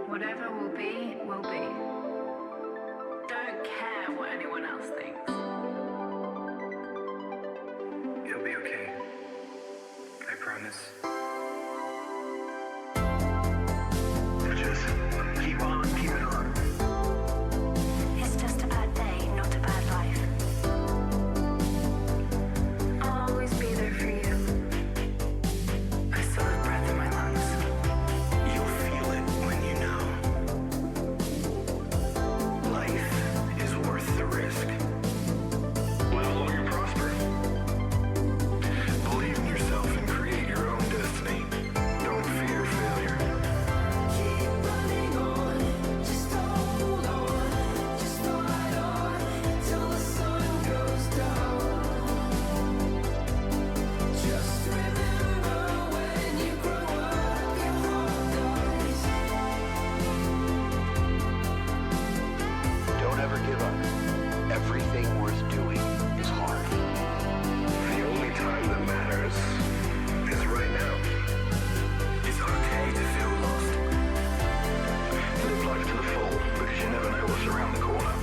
Whatever will be, will be. Don't care what anyone else thinks. It'll be okay. I promise. Just keep on keeping on. It's just a bad day, not a bad life. I'll always be there for you. I still have breath in my lungs. You'll feel it when you know. Life is worth the risk. How long you prosper? Believe in yourself and create your own destiny. Don't fear failure. Keep running on, just hold on, just fight on till the sun goes down. Just remember when you grow up, your heart dies. Don't ever give up. Everything worth doing is hard. The only time that matters is right now. It's okay to feel lost. Live life to the full because you never know what's around the corner.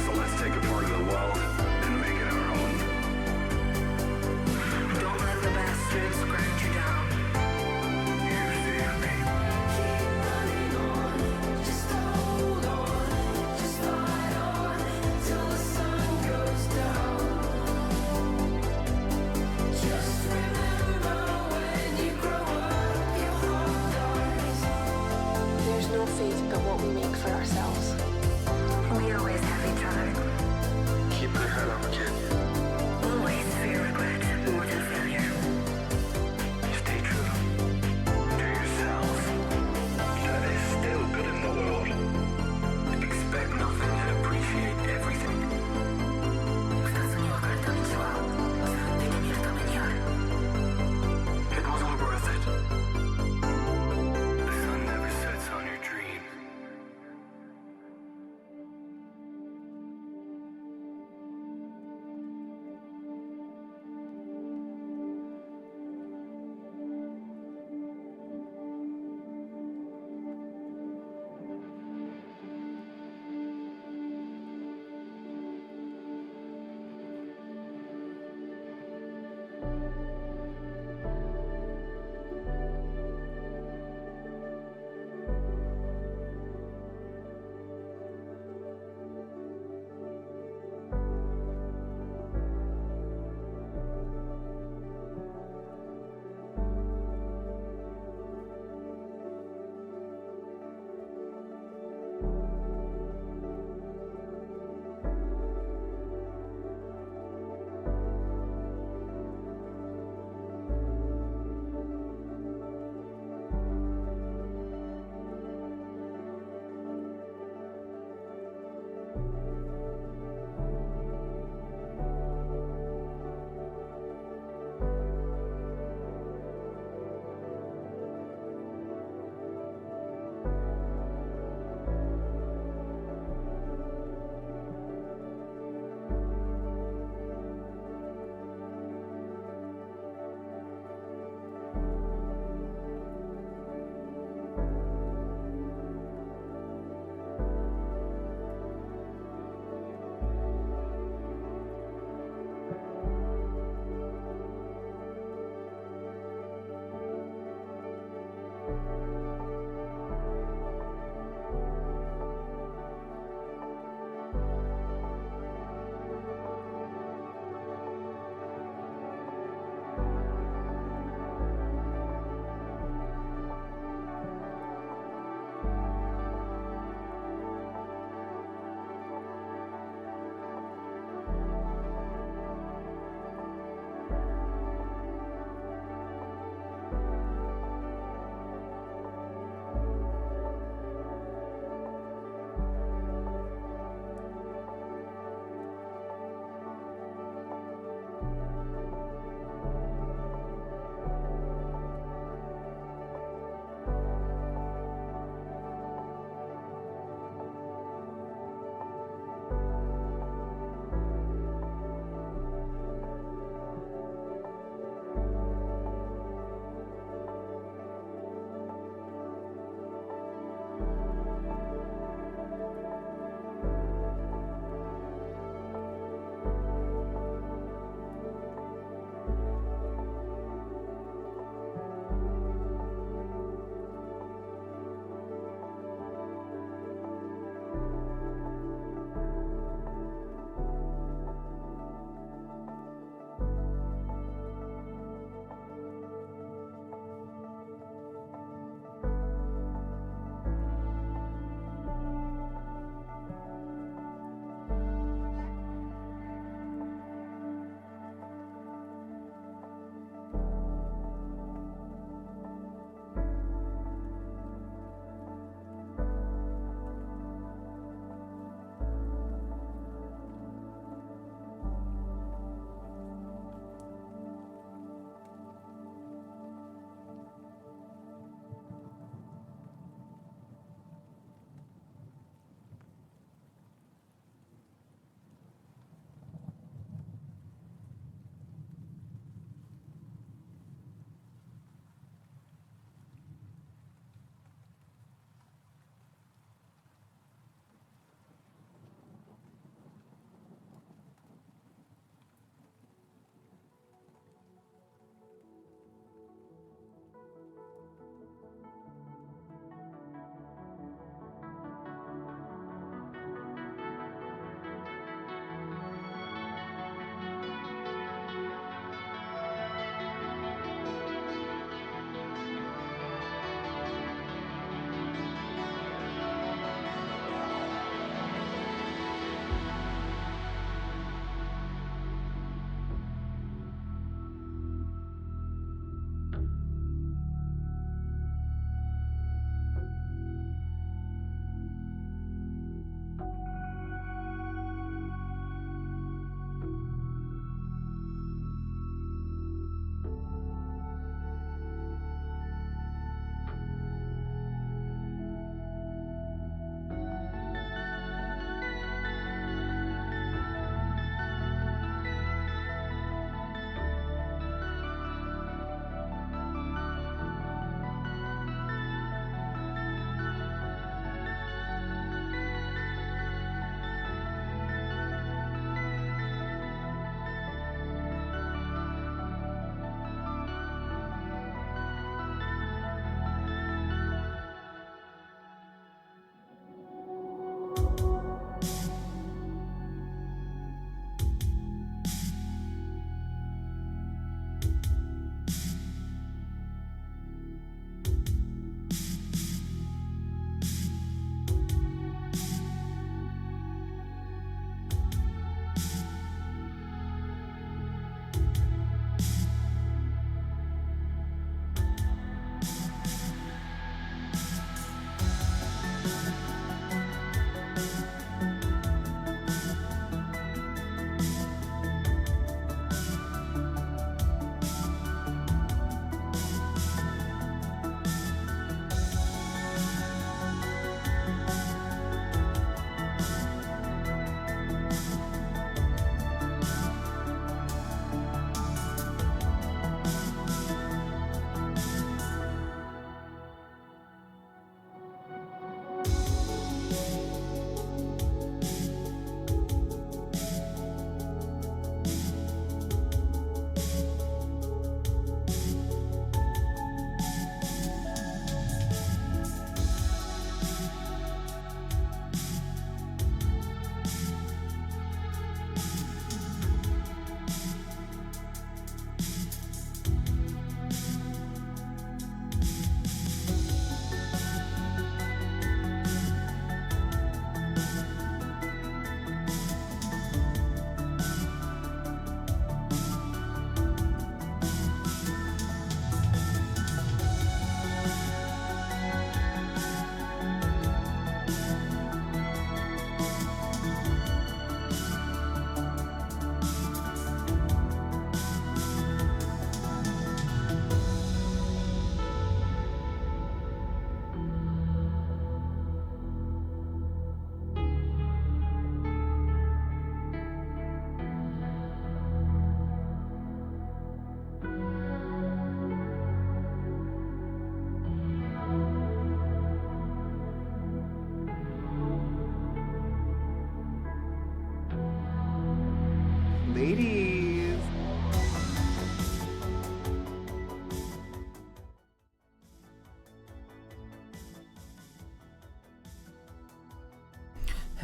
So let's take a part of the world and make it our own. Don't let the bastards grind you down. You fear me. Keep running on, just hold on, just fight on till the sun goes down. Just remember when you grow up, your heart dies. There's no fate but what we make for ourselves. We always have each other. Keep your head up, kid. Always fear regret more than failure. Stay true to yourselves. That is still good in the world. Expect nothing and appreciate everything. 二つに分かれた道は自分で決めるためにある。 It wasn't worth it. The sun never sets on your dream.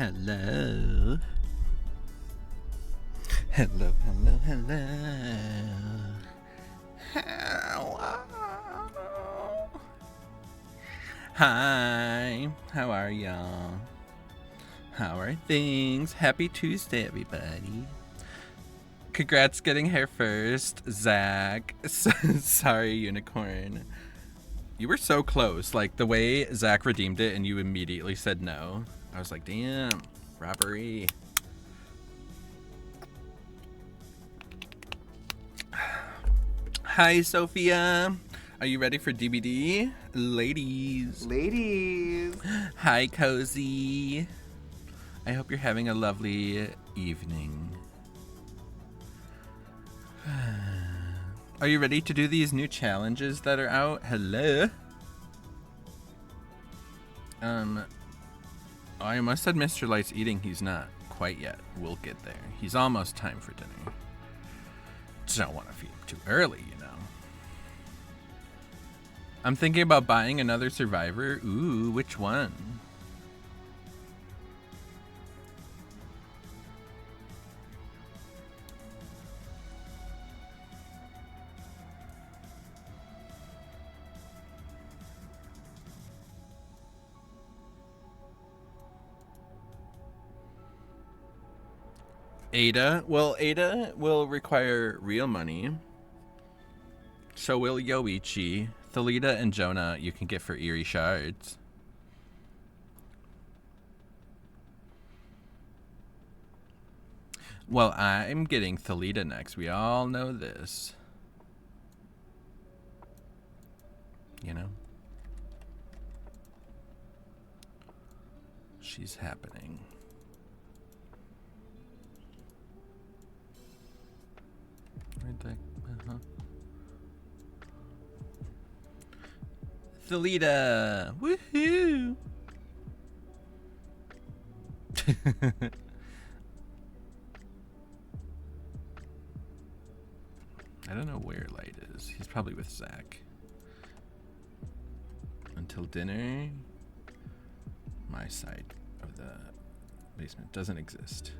Hello. Hello, hello, hello. Hello. Hi. How are y'all? How are things? Happy Tuesday, everybody. Congrats getting here first, Zach. Sorry, Unicorn. You were so close. Like, the way Zach redeemed it and you immediately said no. I was like, damn, robbery. Hi, Sophia. Are you ready for DBD? Ladies. Hi, Cozy. I hope you're having a lovely evening. Are you ready to do these new challenges that are out? Hello? I almost said Mr. Light's eating. He's not quite yet. We'll get there. He's almost time for dinner. Don't want to feed him too early, you know. I'm thinking about buying another Survivor. Ooh, which one? Ada? Well, Ada will require real money. So will Yoichi. Thalita and Jonah you can get for Eerie Shards. Well, I'm getting Thalita next. We all know this. You know? She's happening. Right there. Thalita! Woohoo! I don't know where Light is. He's probably with Zach. Until dinner. My side of the basement doesn't exist.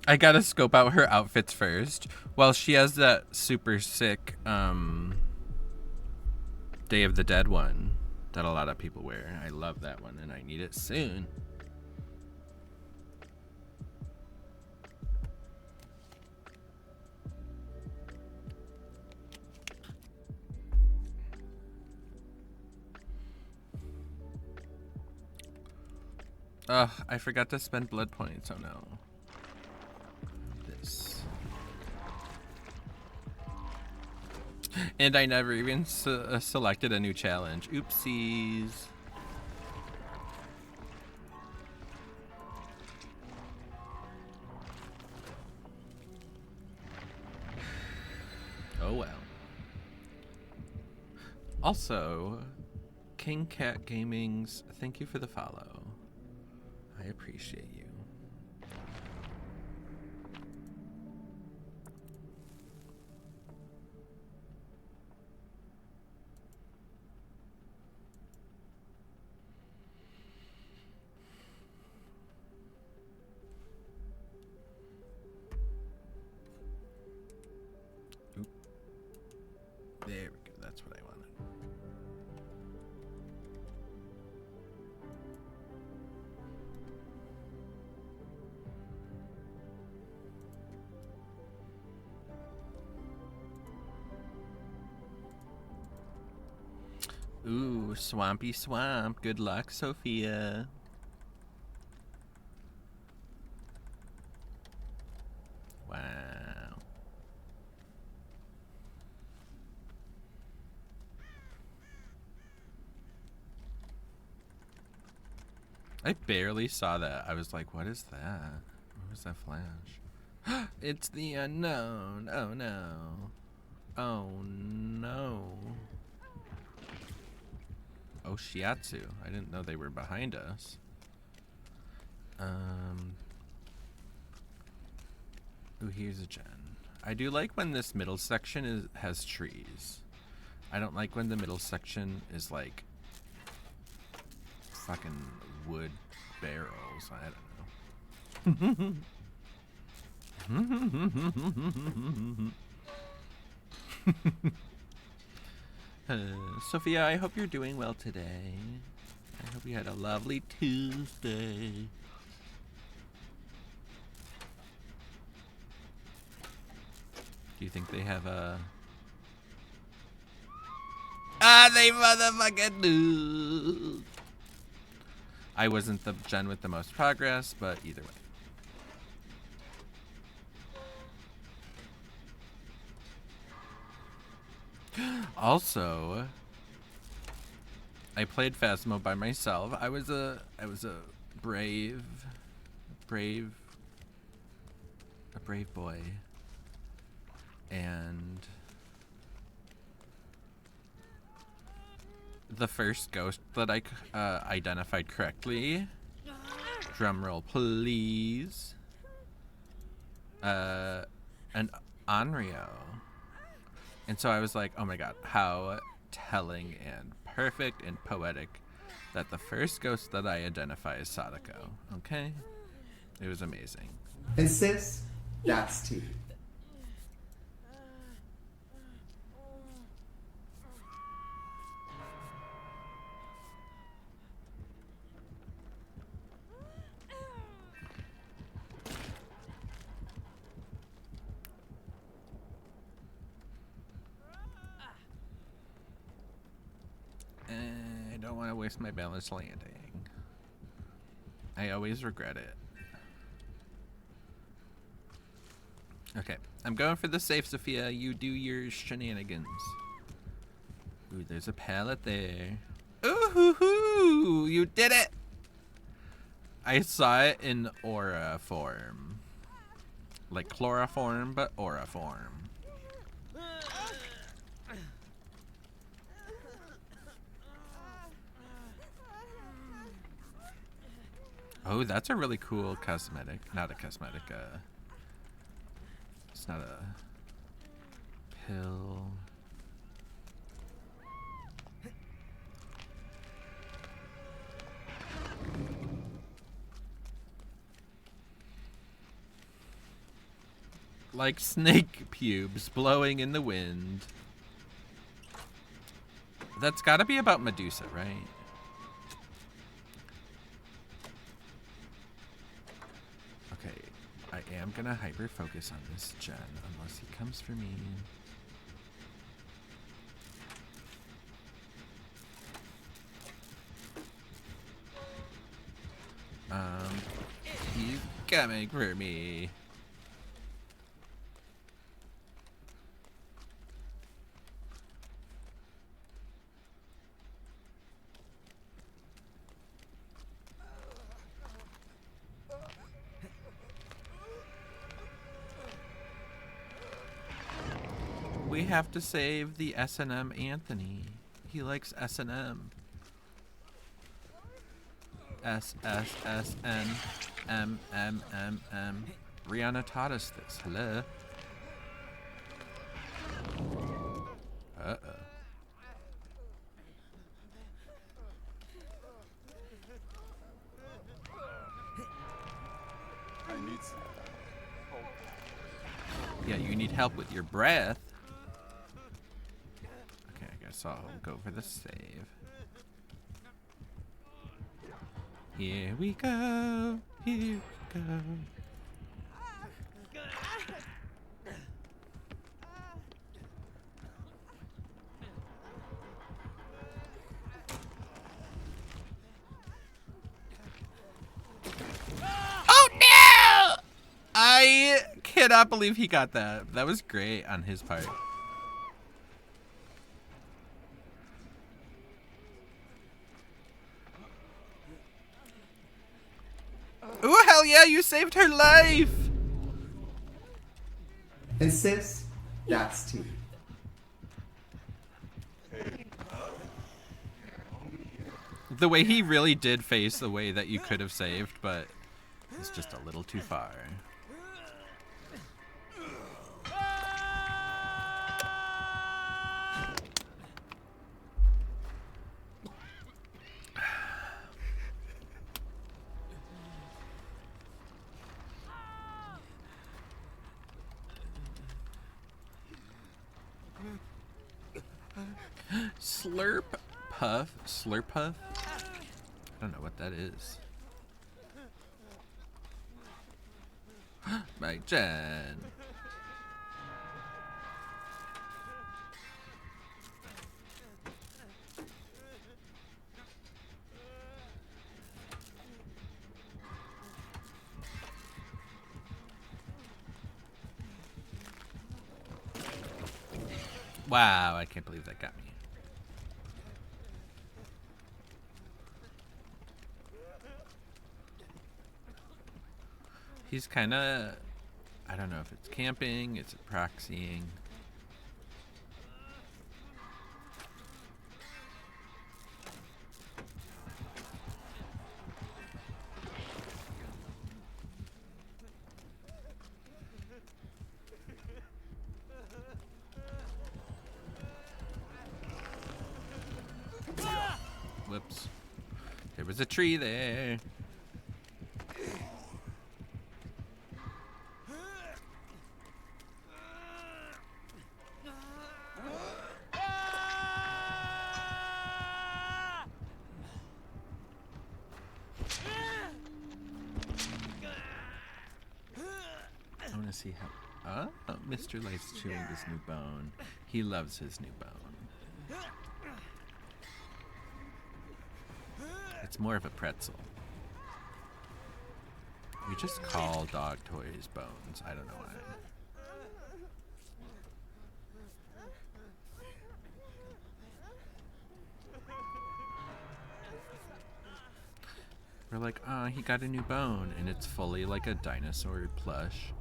I gotta scope out her outfits first. Well, she has that super sick Day of the Dead one that a lot of people wear. I love that one and I need it soon. Ugh, I forgot to spend blood points. Oh no. And I never even selected a new challenge. Oopsies. Oh well. Also, King Cat Gaming's, thank you for the follow. I appreciate you. There we go, that's what I wanted. Ooh, Swampy Swamp. Good luck, Sophia. Wow. I barely saw that. I was like, what is that? What was that flash? It's the unknown. Oh no. Oh no. Oh, Shiatsu. I didn't know they were behind us. Ooh, here's a gen. I do like when this middle section has trees. I don't like when the middle section is like fucking wood barrels. I don't know. Sophia, I hope you're doing well today. I hope you had a lovely Tuesday. Do you think they have a... Ah, they motherfucking do! I wasn't the gen with the most progress, but either way. Also, I played Phasmo by myself. I was a brave boy. And the first ghost that I identified correctly, drumroll please, an Onryo. And so I was like, oh my god, how telling and perfect and poetic that the first ghost that I identify is Sadako. Okay? It was amazing. And sis, that's tea. I don't want to waste my balance landing. I always regret it. Okay, I'm going for the safe, Sophia. You do your shenanigans. Ooh, there's a pallet there. Ooh, hoo, hoo, you did it! I saw it in aura form. Like chloroform, but aura form. Oh, that's a really cool cosmetic. Not a cosmetic, it's not a pill. Like snake pubes blowing in the wind. That's gotta be about Medusa, right? Okay, I am gonna hyper focus on this gen unless he comes for me. He's coming for me. We have to save the S&M Anthony. He likes S&M. S S S N M M M M. Rihanna taught us this. Hello. Uh-oh. I need some help. Yeah, you need help with your breath. Okay, I guess I'll go for the save. Here we go. Here we go. Oh no! I cannot believe he got that. That was great on his part. Ooh, hell yeah, you saved her life! And sis, that's tea. The way he really did face the way that you could have saved, but it's just a little too far. Slurp Puff? Slurp Puff? I don't know what that is. By Jen. Wow, I can't believe that got me. He's kind of, I don't know if it's camping, it's proxying. Whoops. There was a tree there. I want to see how... Oh, Mr. likes chewing this new bone. He loves his new bone. It's more of a pretzel. We just call dog toys bones. I don't know why. We're like, oh, he got a new bone, and it's fully like a dinosaur plush.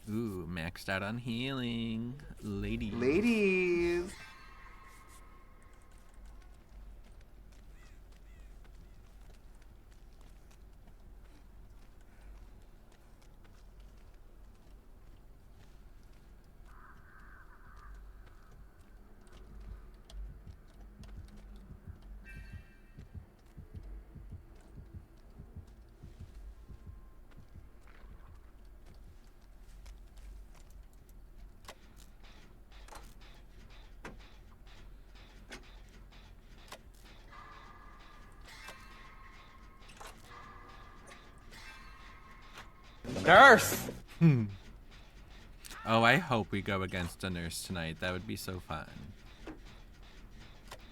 Ooh, maxed out on healing. Ladies. Ladies. Nurse! Oh, I hope we go against a nurse tonight. That would be so fun.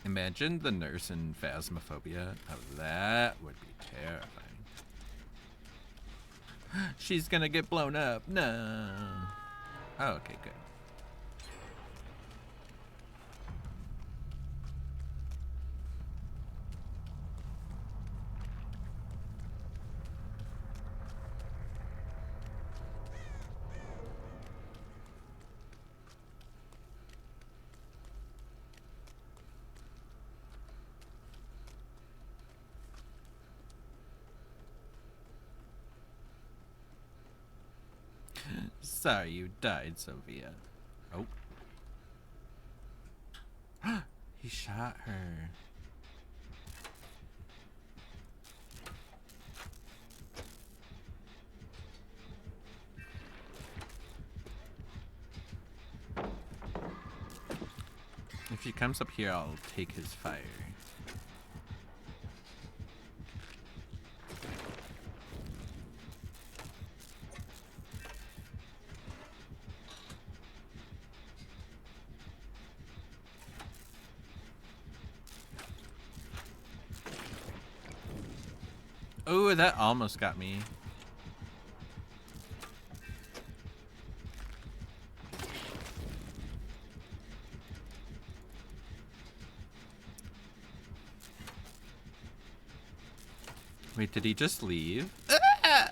Imagine the nurse in Phasmophobia. Oh, that would be terrifying. She's gonna get blown up. No. Oh, okay, good. Sorry you died, Sophia. Oh. He shot her. If she comes up here, I'll take his fire. Oh, that almost got me. Wait, did he just leave? Ah!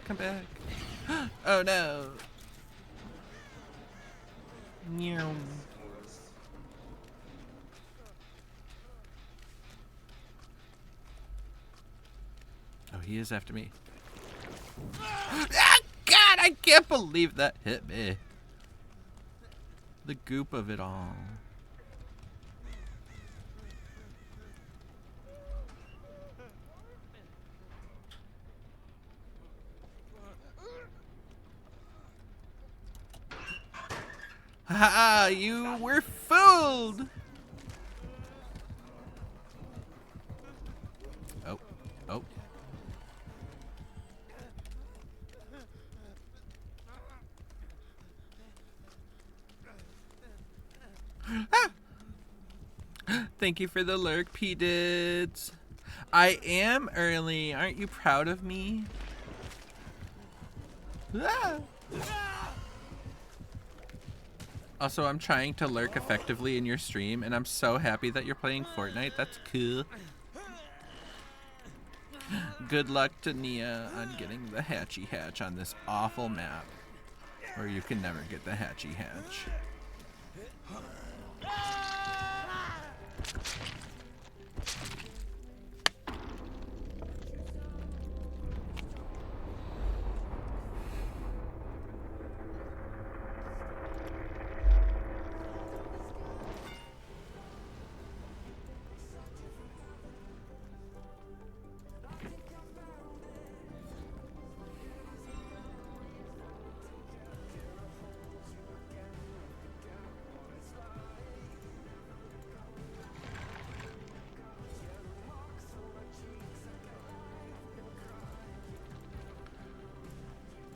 Come back. Oh no. Meow. Oh, he is after me. Ah, God, I can't believe that hit me. The goop of it all. Ha! You were fooled! Oh. Oh. Ah! Thank you for the lurk, P-Dids. I am early. Aren't you proud of me? Ah! Also, I'm trying to lurk effectively in your stream, and I'm so happy that you're playing Fortnite. That's cool. Good luck to Nia on getting the Hatchy Hatch on this awful map, where you can never get the Hatchy Hatch.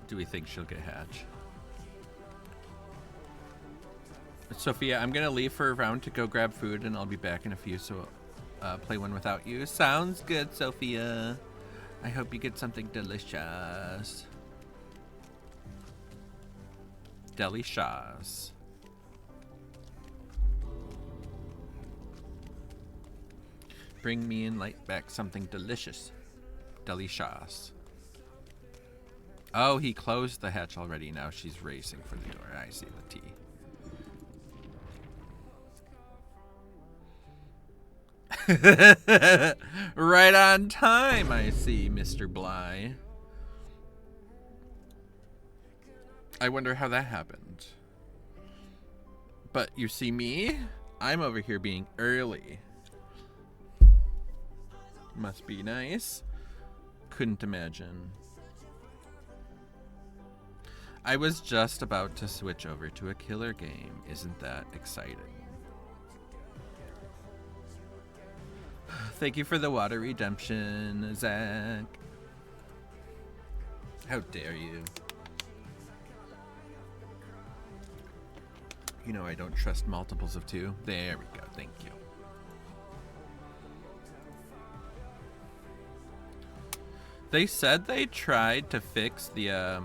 Do we think she'll get Hatch? Sophia, I'm gonna leave for a round to go grab food, and I'll be back in a few, so play one without you. Sounds good, Sophia. I hope you get something delicious. Delicious. Bring me and Light back something delicious. Delicious. Oh, he closed the hatch already. Now she's racing for the door. I see the T. Right on time, I see, Mr. Bly. I wonder how that happened. But you see me? I'm over here being early. Must be nice. Couldn't imagine. I was just about to switch over to a killer game. Isn't that exciting? Thank you for the water redemption, Zach. How dare you? You know I don't trust multiples of 2. There we go. Thank you. They said they tried to fix the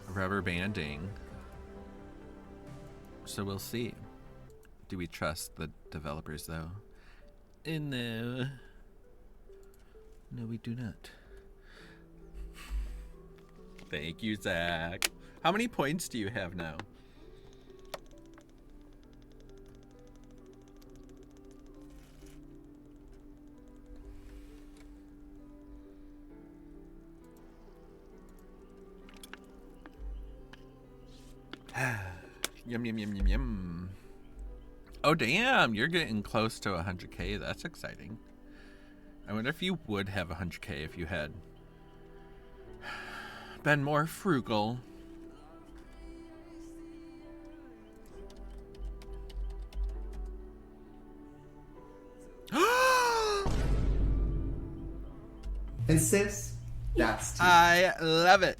rubber banding. So we'll see. Do we trust the developers though? No. No, we do not. Thank you, Zach. How many points do you have now? Yum, yum, yum, yum, yum. Oh, damn. You're getting close to 100K. That's exciting. I wonder if you would have 100K if you had been more frugal. And sis, that's tea. I love it.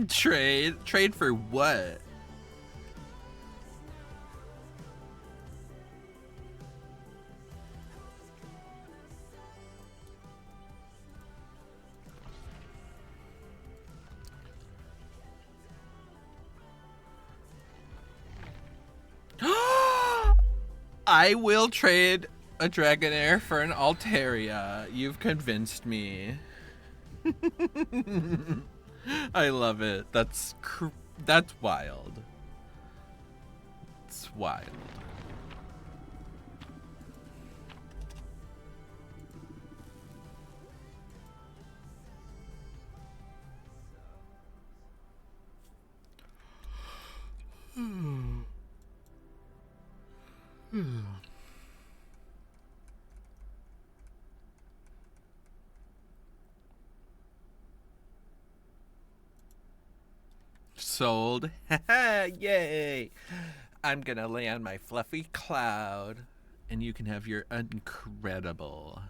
Trade for what? I will trade a Dragonair for an Altaria. You've convinced me. I love it. That's wild. It's wild. Sold. Yay! I'm gonna lay on my fluffy cloud, and you can have your incredible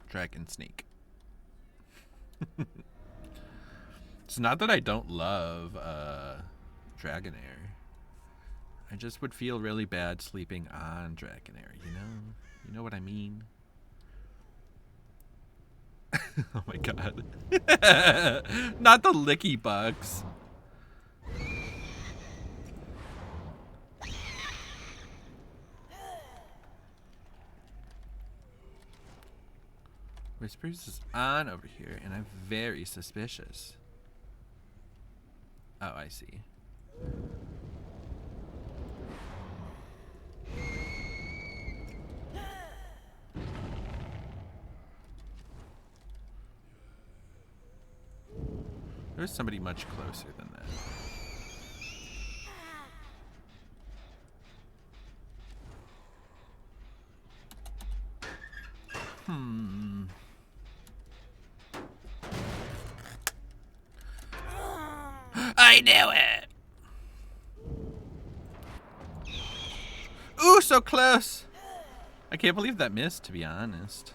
dragon snake. It's not that I don't love Dragonair. I just would feel really bad sleeping on Dragonair, you know? You know what I mean? Oh my god. Not the licky bugs. Whispers is on over here, and I'm very suspicious. Oh, I see. There's somebody much closer than that. I knew it! Ooh, so close! I can't believe that missed, to be honest.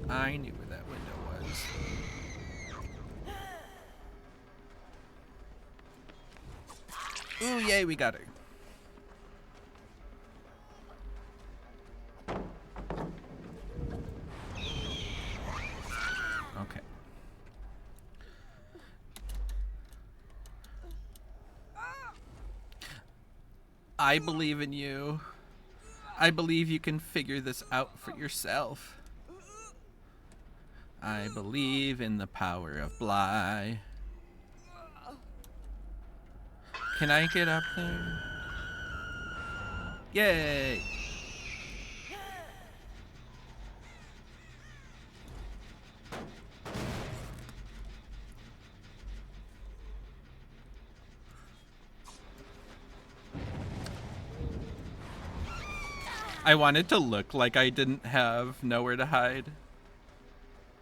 I knew where that window was. Ooh, yay, we got her. Okay. I believe in you. I believe you can figure this out for yourself. I believe in the power of Bly. Can I get up there? Yay! I wanted to look like I didn't have nowhere to hide,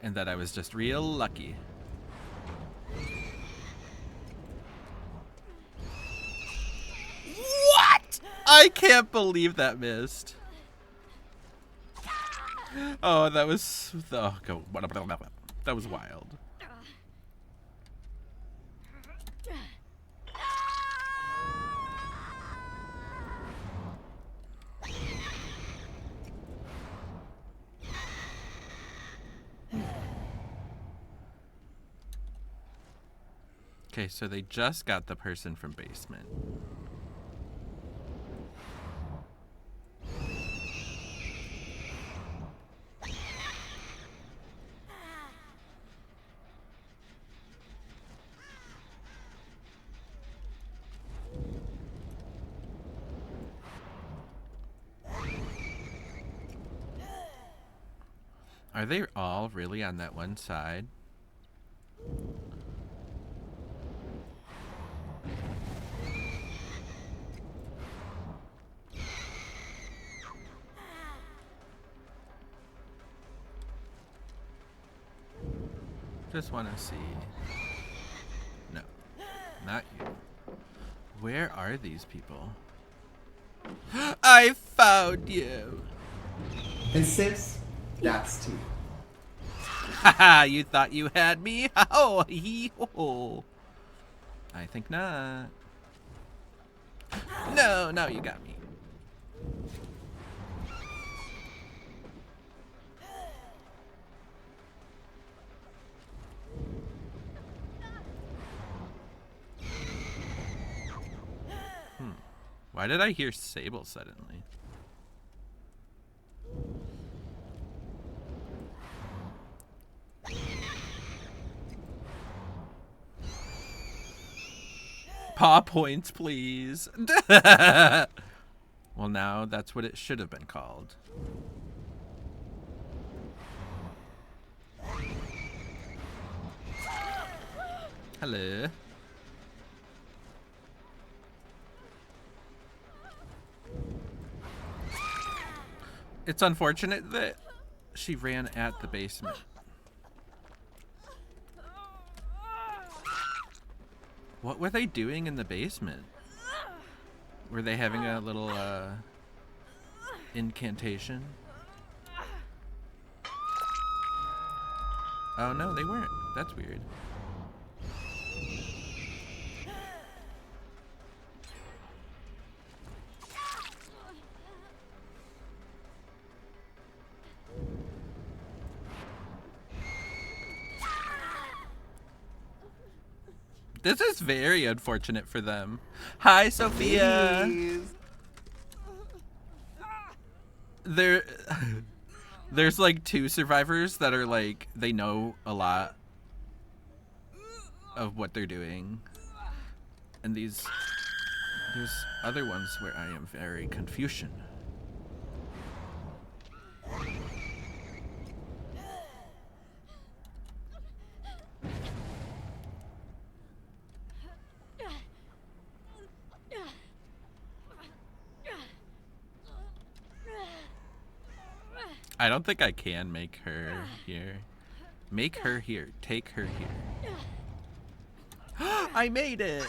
and that I was just real lucky. What? I can't believe that missed. Oh, that was... Oh, go. That was wild. Okay, so they just got the person from basement. Are they all really on that one side? Just want to see. No, not you. Where are these people? I found you. And sis, that's two. Haha, you thought you had me? Oh, hee-ho. I think not. No, now you got me. Why did I hear Sable suddenly? Paw points, please. Well, now that's what it should have been called. Hello. It's unfortunate that she ran at the basement. What were they doing in the basement? Were they having a little incantation? Oh no, they weren't. That's weird. This is very unfortunate for them. Hi, Sophia. Please. There's like 2 survivors that are like, they know a lot of what they're doing. And there's other ones where I am very Confucian. I don't think I can make her here. Make her here. Take her here. I made it!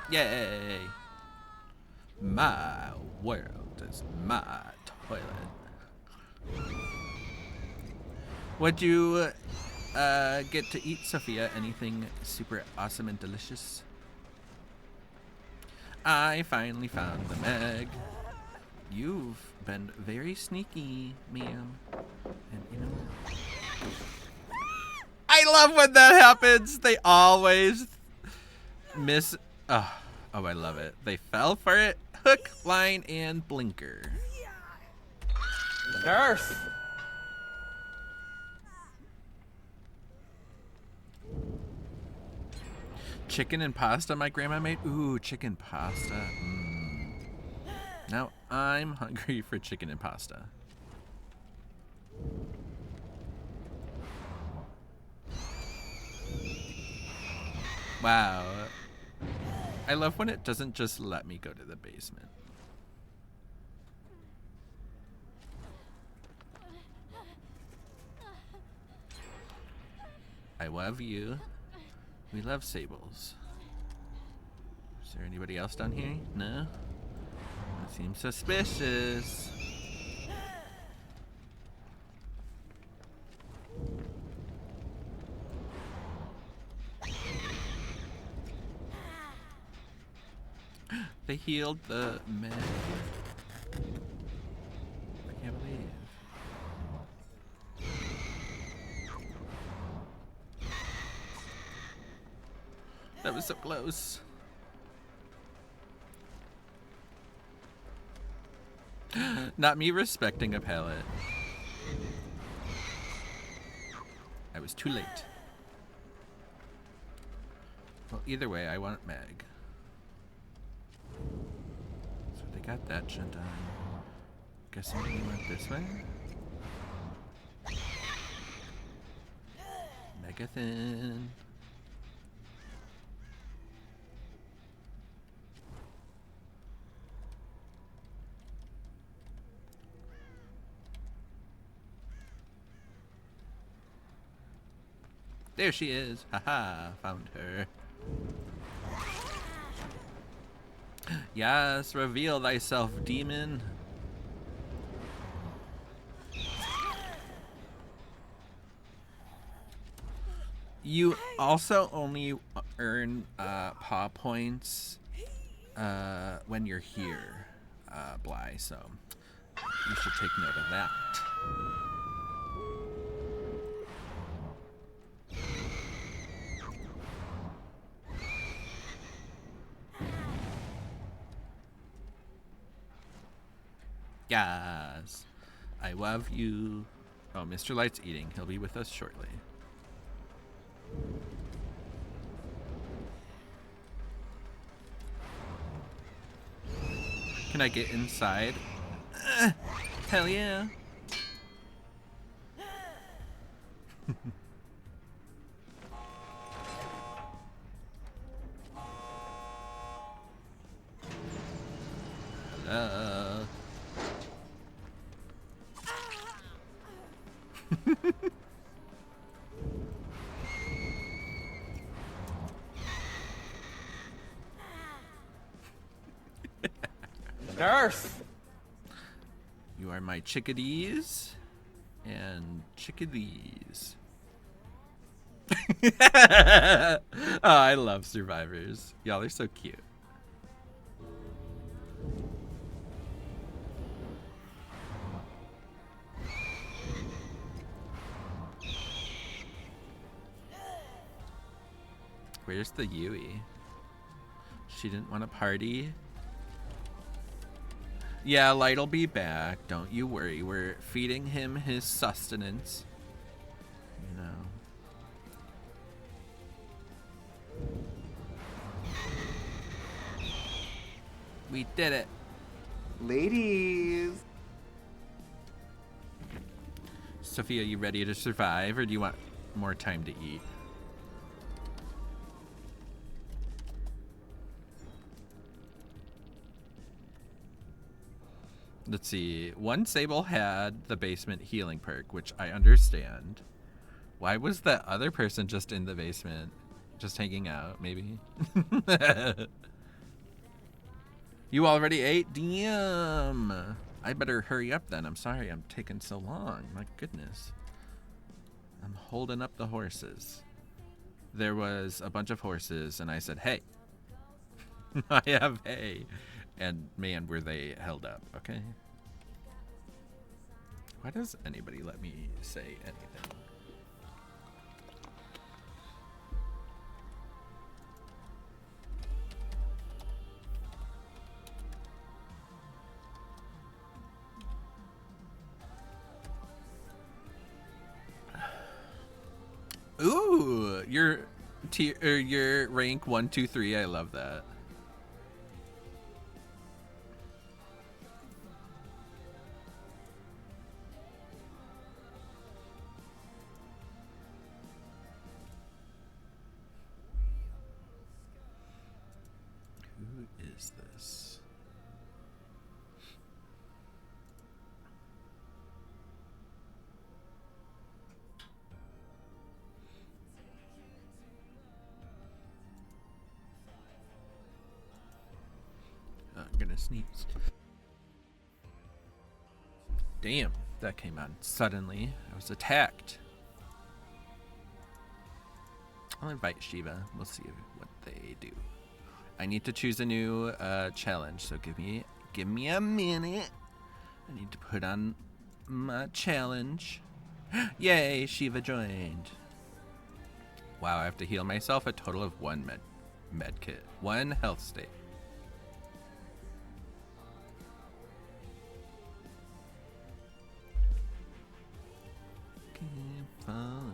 Yay! My world is my toilet. What'd you get to eat, Sophia? Anything super awesome and delicious? I finally found the Meg. You've been very sneaky, ma'am. And you know, I love when that happens. They always miss. Oh, I love it. They fell for it. Hook, line, and blinker. Nurse! Chicken and pasta my grandma made. Ooh, chicken pasta. Now I'm hungry for chicken and pasta. Wow. I love when it doesn't just let me go to the basement. I love you. We love Sables. Is there anybody else down here? No? That seems suspicious. They healed the Meg. I can't believe. That was so close. Not me respecting a pallet. I was too late. Well, either way, I want Meg. So they got that shit done. Guessing we went this way. Megathin. There she is. Haha, found her. Yes, reveal thyself, demon. You also only earn paw points when you're here, Bly, so you should take note of that. Yes, I love you. Oh, Mr. Light's eating. He'll be with us shortly. Can I get inside? Hell yeah. Hello. Nurse! You are my chickadees and chickadees. Oh, I love survivors. Y'all are so cute. Where's the Yui? She didn't want to party. Yeah, Light'll be back. Don't you worry. We're feeding him his sustenance. You know. We did it. Ladies. Sophia, you ready to survive, or do you want more time to eat? Let's see. One Sable had the basement healing perk, which I understand. Why was that other person just in the basement? Just hanging out, maybe? You already ate? Damn. I better hurry up then. I'm sorry I'm taking so long. My goodness. I'm holding up the horses. There was a bunch of horses, and I said, hey. I have hay. And man, were they held up, okay? Why does anybody let me say anything? Ooh, your tier, or your rank 1, 2, 3. I love that. Who is this? I'm gonna sneeze. Damn, that came on suddenly. I was attacked. I'll invite Shiva. We'll see what they do. I need to choose a new challenge, so give me a minute. I need to put on my challenge. Yay, Shiva joined. Wow, I have to heal myself a total of 1 med kit. 1 health state. Keep falling.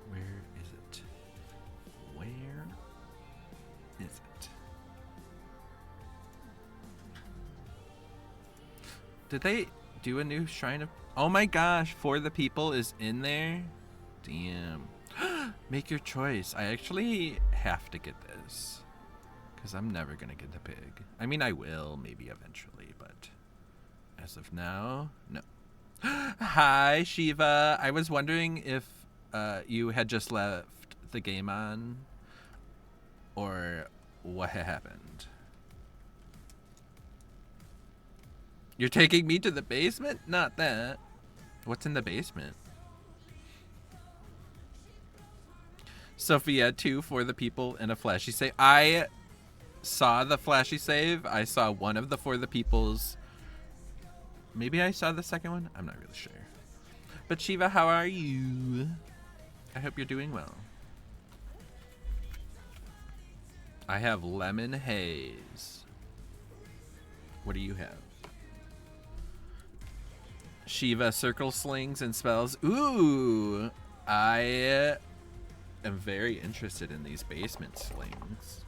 Where is it? Where is it? Did they do a new Shrine of... Oh my gosh, For the People is in there? Damn. Make your choice. I actually have to get this. Because I'm never going to get the pig. I mean, I will, maybe eventually, but... as of now, no. Hi, Shiva. I was wondering if you had just left the game on, or what had happened. You're taking me to the basement? Not that. What's in the basement? Sophia 2 For the People and a flashy save. I saw the flashy save. I saw one of the For the People's. Maybe I saw the second one? I'm not really sure. But Shiva, how are you? I hope you're doing well. I have lemon haze. What do you have? Shiva circle slings and spells. Ooh, I am very interested in these basement slings.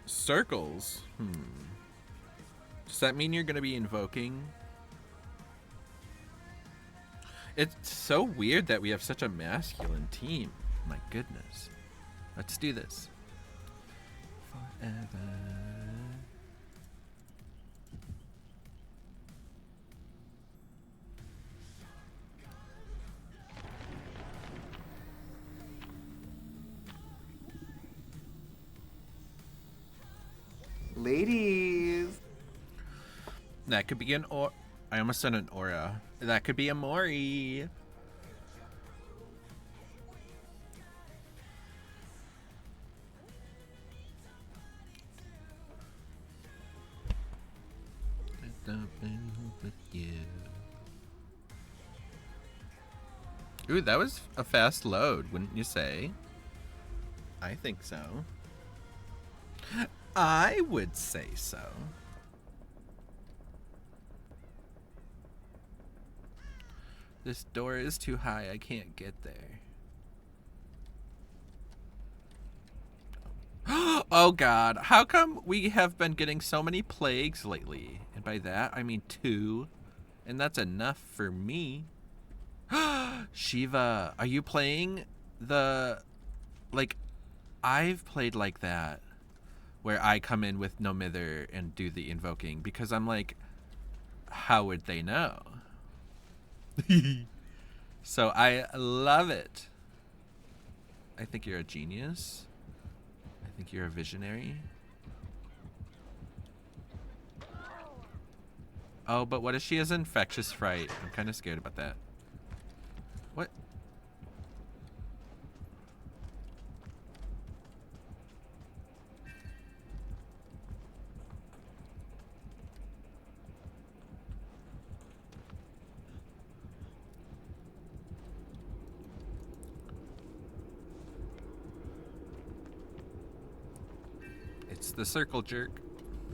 Circles? Does that mean you're going to be invoking? It's so weird that we have such a masculine team. My goodness. Let's do this. Forever. Ladies. That could be an or. I almost said an aura. That could be a Mori. With you. Ooh, that was a fast load, wouldn't you say? I think so. I would say so. This door is too high. I can't get there. Oh God, how come we have been getting so many plagues lately? And by that, I mean 2. And that's enough for me. Shiva, are you playing the... Like, I've played like that. Where I come in with no mither and do the invoking. Because I'm like, how would they know? So I love it. I think you're a genius. I think you're a visionary. Oh, but what if she has infectious fright? I'm kind of scared about that. What? It's the circle jerk.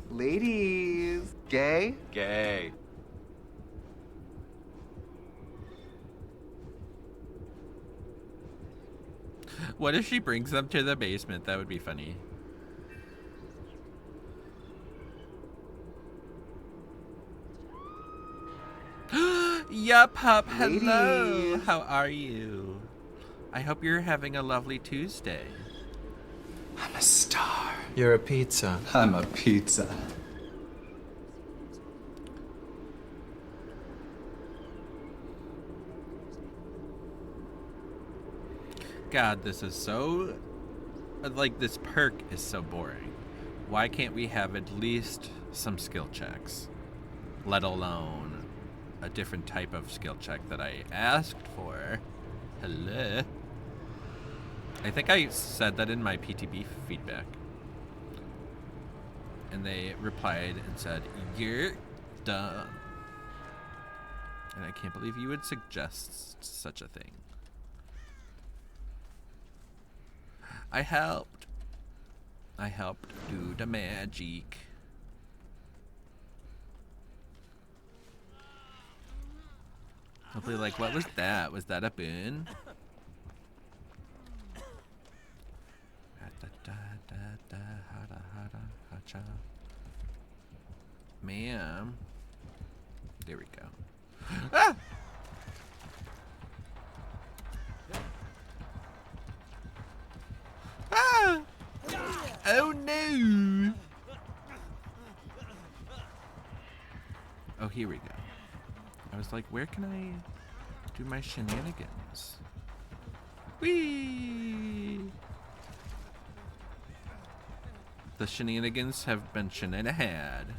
Ladies. Gay? Gay. What if she brings them to the basement? That would be funny. Yup, Hup, hello. Ladies. How are you? I hope you're having a lovely Tuesday. I'm a star. You're a pizza. I'm a pizza. God, this is so... Like, this perk is so boring. Why can't we have at least some skill checks? Let alone a different type of skill check that I asked for. Hello? I think I said that in my PTB feedback. And they replied and said, "You're dumb." And I can't believe you would suggest such a thing. I helped do the magic. Hopefully, like, what was that? Was that a boon? Ma'am. There we go. Ah! Ah! Oh no! Oh, here we go. I was like, where can I do my shenanigans? Whee! The shenanigans have been shenanigans.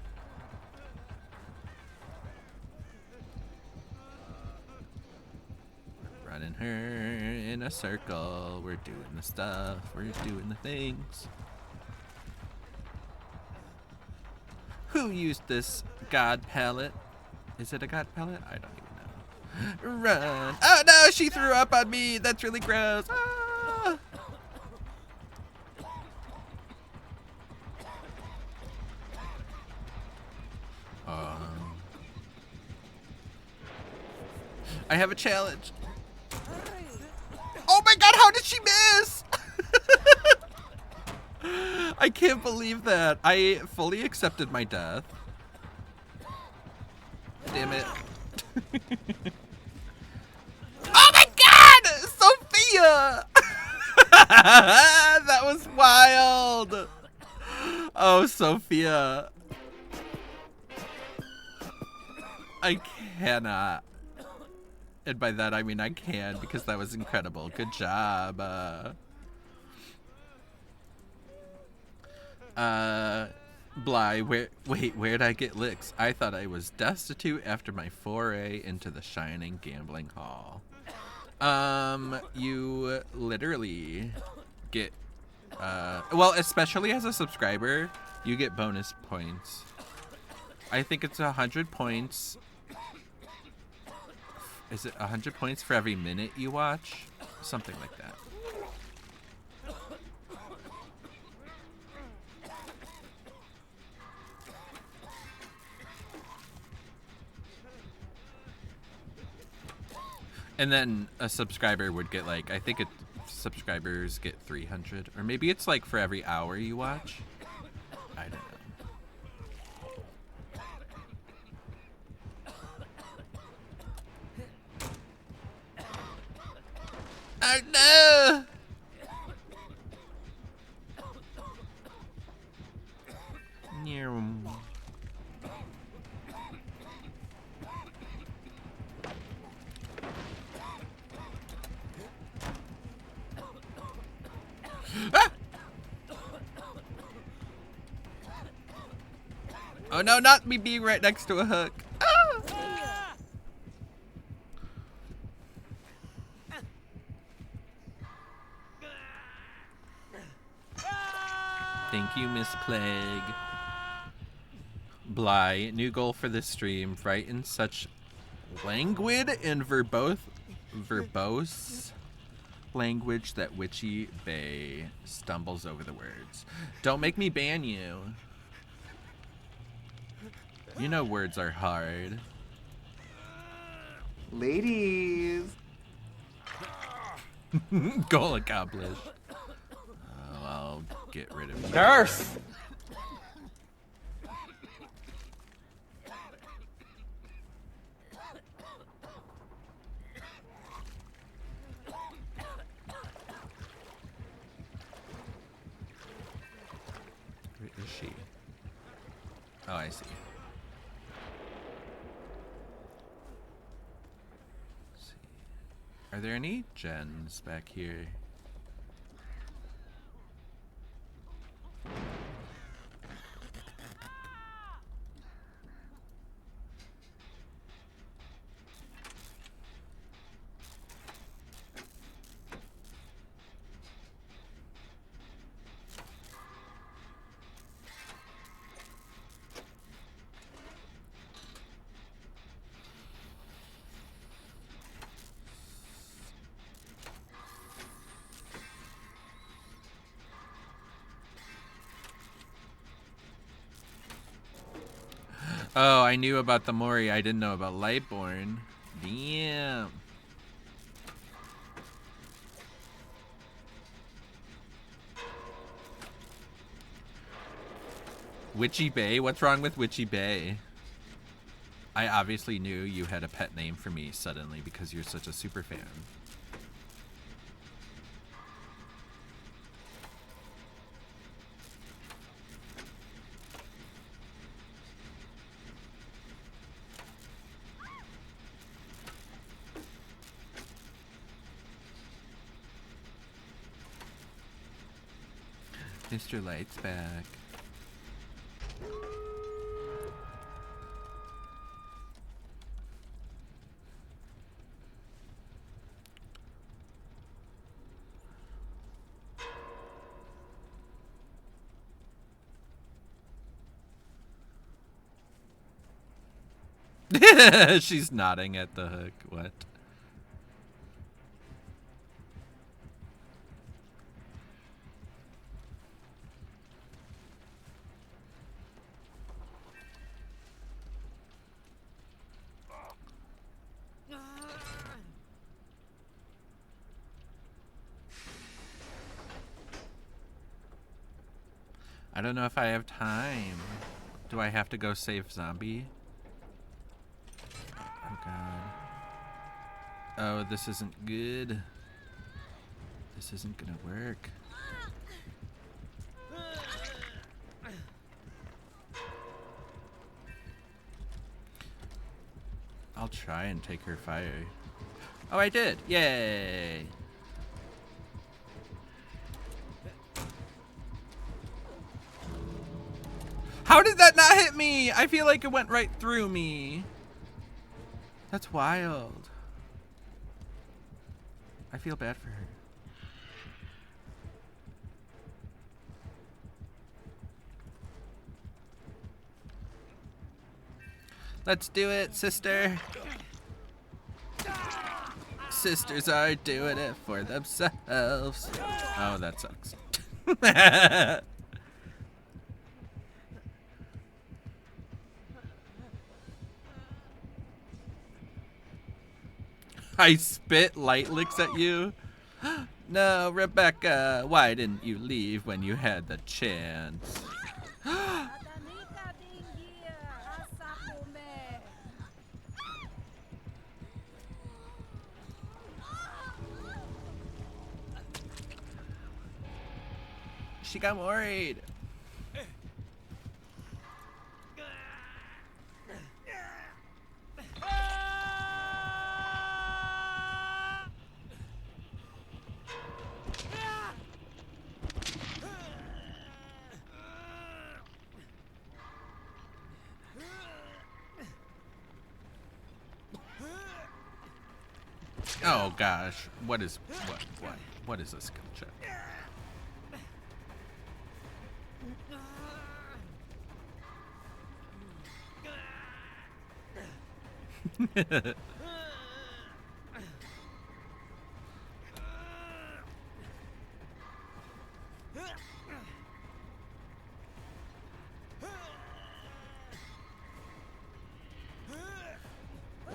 Running her in a circle. We're doing the stuff. We're doing the things. Who used this god palette? Is it a god palette? I don't even know. Run. Oh no, she threw up on me. That's really gross. Ah! I have a challenge. Oh my god, how did she miss? I can't believe that. I fully accepted my death. Damn it. Oh my god! Sophia! That was wild. Oh, Sophia. I cannot. And by that I mean I can, because that was incredible. Good job. Bly, where'd I get licks? I thought I was destitute after my foray into the shining gambling hall. You literally get, well, especially as a subscriber, you get bonus points. I think it's 100 points. Is it 100 points for every minute you watch? Something like that. And then a subscriber would get like, I think subscribers get 300, or maybe it's like for every hour you watch. I don't know. Oh no! Ah! Oh no, not me being right next to a hook. Ah! Thank you, Miss Plague. Bly, new goal for this stream. Write in such languid and verbose language that Witchy Bay stumbles over the words. Don't make me ban you. You know words are hard. Ladies. Goal accomplished. Oh, I'll get rid of you. Nurse! Where is she? Oh, I see. Let's see. Are there any gens back here? Oh, I knew about the Mori. I didn't know about Lightborn. Damn. Witchy Bay? What's wrong with Witchy Bay? I obviously knew you had a pet name for me suddenly because you're such a super fan. Mr. Light's back. She's nodding at the hook. What? I don't know if I have time. Do I have to go save Zombie? Oh god. Oh, this isn't good. This isn't gonna work. I'll try and take her fire. Oh, I did! Yay! How did that not hit me? I feel like it went right through me. That's wild. I feel bad for her. Let's do it, sister. Sisters are doing it for themselves. Oh, that sucks. I spit light licks at you. No, Rebecca, why didn't you leave when you had the chance? She got worried. Oh gosh, what is a skill check?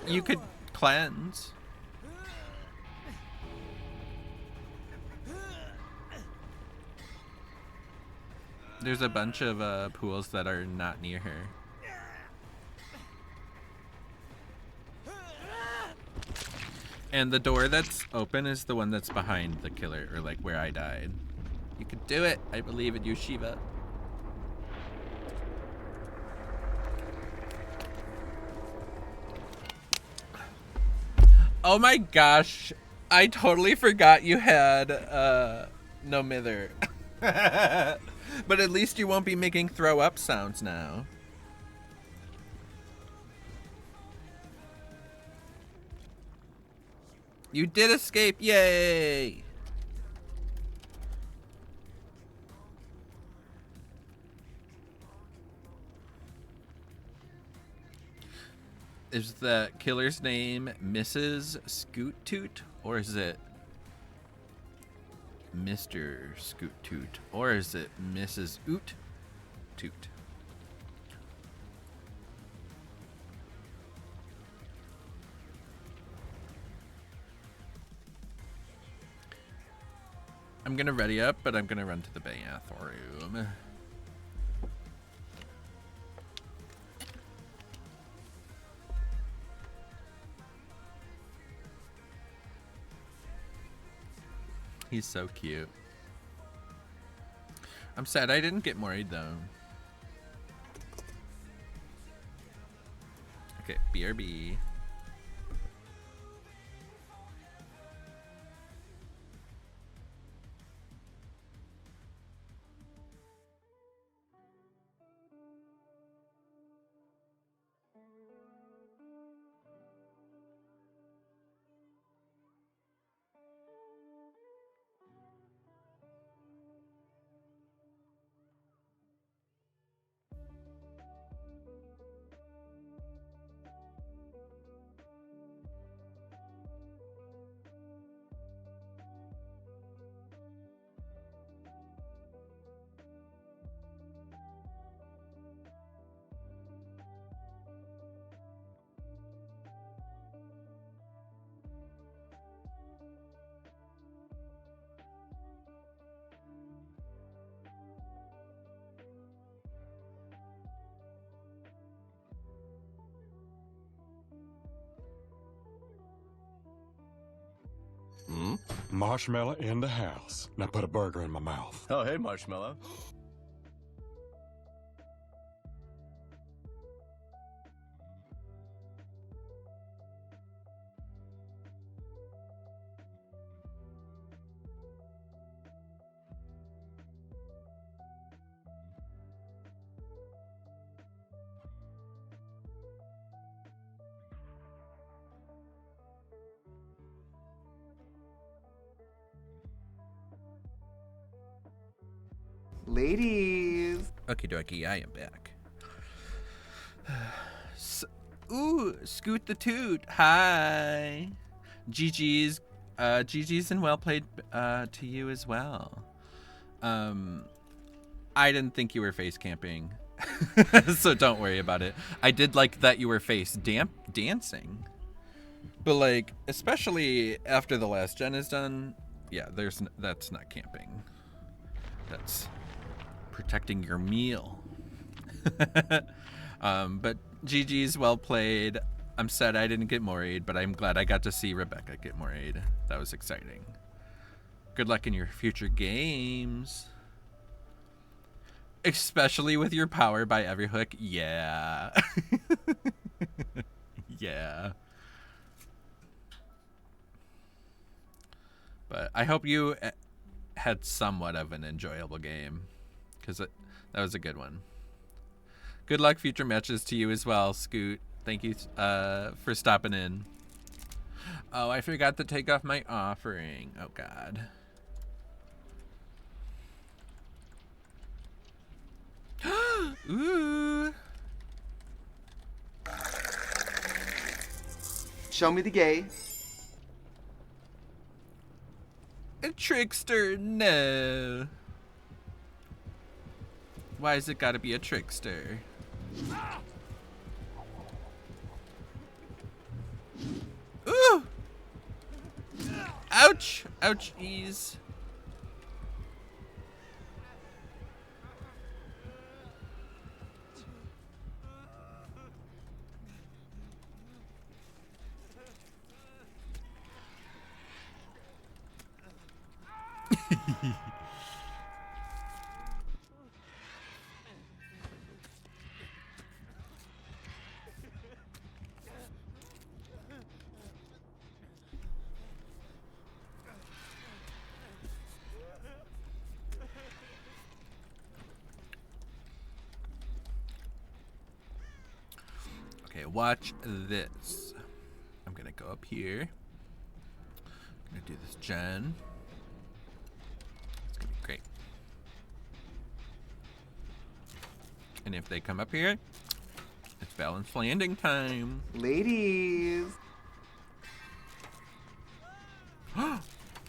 You could cleanse. There's a bunch of pools that are not near her. And the door that's open is the one that's behind the killer, or like where I died. You could do it. I believe in you, Shiva. Oh my gosh. I totally forgot you had no mither. But at least you won't be making throw up sounds now. You did escape, yay! Is the killer's name Mrs. Scoot Toot, or is it Mr. Scoot Toot, or is it Mrs. Oot Toot? I'm gonna ready up, but I'm gonna run to the bathroom. He's so cute. I'm sad I didn't get married though. Okay, BRB. Marshmallow in the house. Now put a burger in my mouth. Oh, hey, Marshmallow. Ladies. Okie dokie, I am back. Ooh, Scoot the Toot. Hi. GG's. GG's and well played to you as well. I didn't think you were face camping. So don't worry about it. I did like that you were face dancing. But like, especially after the last gen is done, yeah, that's not camping. That's protecting your meal. But GG's well played. I'm sad I didn't get Morried, but I'm glad I got to see Rebecca get Morried. That was exciting. Good luck in your future games. Especially with your power by Everhook. Yeah. Yeah. But I hope you had somewhat of an enjoyable game, because that was a good one. Good luck future matches to you as well, Scoot. Thank you for stopping in. Oh, I forgot to take off my offering. Oh, God. Ooh. Show me the gay. A trickster? No. Why has it gotta be a trickster? Ooh! Ouch! Ouchies. Okay, watch this. I'm gonna go up here. I'm gonna do this gen. It's gonna be great. And if they come up here, it's balanced landing time. Ladies.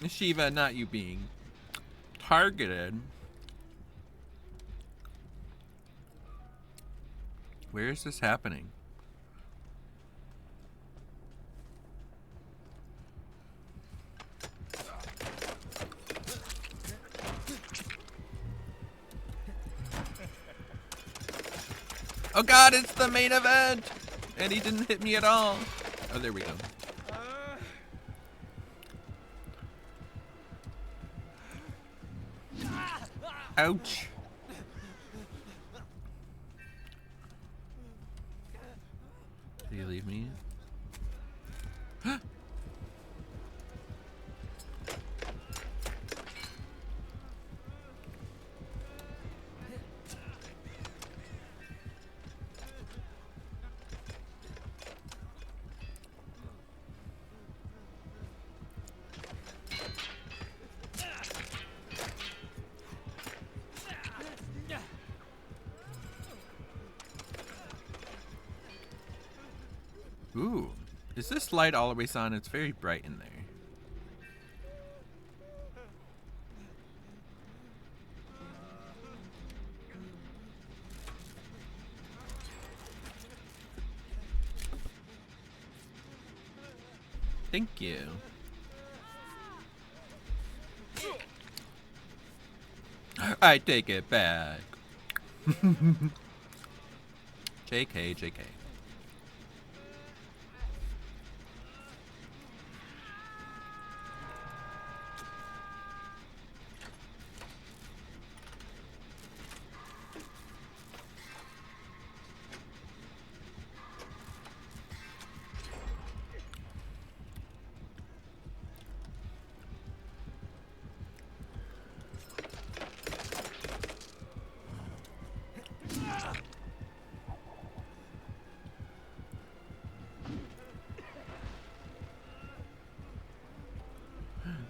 Shiva, not you being targeted. Where is this happening? Oh God, it's the main event! And he didn't hit me at all. Oh, there we go. Ouch. Did he leave me? Ooh, is this light always on? It's very bright in there. Thank you. I take it back. JK, JK.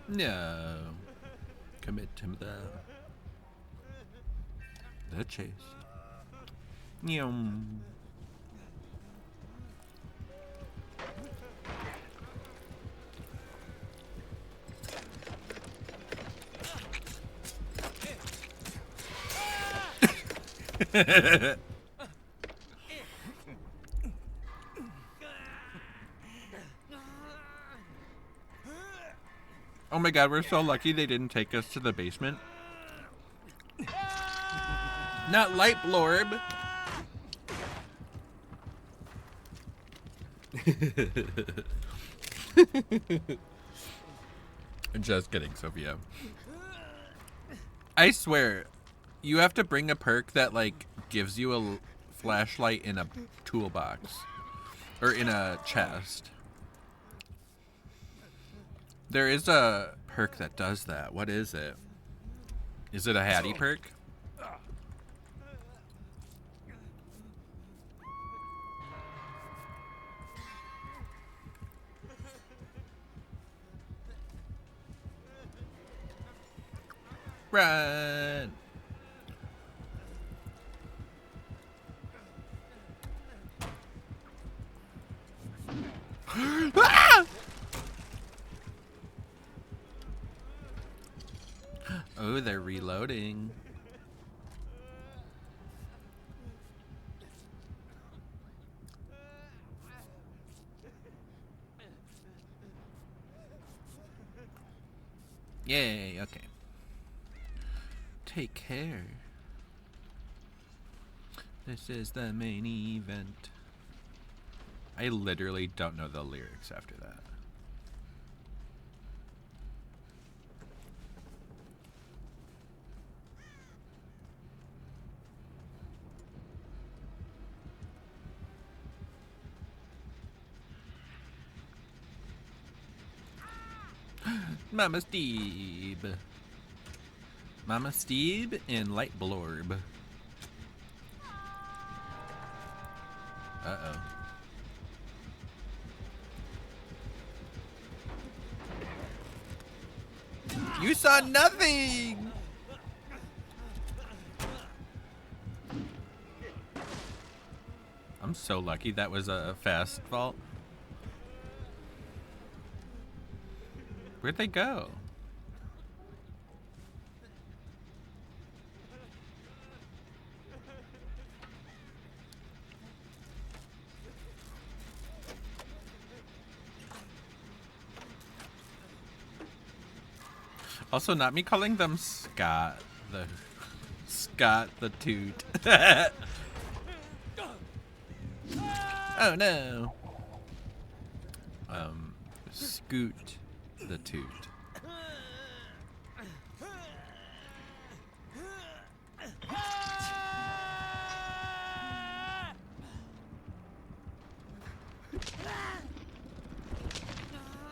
No. Commit to that. the chase. Yum. Oh my god, we're so lucky they didn't take us to the basement. Not light blorb. Just kidding, Sophia. I swear, you have to bring a perk that like gives you a flashlight in a toolbox or in a chest. There is a perk that does that. What is it? Is it a Hattie perk? Run! Ah! Oh, they're reloading. Yay, okay. Take care. This is the main event. I literally don't know the lyrics after that. Mama Steve. Mama Steve and Light Blorb. Uh-oh. You saw nothing! I'm so lucky that was a fast vault. Where'd they go? Also, not me calling them Scott the Toot. Oh no. Scoot the Toot.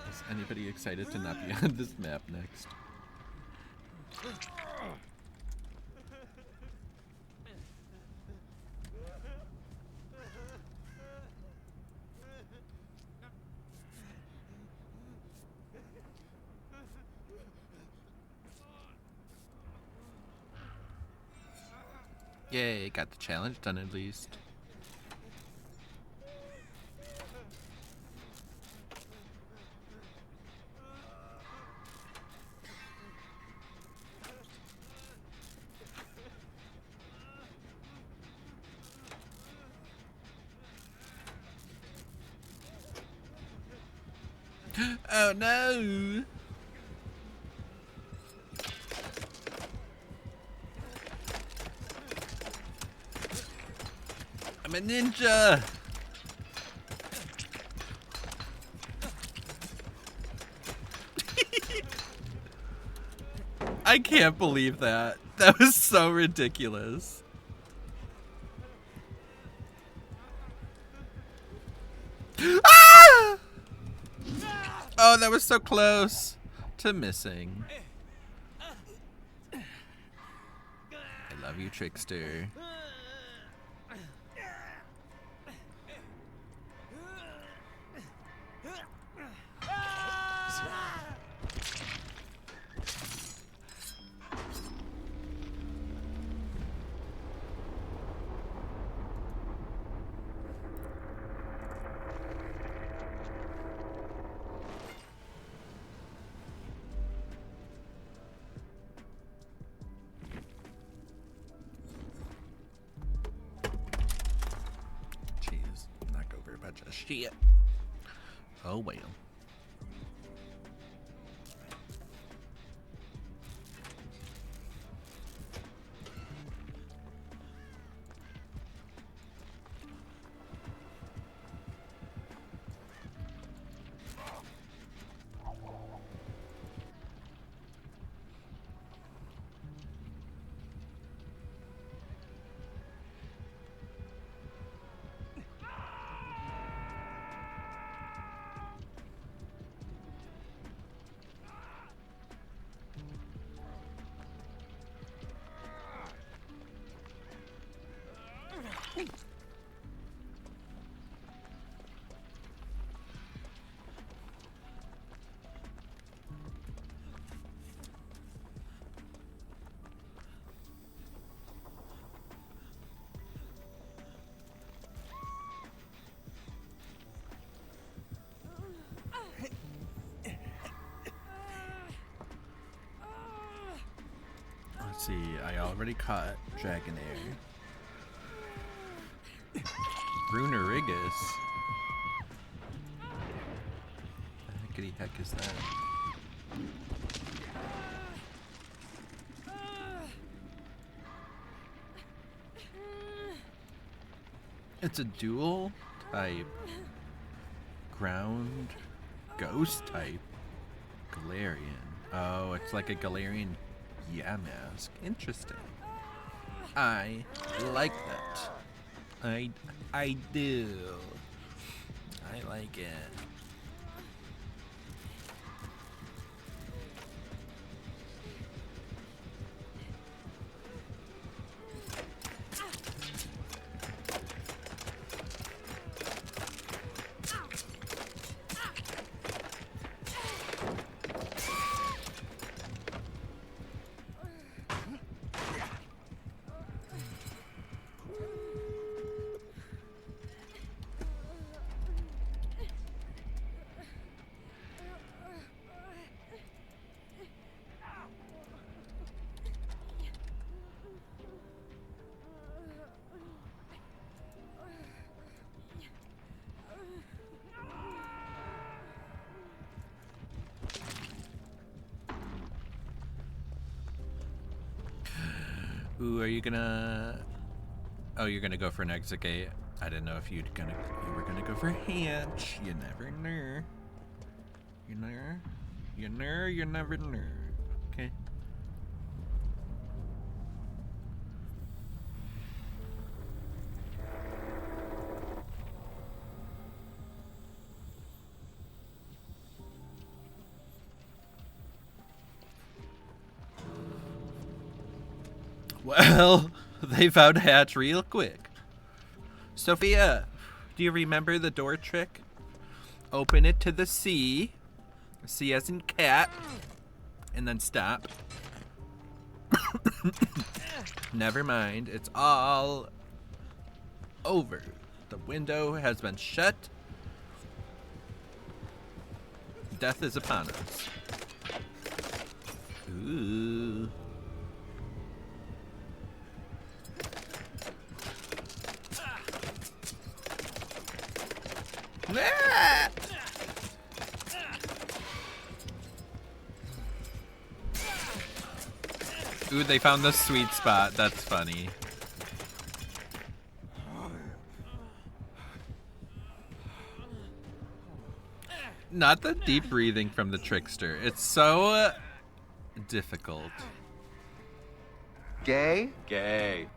Is anybody excited to not be on this map next? Yay, got the challenge done at least. Oh no! I'm a ninja! I can't believe that. That was so ridiculous. Ah! Oh, that was so close to missing. I love you, Trickster. shit. Oh well. Let's see, I already caught Dragonair. Brunerigus. The heckity heck is that? It's a dual type. Ground ghost type. Galarian. Oh, it's like a Galarian Yamask. Interesting. I like that. I do. I like it. Ooh, are you gonna... Oh, you're gonna go for an exit gate. I didn't know if you were gonna go for Hinch. You never know. You never know. Okay. Well, they found Hatch real quick. Sophia, do you remember the door trick? Open it to the C. C as in cat. And then stop. Never mind. It's all over. The window has been shut. Death is upon us. Ooh. Ah! Ooh, they found the sweet spot. That's funny. Not the deep breathing from the trickster. It's so difficult. Gay? Gay.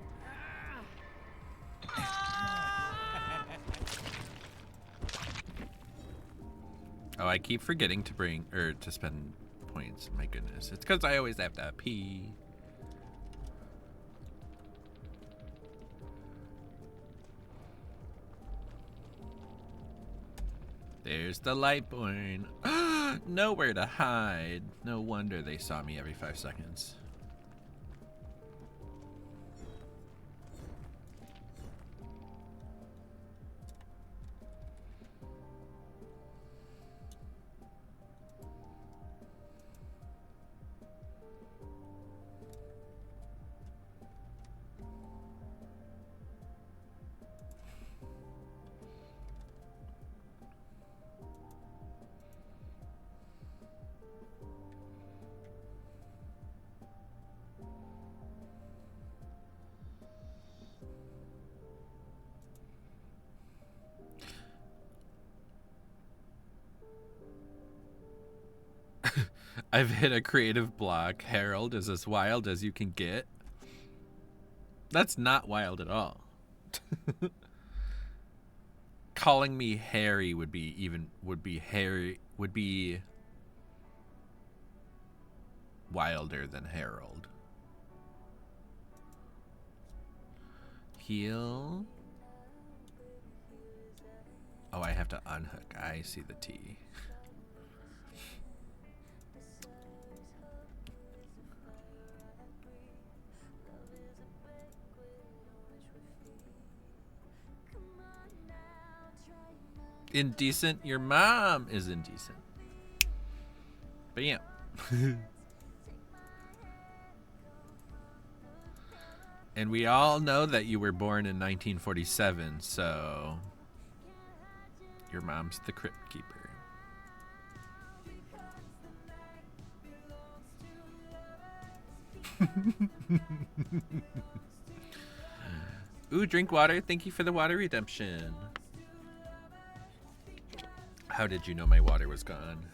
Oh, I keep forgetting to spend points. My goodness. It's because I always have to pee. There's the Lightborn. Nowhere to hide. No wonder they saw me every 5 seconds. I've hit a creative block. Harold is as wild as you can get. That's not wild at all. Calling me Harry would be wilder than Harold. Heal. Oh, I have to unhook. I see the T. Indecent? Your mom is indecent. But yeah. And we all know that you were born in 1947, so your mom's the crypt keeper. Ooh, drink water. Thank you for the water redemption. How did you know my water was gone?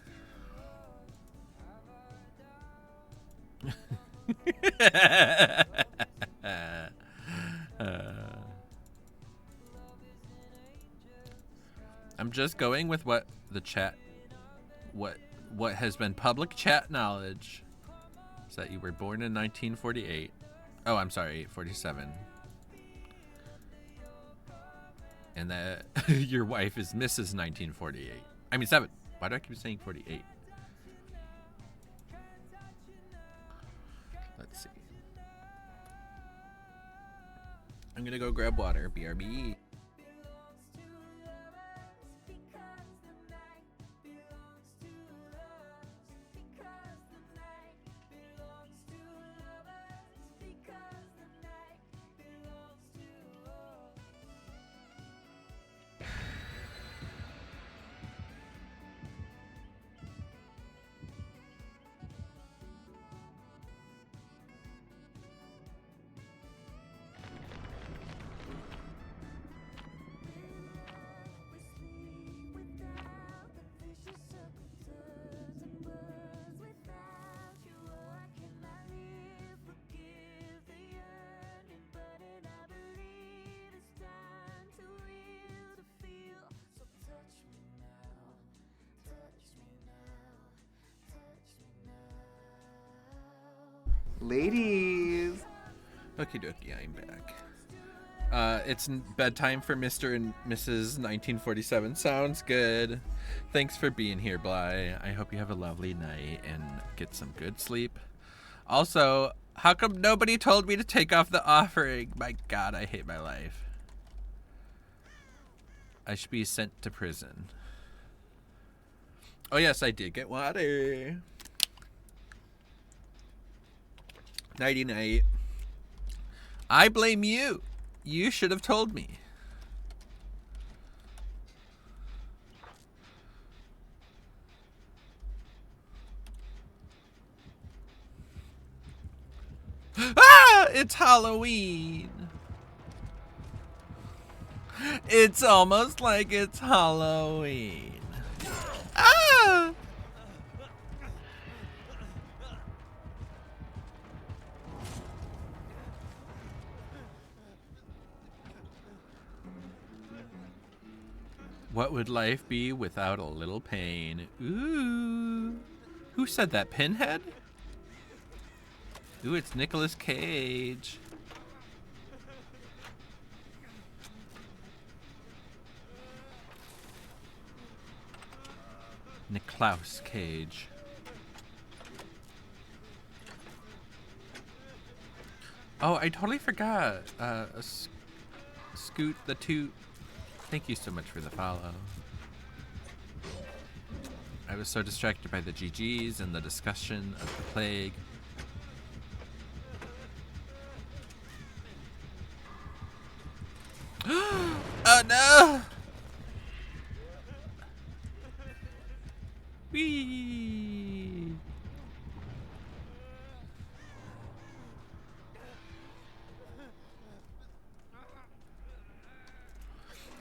I'm just going with what the chat, what has been public chat knowledge. Is that you were born in 1948. Oh, I'm sorry, 47. And that your wife is Mrs. 1948. I mean 7. Why do I keep saying 48? Let's see. I'm gonna go grab water. BRB. Ladies. Okie dokie, I'm back. It's bedtime for Mr. and Mrs. 1947. Sounds good. Thanks for being here, Bly. I hope you have a lovely night and get some good sleep. Also, how come nobody told me to take off the offering? My God, I hate my life. I should be sent to prison. Oh yes, I did get water. Nighty night. I blame you. You should have told me. Ah! It's Halloween. It's almost like it's Halloween. Ah! What would life be without a little pain? Ooh. Who said that? Pinhead? Ooh, it's Nicolas Cage. Niklaus Cage. Oh, I totally forgot. Scoot the Toot. Thank you so much for the follow. I was so distracted by the GGs and the discussion of the plague. Oh no! Whee!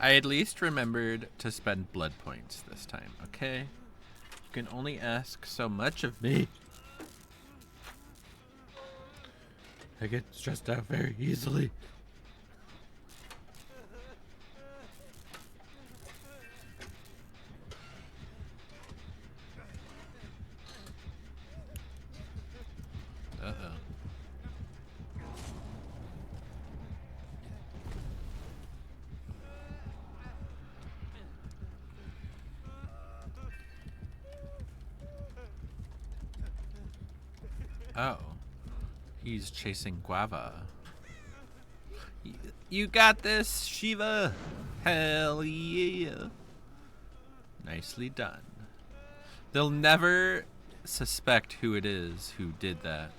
I at least remembered to spend blood points this time, okay? can only ask so much of me. I get stressed out very easily. Uh-oh. Oh. He's chasing Guava. You got this, Shiva. Hell yeah. Nicely done. They'll never suspect who it is who did that.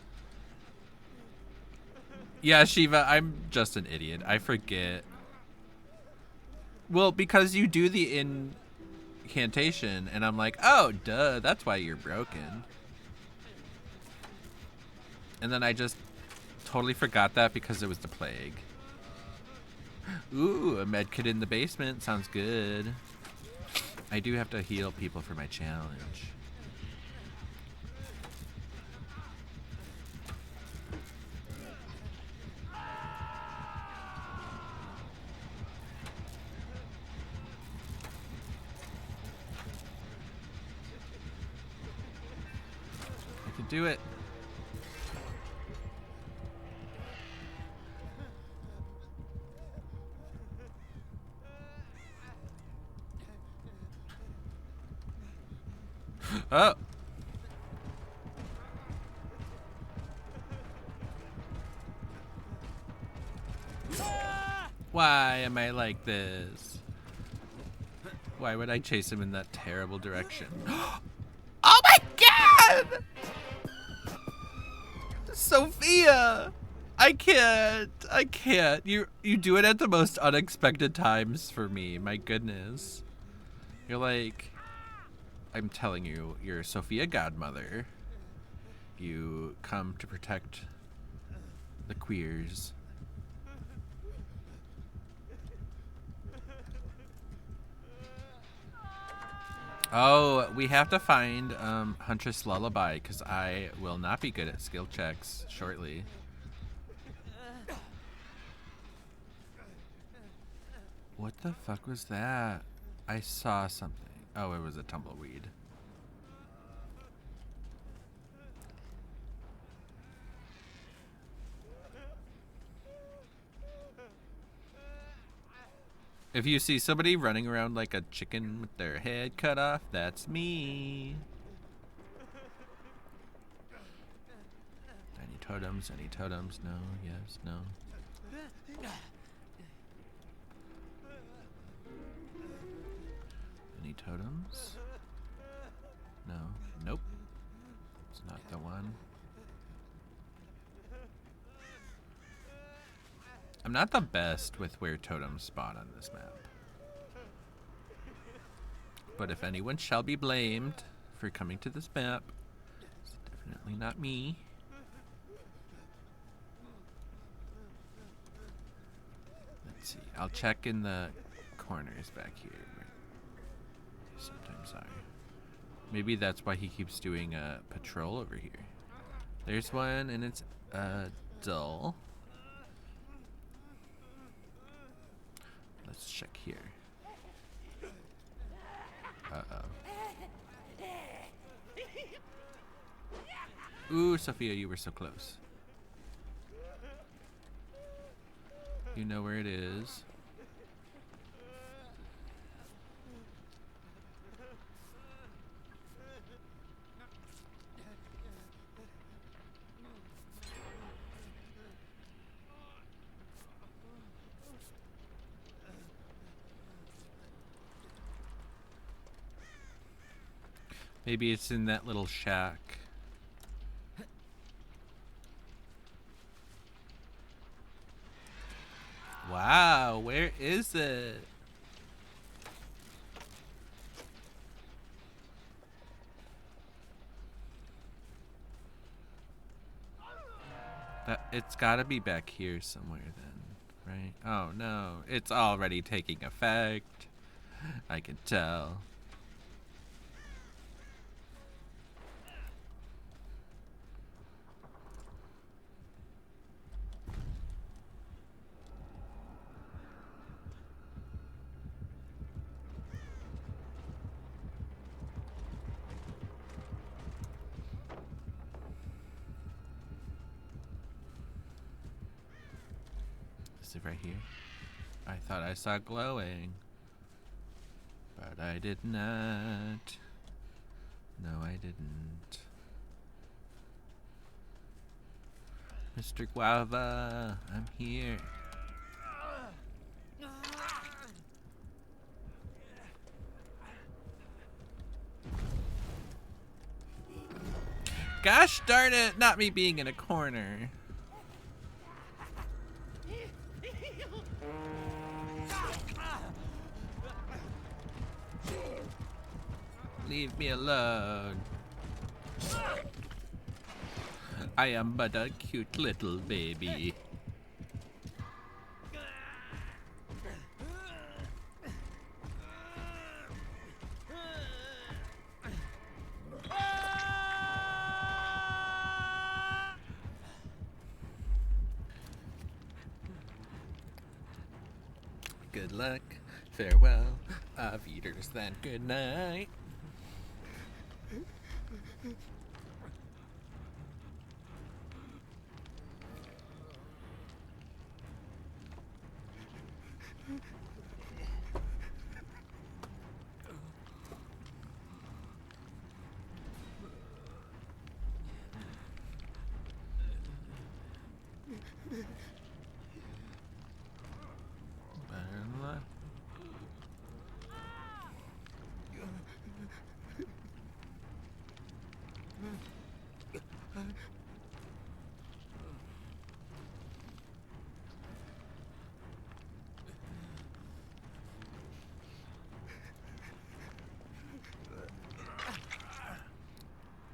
Yeah, Shiva, I'm just an idiot. I forget. Well, because you do the incantation, and I'm like, oh, duh, that's why you're broken. And then I just totally forgot that because it was the plague. Ooh, a med kit in the basement. Sounds good. I do have to heal people for my challenge. I can do it. Oh. Why am I like this? Why would I chase him in that terrible direction? Oh my god! Sophia! I can't. You do it at the most unexpected times for me. My goodness. You're like, I'm telling you, you're Sophia Godmother. You come to protect the queers. Oh, we have to find Huntress Lullaby, because I will not be good at skill checks shortly. What the fuck was that? I saw something. Oh, it was a tumbleweed. If you see somebody running around like a chicken with their head cut off, that's me. Any totems? Any totems? No, yes, no. Any totems? No. Nope. It's not the one. I'm not the best with where totems spawn on this map. But if anyone shall be blamed for coming to this map, it's definitely not me. Let's see. I'll check in the corners back here. Sometimes are. Maybe that's why he keeps doing a patrol over here. There's one, and it's dull. Let's check here. Uh-oh. Ooh, Sophia, you were so close. You know where it is. Maybe it's in that little shack. Wow, where is it? It's gotta be back here somewhere then, right? Oh no, it's already taking effect. I can tell. Is it right here? I thought I saw glowing. But I did not. No, I didn't. Mr. Guava, I'm here. Gosh darn it, not me being in a corner. Leave me alone. I am but a cute little baby. Good luck, farewell, auf Wiedersehen, good night.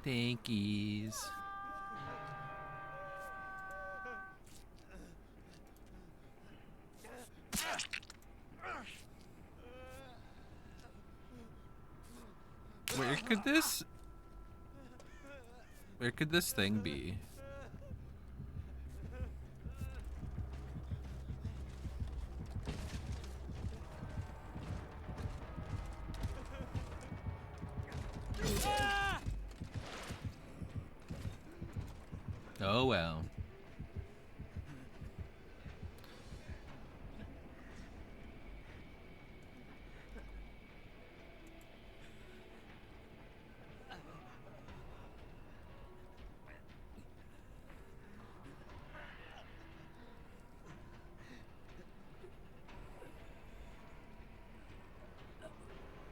Thankies. Where could this thing be? Oh well.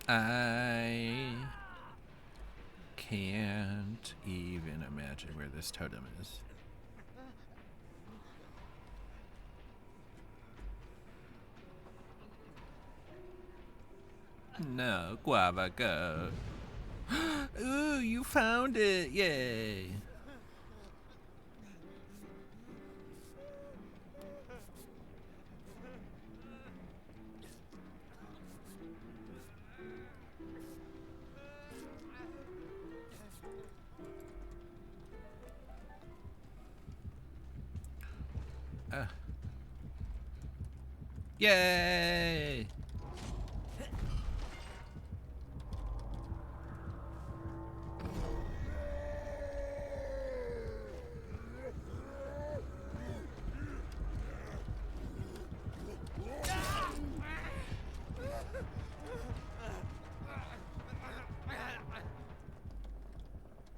I can't even imagine where this totem is. No, Guava, go. Ooh, you found it! Yay! Yay!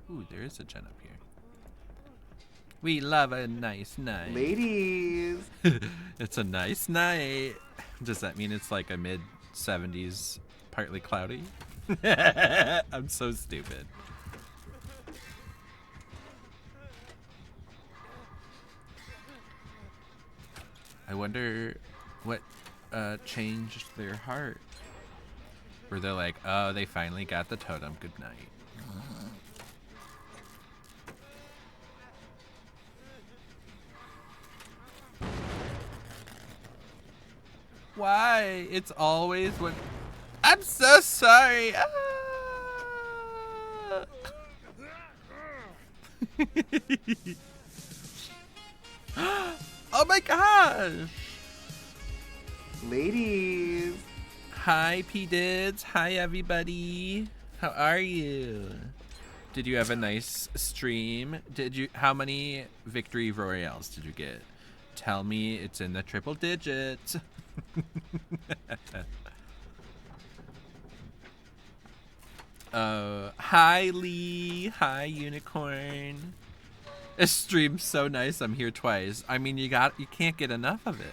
Ooh, there is a gen up here. We love a nice night. Ladies! It's a nice night. Does that mean it's like a mid-70s, partly cloudy? I'm so stupid. I wonder what changed their heart. Where they're like, oh, they finally got the totem. Good night. Why? It's always what. I'm so sorry. Ah. Oh my gosh. Ladies. Hi, P-Dids. Hi, everybody. How are you? Did you have a nice stream? How many victory royales did you get? tell me it's in the triple digits. Hi Lee, hi Unicorn. This stream's so nice. I'm here twice. I mean, you can't get enough of it.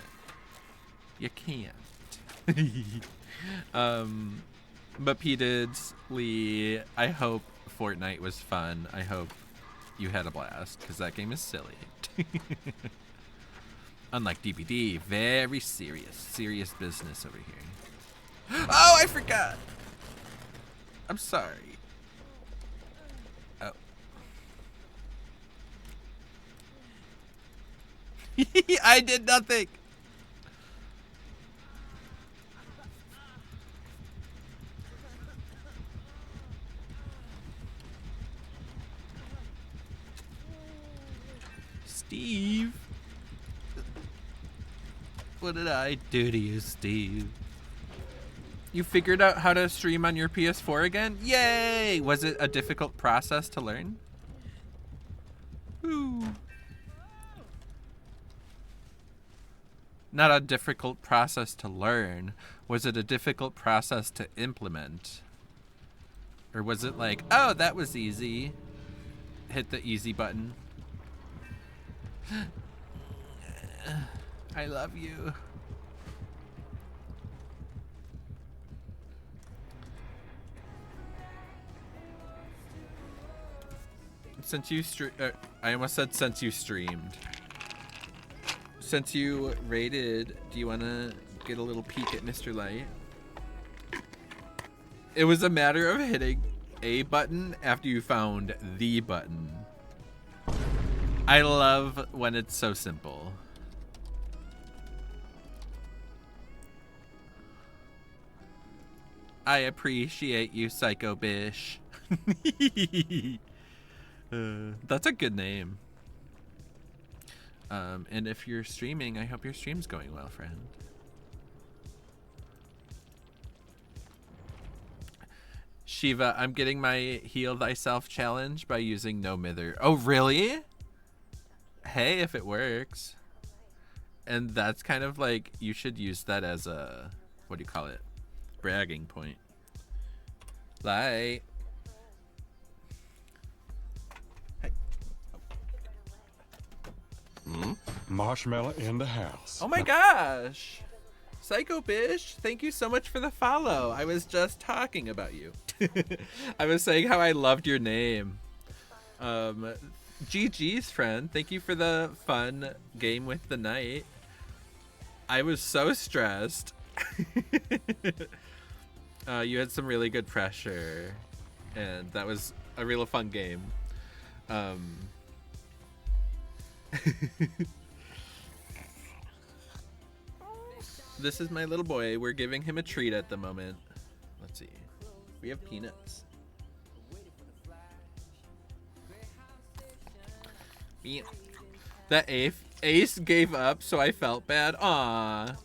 You can't. But P-Dids, Lee, I hope Fortnite was fun. I hope you had a blast, because that game is silly. Unlike DBD, very serious business over here. Oh, I forgot! I'm sorry. Oh. I did nothing! Steve. What did I do to you, Steve? You figured out how to stream on your PS4 again? Yay! Was it a difficult process to learn? Woo. Not a difficult process to learn. Was it a difficult process to implement? Or was it like, oh, that was easy. Hit the easy button. I love you. Since you I almost said since you streamed. Since you raided, do you want to get a little peek at Mr. Light? It was a matter of hitting a button after you found the button. I love when it's so simple. I appreciate you, Psycho Bish. That's a good name. And if you're streaming, I hope your stream's going well, friend. Shiva, I'm getting my Heal Thyself challenge by using No Mither. Oh, really? Hey, if it works. And that's kind of like, you should use that as a, what do you call it? Bragging point. Light. Hey. Marshmallow in the house. Oh my gosh. Psycho Bish, thank you so much for the follow. I was just talking about you. I was saying how I loved your name. GG's friend, thank you for the fun game with the night. I was so stressed. You had some really good pressure, and that was a real fun game. This is my little boy. We're giving him a treat at the moment. Let's see. We have peanuts. That Ace gave up, so I felt bad. Aw.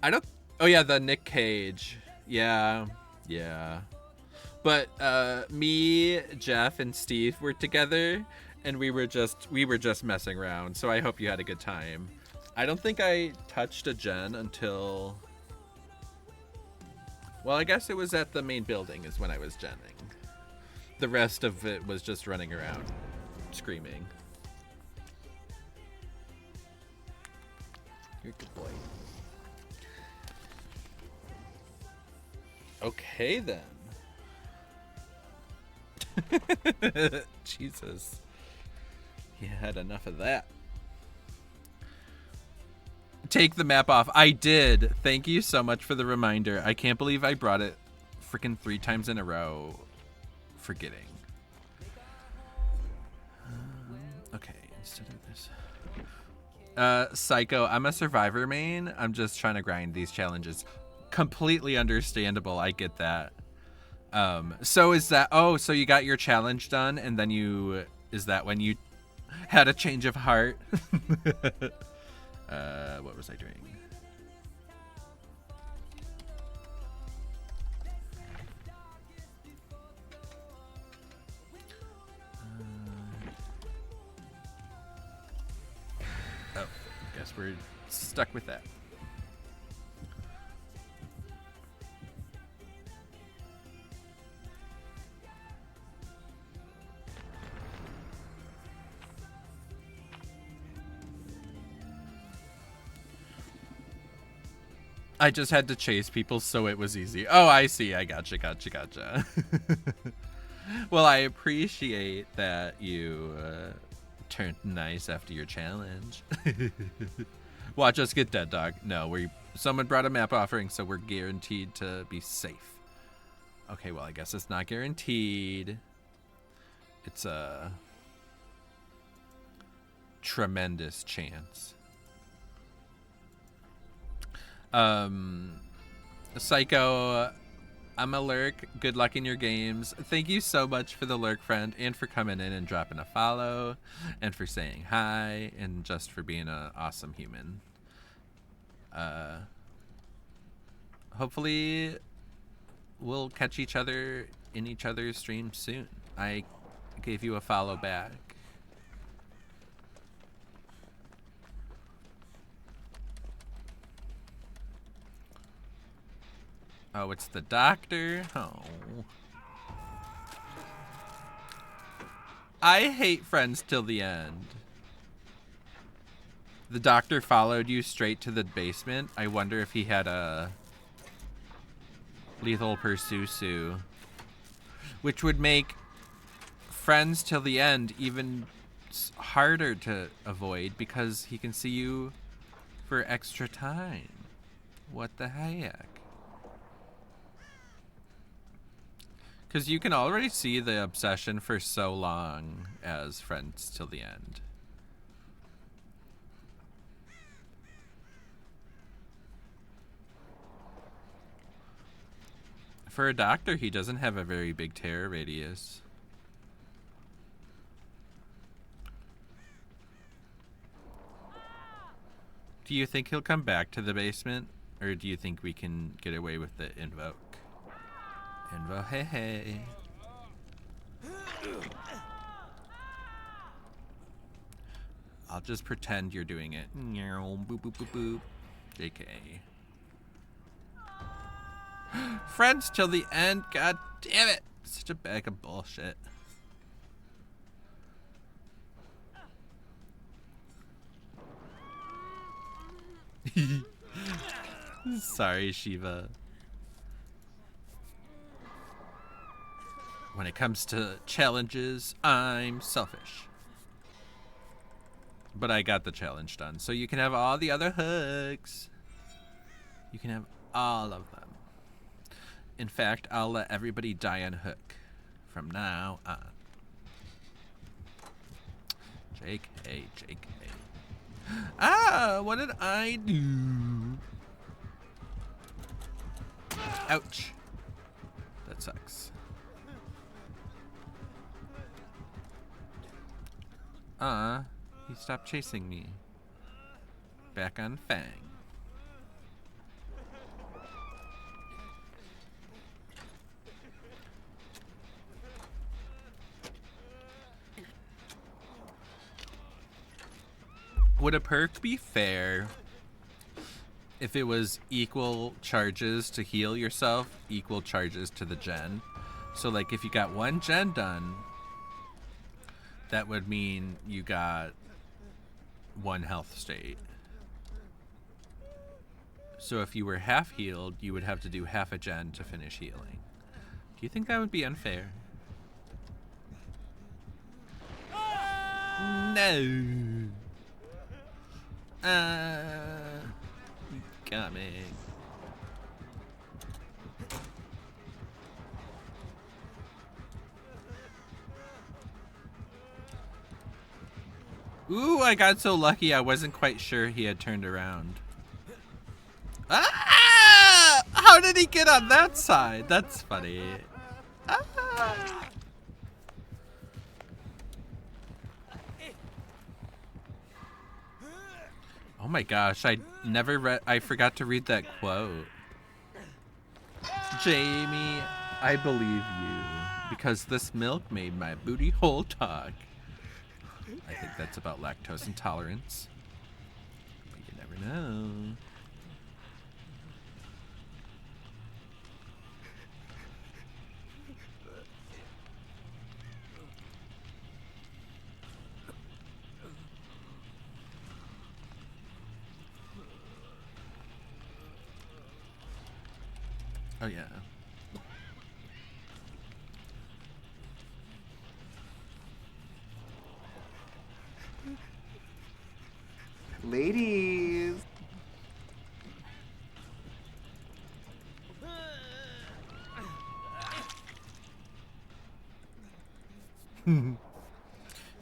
I don't... Oh, yeah, the Nick Cage. Yeah. Yeah. But me, Jeff, and Steve were together, and we were just messing around, so I hope you had a good time. I don't think I touched a gen until... Well, I guess it was at the main building is when I was genning. The rest of it was just running around, screaming. You're a good boy. Okay, then. Jesus. He had enough of that. Take the map off. I did. Thank you so much for the reminder. I can't believe I brought it freaking 3 times in a row. Forgetting. Okay, instead of this. Psycho, I'm a survivor main. I'm just trying to grind these challenges. Completely understandable. I get that. So is that... Oh, so you got your challenge done, and then you... Is that when you had a change of heart? What was I doing? Oh, guess we're stuck with that. I just had to chase people, so it was easy. Oh, I see. I gotcha. Well, I appreciate that you turned nice after your challenge. Watch us get dead, dog. No, someone brought a map offering, so we're guaranteed to be safe. Okay, well, I guess it's not guaranteed. It's a tremendous chance. Psycho, I'm a lurk. Good luck in your games. Thank you so much for the lurk, friend, and for coming in and dropping a follow, and for saying hi, and just for being an awesome human. Hopefully we'll catch each other in each other's streams soon. I gave you a follow back. Oh, it's the doctor? Oh. I hate Friends till the end. The doctor followed you straight to the basement. I wonder if he had a lethal pursuit, which would make Friends till the end even harder to avoid because he can see you for extra time. What the heck? Because you can already see the obsession for so long as Friends till the end. For a doctor, he doesn't have a very big terror radius. Do you think he'll come back to the basement? Or do you think we can get away with the invoke? Invo, hey, hey. I'll just pretend you're doing it. Boop, boop, boop, boop. JK. Friends till the end. God damn it. Such a bag of bullshit. Sorry, Shiva. When it comes to challenges, I'm selfish. But I got the challenge done. So you can have all the other hooks. You can have all of them. In fact, I'll let everybody die on hook from now on. JK, JK. Ah, what did I do? Ouch. That sucks. He stopped chasing me. Back on Fang. Would a perk be fair if it was equal charges to heal yourself, equal charges to the gen? So like if you got one gen done, that would mean you got one health state. So if you were half healed, you would have to do half a gen to finish healing. Do you think that would be unfair? No. Got me. Ooh, I got so lucky I wasn't quite sure he had turned around. Ah! How did he get on that side? That's funny. Ah! Oh my gosh, I forgot to read that quote. Jamie, I believe you, because this milk made my booty hole talk. I think that's about lactose intolerance. no. Oh yeah. Ladies.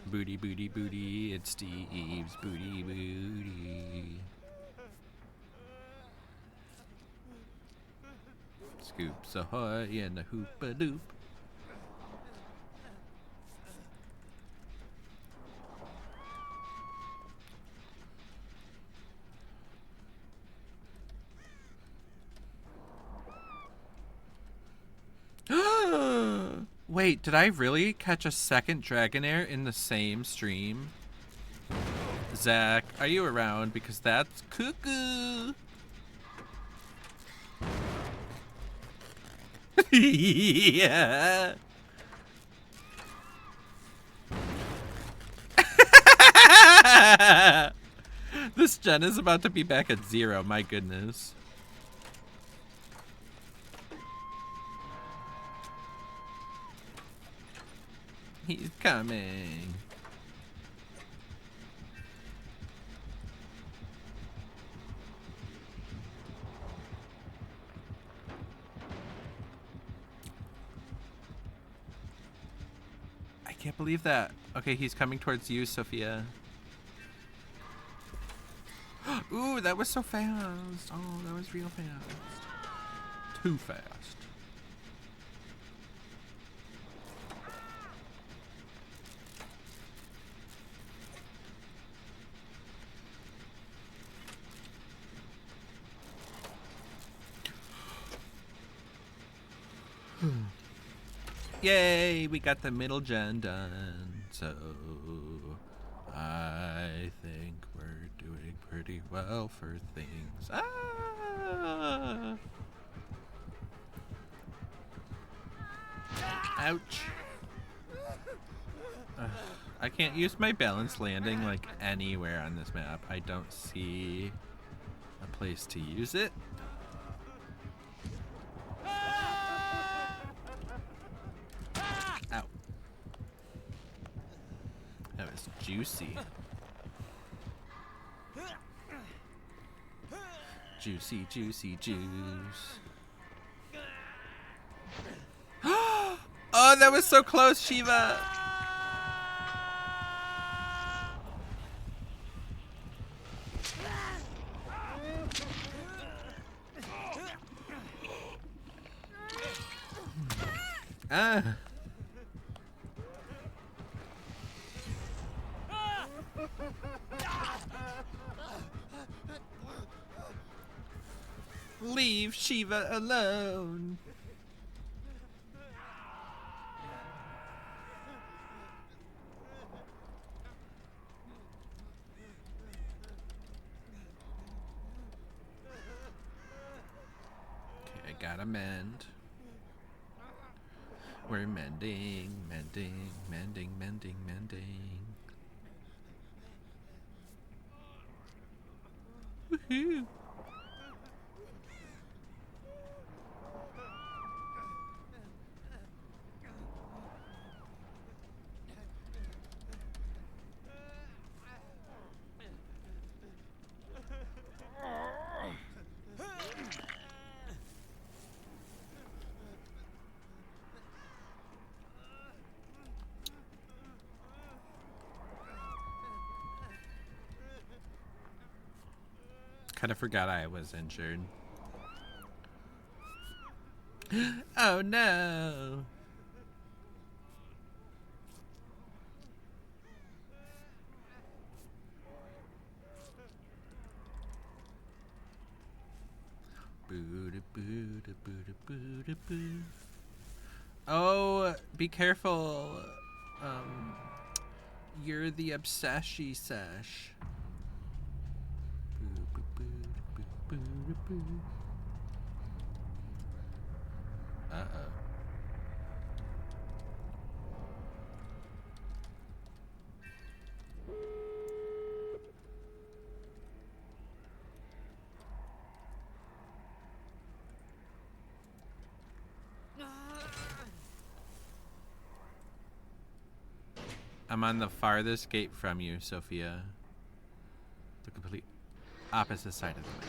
Booty, booty, booty, it's Steve's booty, booty. Scoops ahoy and a hoop-a-doop. Wait, did I really catch a second Dragonair in the same stream? Zach, are you around? Because that's cuckoo. Yeah. This gen is about to be back at 0, my goodness. He's coming. I can't believe that. Okay, he's coming towards you, Sophia. Ooh, that was so fast. Oh, that was real fast. Too fast. Yay, we got the middle gen done. So I think we're doing pretty well for things. Ah! Ouch. I can't use my balance landing like anywhere on this map. I don't see a place to use it. Ow. That was juicy. Juicy, juicy juice. Oh, that was so close, Shiva. Ah. Leave Shiva alone. Okay, I gotta mend. We're mending, mending, mending, mending, mending. Woohoo! Kind of forgot I was injured. Oh no! Boo-da-boo-da-boo-da-boo-da-boo. Oh, be careful. You're the obsession sesh. Uh-oh. I'm on the farthest gate from you, Sophia. The complete opposite side of the map.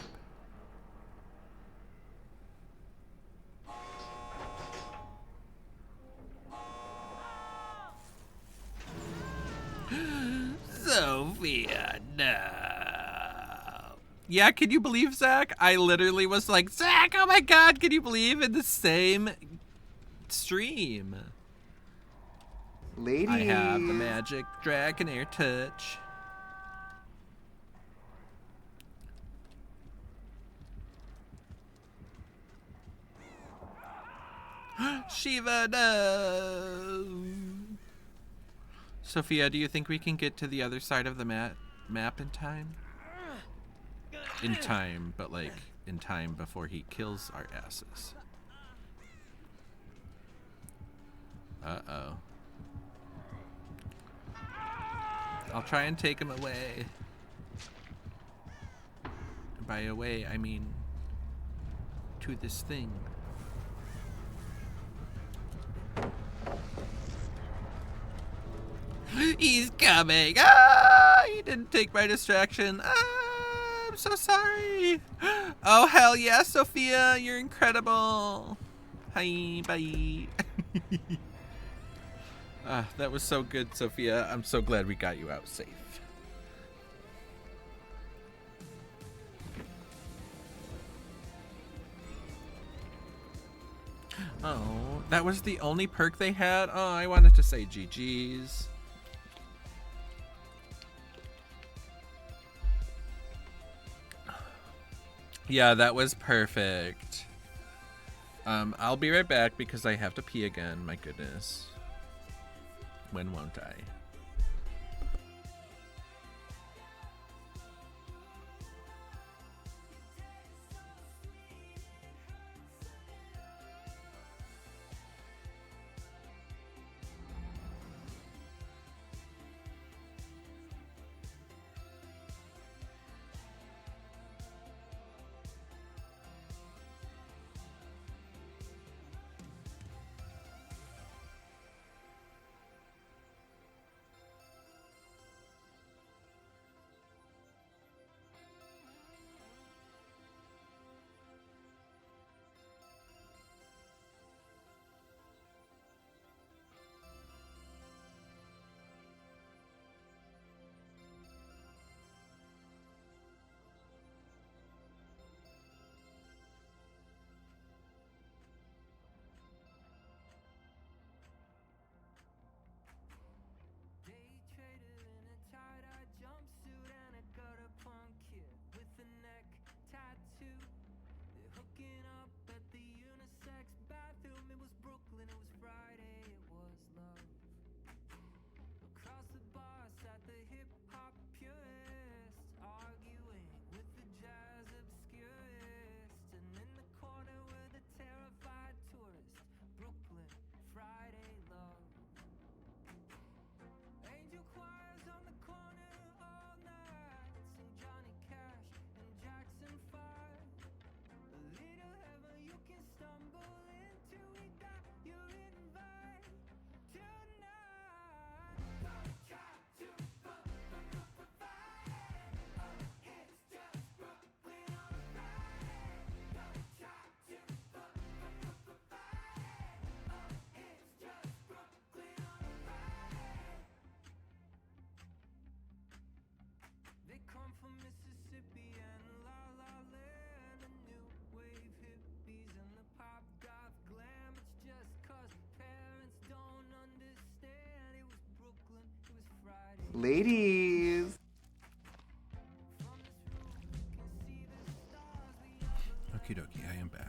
Sophia, no. Yeah, can you believe, Zach? I literally was like, Zach, oh my god, can you believe, in the same stream? Ladies. I have the magic dragon air touch. Shiva, no. Sophia, do you think we can get to the other side of the map in time? In time, but like in time before he kills our asses. Uh-oh. I'll try and take him away. By away, I mean to this thing. He's coming! Ah! He didn't take my distraction. Ah, I'm so sorry. Oh, hell yeah, Sophia. You're incredible. Hi, bye. That was so good, Sophia. I'm so glad we got you out safe. Oh, that was the only perk they had? Oh, I wanted to say GG's. Yeah, that was perfect. I'll be right back because I have to pee again. My goodness. When won't I? Ladies. Okie dokie, I am back.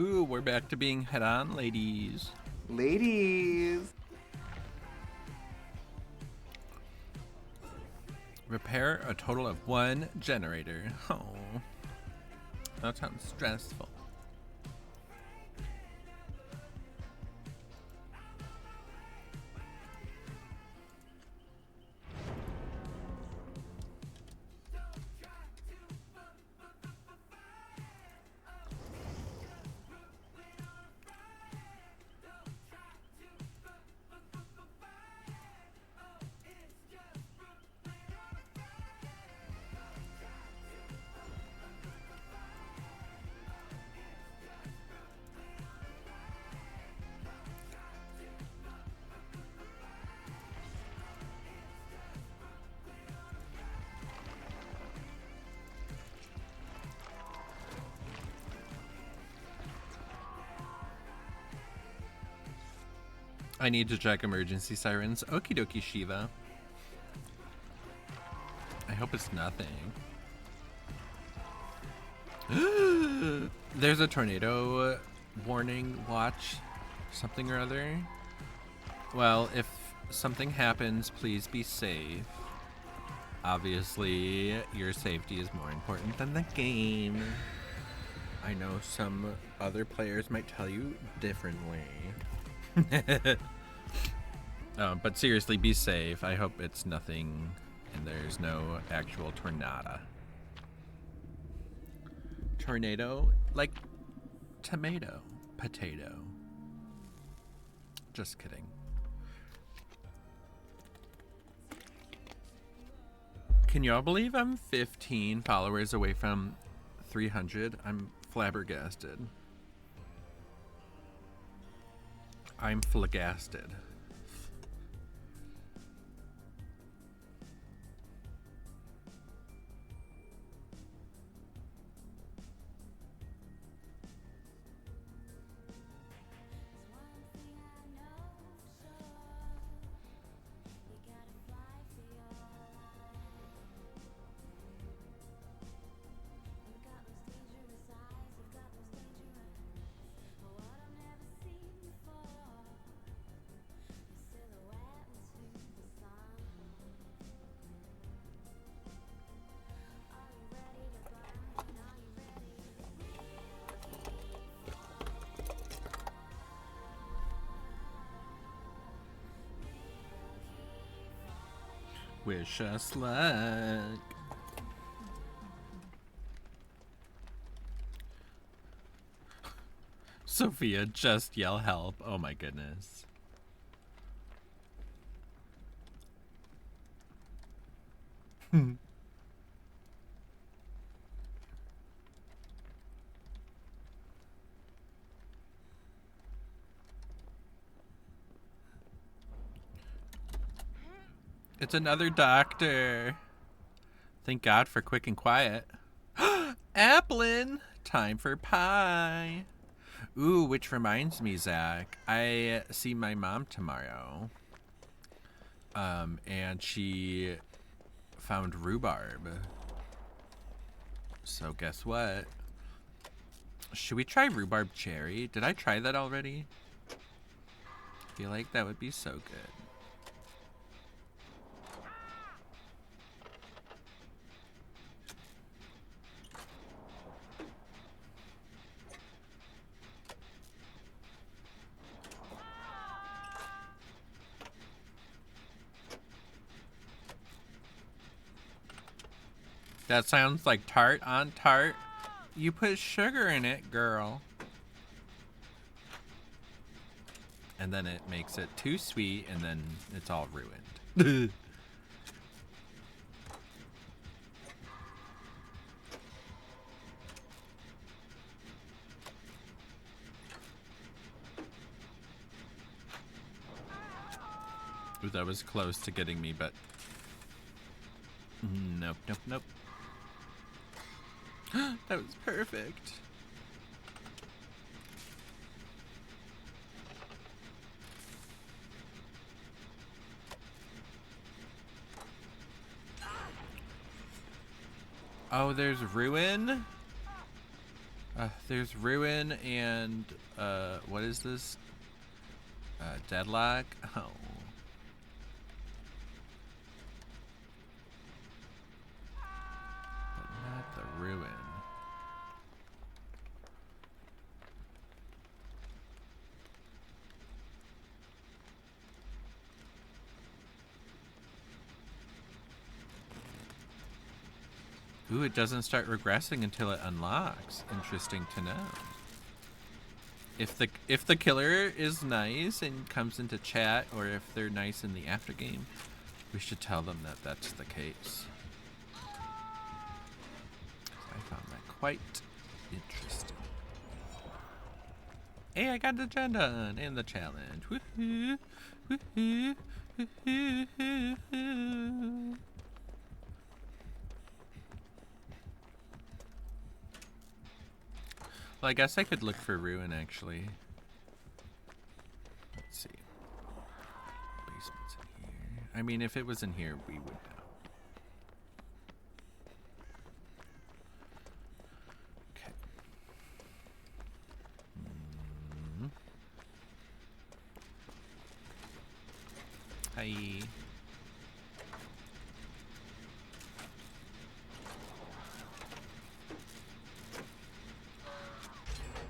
Ooh, we're back to being head-on, ladies. Ladies. Repair a total of 1 generator. Oh, that sounds stressful. I need to check emergency sirens. Okie dokie, Shiva. I hope it's nothing. There's a tornado warning, watch, something or other. Well, if something happens, please be safe. Obviously, your safety is more important than the game. I know some other players might tell you differently. But seriously, be safe. I hope it's nothing and there's no actual tornado. Tornado, like tomato, potato. Just kidding. Can y'all believe I'm 15 followers away from 300? I'm flabbergasted. I'm flabbergasted. Wish us luck. Sophia, just yell help. Oh my goodness. It's another doctor. Thank God for quick and quiet. Applin! Time for pie. Ooh, which reminds me, Zach. I see my mom tomorrow. And she found rhubarb. So guess what? Should we try rhubarb cherry? Did I try that already? I feel like that would be so good. That sounds like tart on tart. You put sugar in it, girl. And then it makes it too sweet, and then it's all ruined. Ooh, that was close to getting me, but nope, nope, nope. That was perfect. Oh, there's ruin? There's Ruin and, what is this? Deadlock? Oh. But not the Ruin. Ooh, it doesn't start regressing until it unlocks. Interesting to know. If the killer is nice and comes into chat, or if they're nice in the after game, we should tell them that that's the case. I found that quite interesting. Hey, I got the gen done and the challenge. Woohoo! Woohoo! Woohoo! Well, I guess I could look for Ruin, actually. Let's see. Basement's in here. I mean, if it was in here, we would know. Okay. Hi.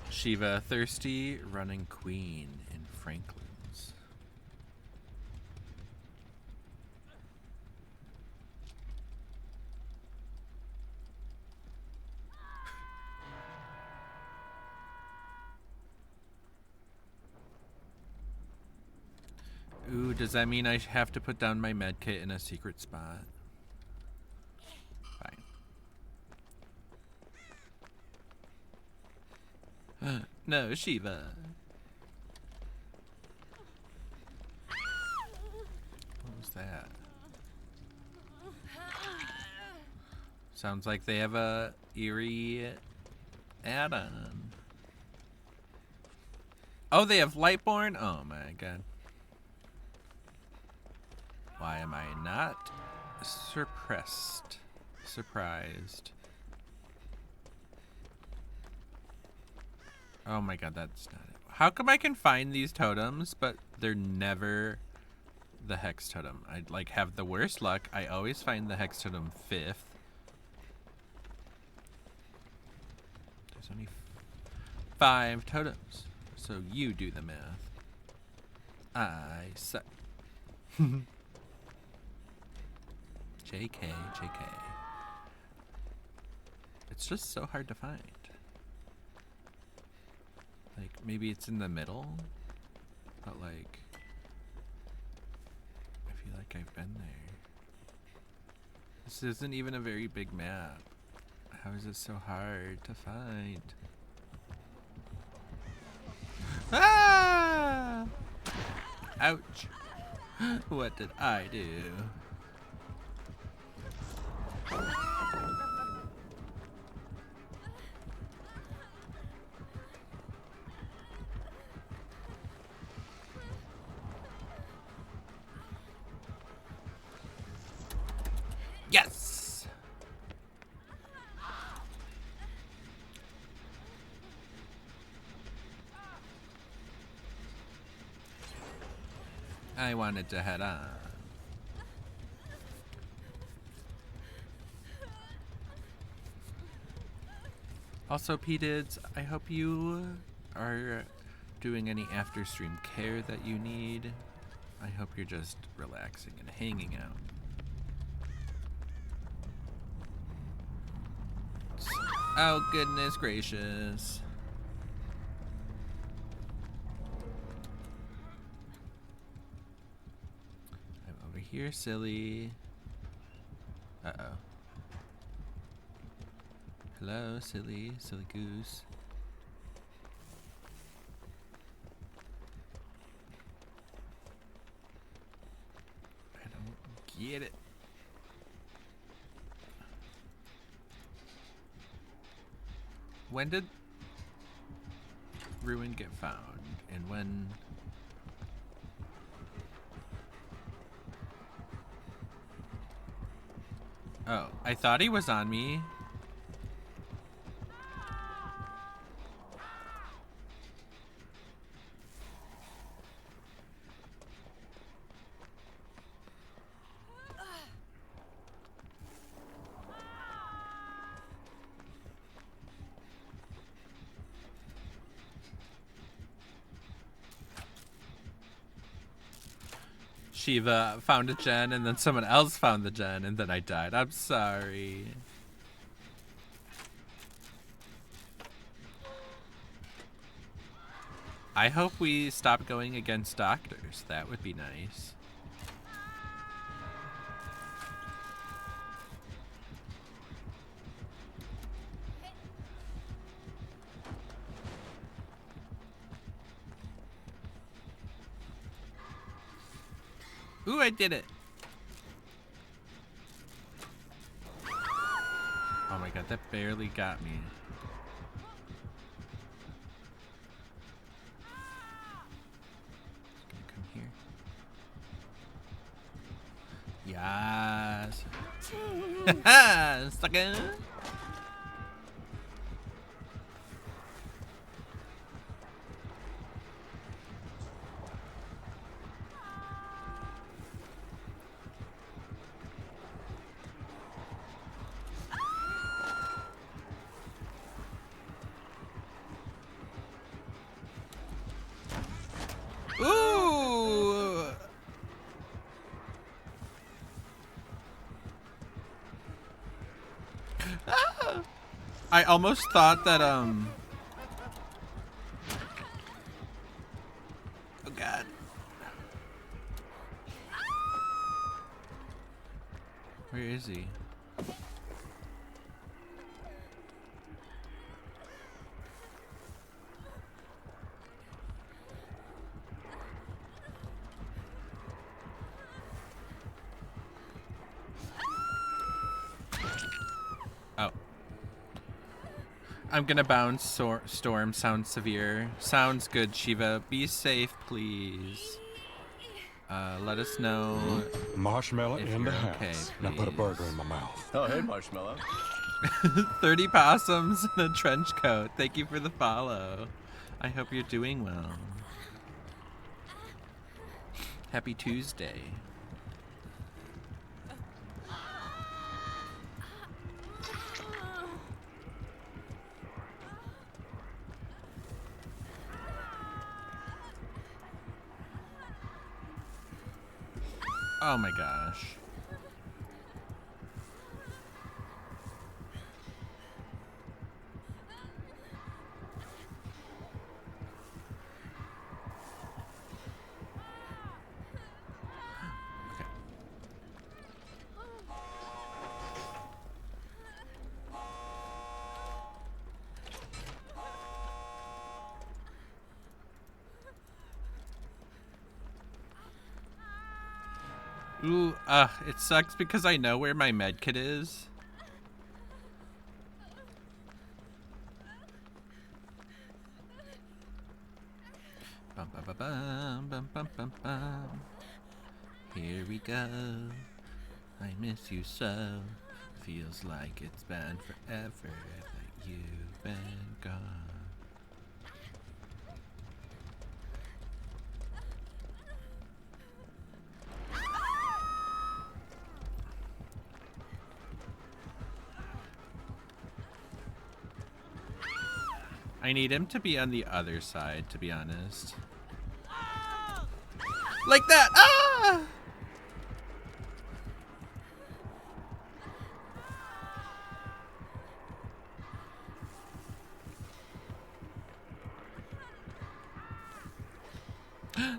Shiva, thirsty, running queen in Franklin's. Ooh, does that mean I have to put down my med kit in a secret spot? Fine. No, Shiva. What was that? Sounds like they have a eerie add-on. Oh, they have Lightborn? Oh my god. Why am I not surprised? Oh my god, that's not it. How come I can find these totems, but they're never the hex totem? I like have the worst luck. I always find the hex totem 5th. There's only 5 totems, so you do the math. I suck. JK. It's just so hard to find. Like, maybe it's in the middle, but like, I feel like I've been there. This isn't even a very big map. How is it so hard to find? Ah! Ouch. What did I do? Yes! I wanted to head on. Also, P-Dids, I hope you are doing any after stream care that you need. I hope you're just relaxing and hanging out. Oh, goodness gracious. I'm over here, silly. Uh-oh. Hello, silly goose. I don't get it. When did Ruin get found? And when... Oh, I thought he was on me. Shiva found a gen and then someone else found the gen and then I died. I'm sorry. I hope we stop going against doctors. That would be nice. Ooh, I did it. Oh my god, that barely got me. Just gonna come here. Yes. Stuck in. Ooh! Ah! I almost thought that oh god. Where is he? Oh. I'm gonna bounce. Storm sounds severe. Sounds good, Shiva. Be safe, please. Let us know. Marshmallow if in the you're house. okay, Now put a please. burger in my mouth. Oh, hey, Marshmallow. 30 possums in a trench coat. Thank you for the follow. I hope you're doing well. Happy Tuesday. Oh my gosh. Okay. Ooh, it sucks because I know where my med kit is. Bum, bum, bum, bum, bum, bum, bum, bum. Here we go. I miss you so. Feels like it's been forever that you've been gone. I need him to be on the other side, to be honest. Like that! Ah!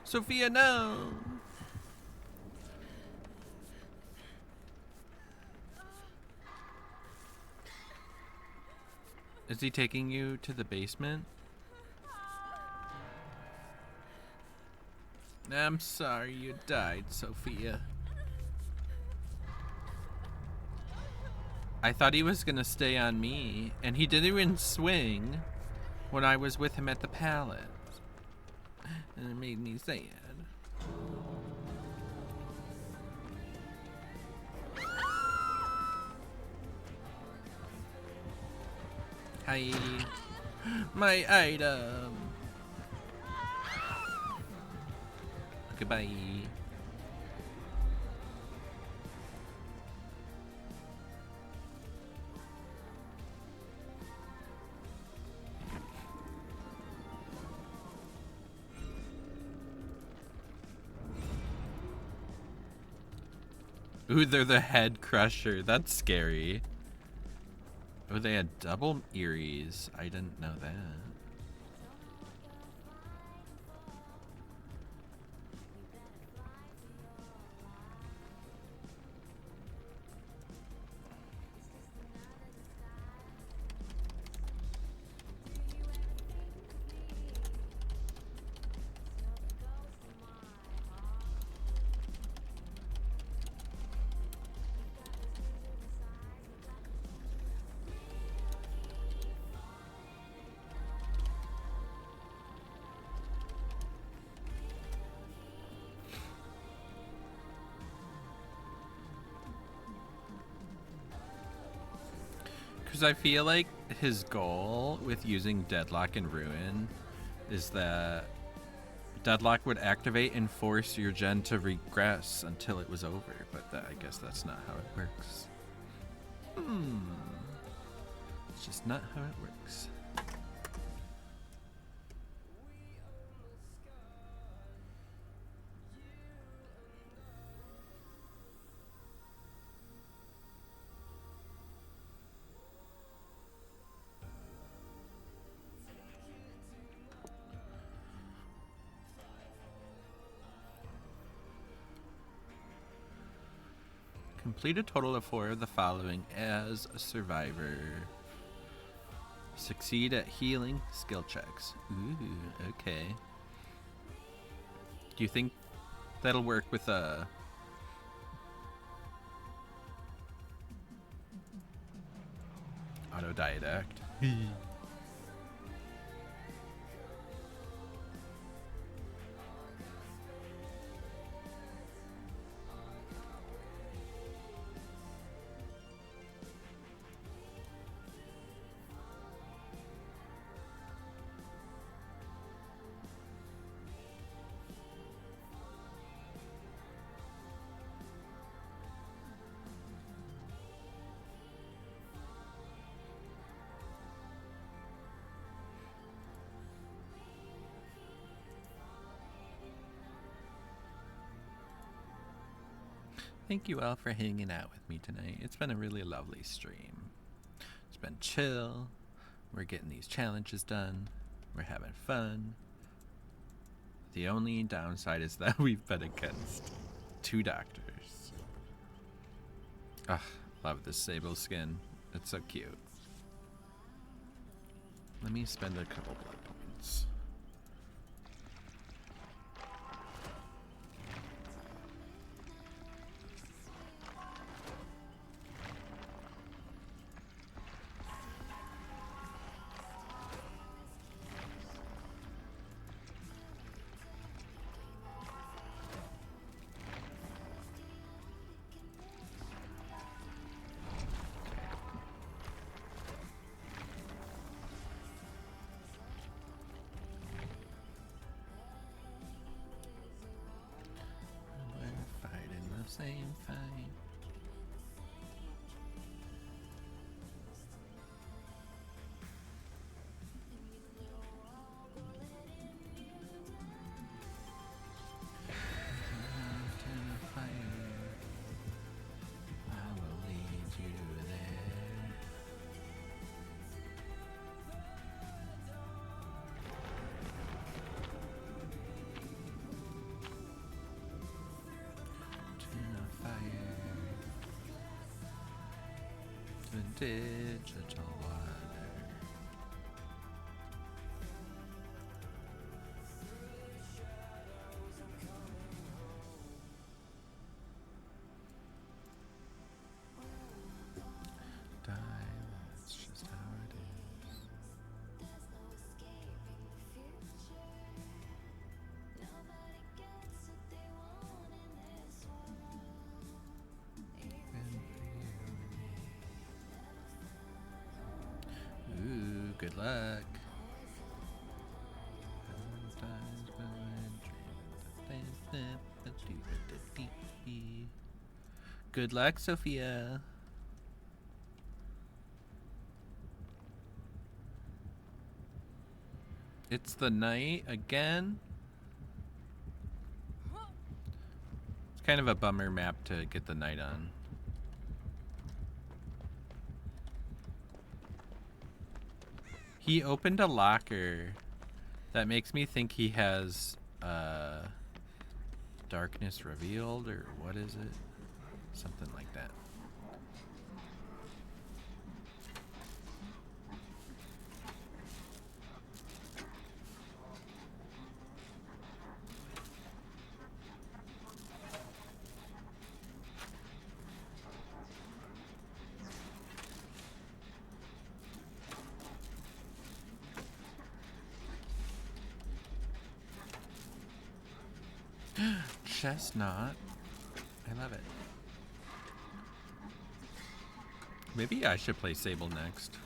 Sophia, no! Is he taking you to the basement? I'm sorry you died, Sophia. I thought he was gonna stay on me, and he didn't even swing when I was with him at the palace. And it made me sad. Hi. My item. Goodbye. Ooh, they're the head crusher. That's scary. Oh, they had double Eries. I didn't know that. Because I feel like his goal with using Deadlock and Ruin is that Deadlock would activate and force your gen to regress until it was over, but I guess that's not how it works. It's just not how it works. Complete a total of 4 of the following as a survivor. Succeed at healing skill checks. Ooh, okay. Do you think that'll work with a autodidact? Thank you all for hanging out with me tonight. It's been a really lovely stream. It's been chill. We're getting these challenges done. We're having fun. The only downside is that we've been against 2 doctors. Ugh, love this sable skin. It's so cute. Let me spend a couple blood points. Same fight. I will lead you there. Digital water. Die, that's just how it is. Ooh, good luck. Good luck, Sophia. It's the night again. Kind of a bummer map to get the night on. He opened a locker. That makes me think he has darkness revealed, or what is it? Something like that. Chestnut. I love it. Maybe I should play Sable next.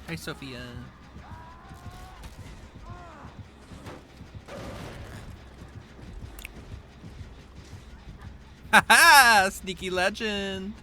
Hi, Sophia. Haha! Sneaky legend!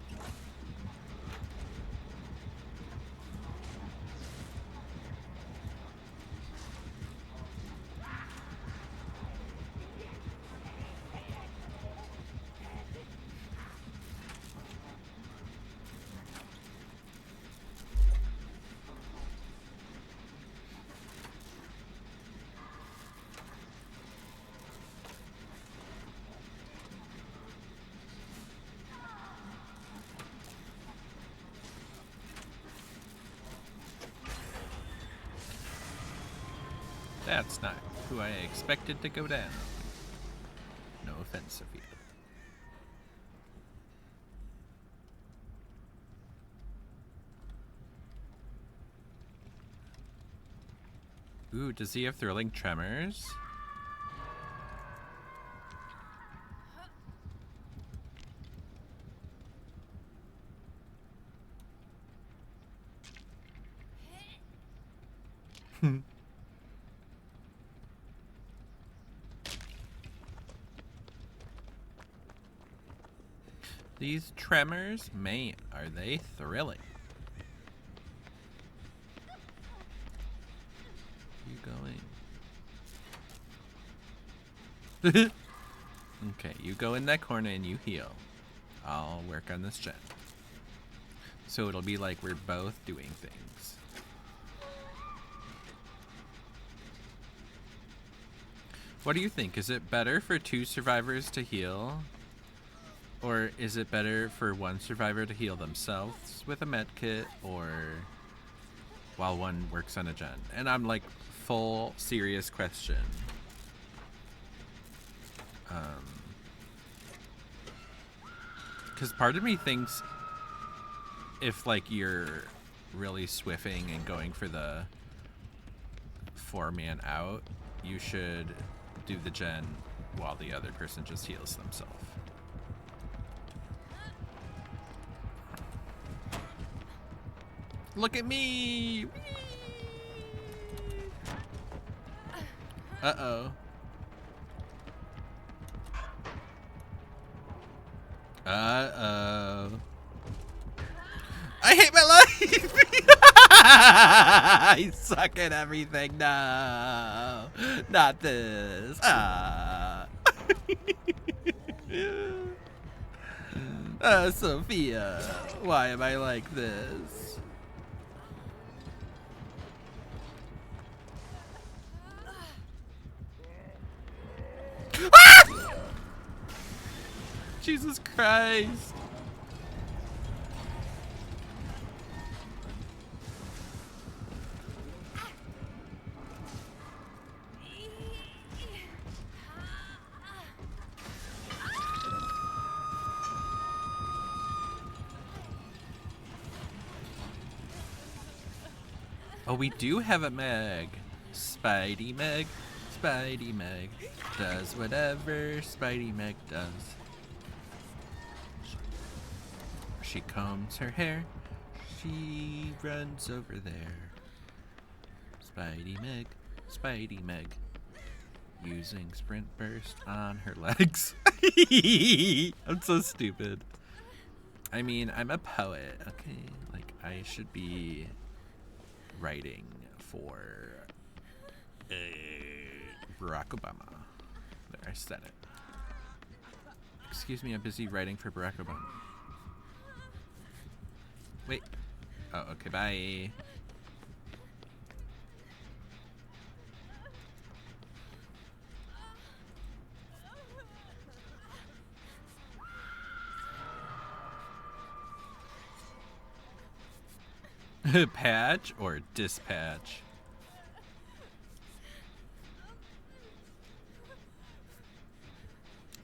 That's not who I expected to go down. No offense, Sophia. Ooh, does he have thrilling tremors? These tremors, man, are they thrilling. You going? Okay, you go in that corner and you heal. I'll work on this gen. So it'll be like we're both doing things. What do you think? Is it better for 2 survivors to heal? Or is it better for 1 survivor to heal themselves with a med kit, or while one works on a gen? And I'm like, full serious question. Because part of me thinks if like you're really swiffing and going for the 4-man out, you should do the gen while the other person just heals themselves. Look at me! Uh-oh. Uh-oh. I hate my life! I suck at everything now. Not this. Sophia, why am I like this? Ah! Jesus Christ. Oh, we do have a Meg. Spidey Meg. Spidey Meg does whatever Spidey Meg does. She combs her hair. She runs over there. Spidey Meg, using sprint burst on her legs. I'm so stupid. I mean, I'm a poet, okay? Like, I should be writing for Barack Obama. There, I said it. Excuse me, I'm busy writing for Barack Obama. Wait. Oh, okay, bye. Patch or dispatch?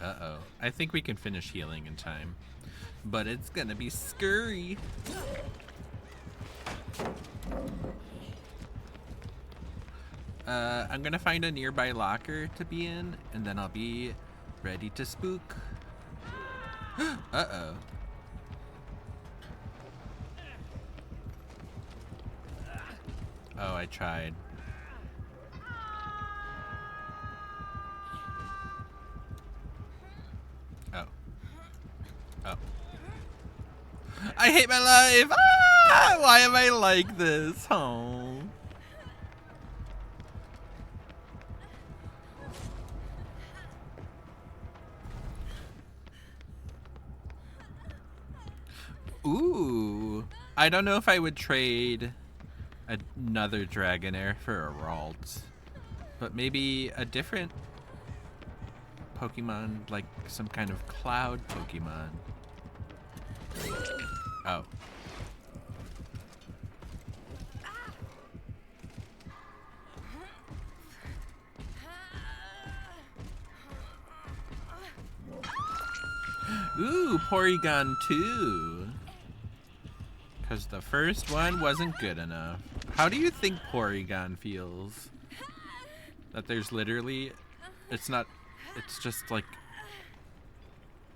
Uh-oh. I think we can finish healing in time. But it's gonna be scurry. I'm gonna find a nearby locker to be in, and then I'll be ready to spook. Uh-oh. Oh, I tried. Oh. Oh. I hate my life! Ah! Why am I like this? Oh. Ooh. I don't know if I would trade another Dragonair for a Ralt, but maybe a different Pokemon, like some kind of cloud Pokemon. Oh. Ooh, Porygon 2. Because the first one wasn't good enough. How do you think Porygon feels? That there's literally, it's not, it's just like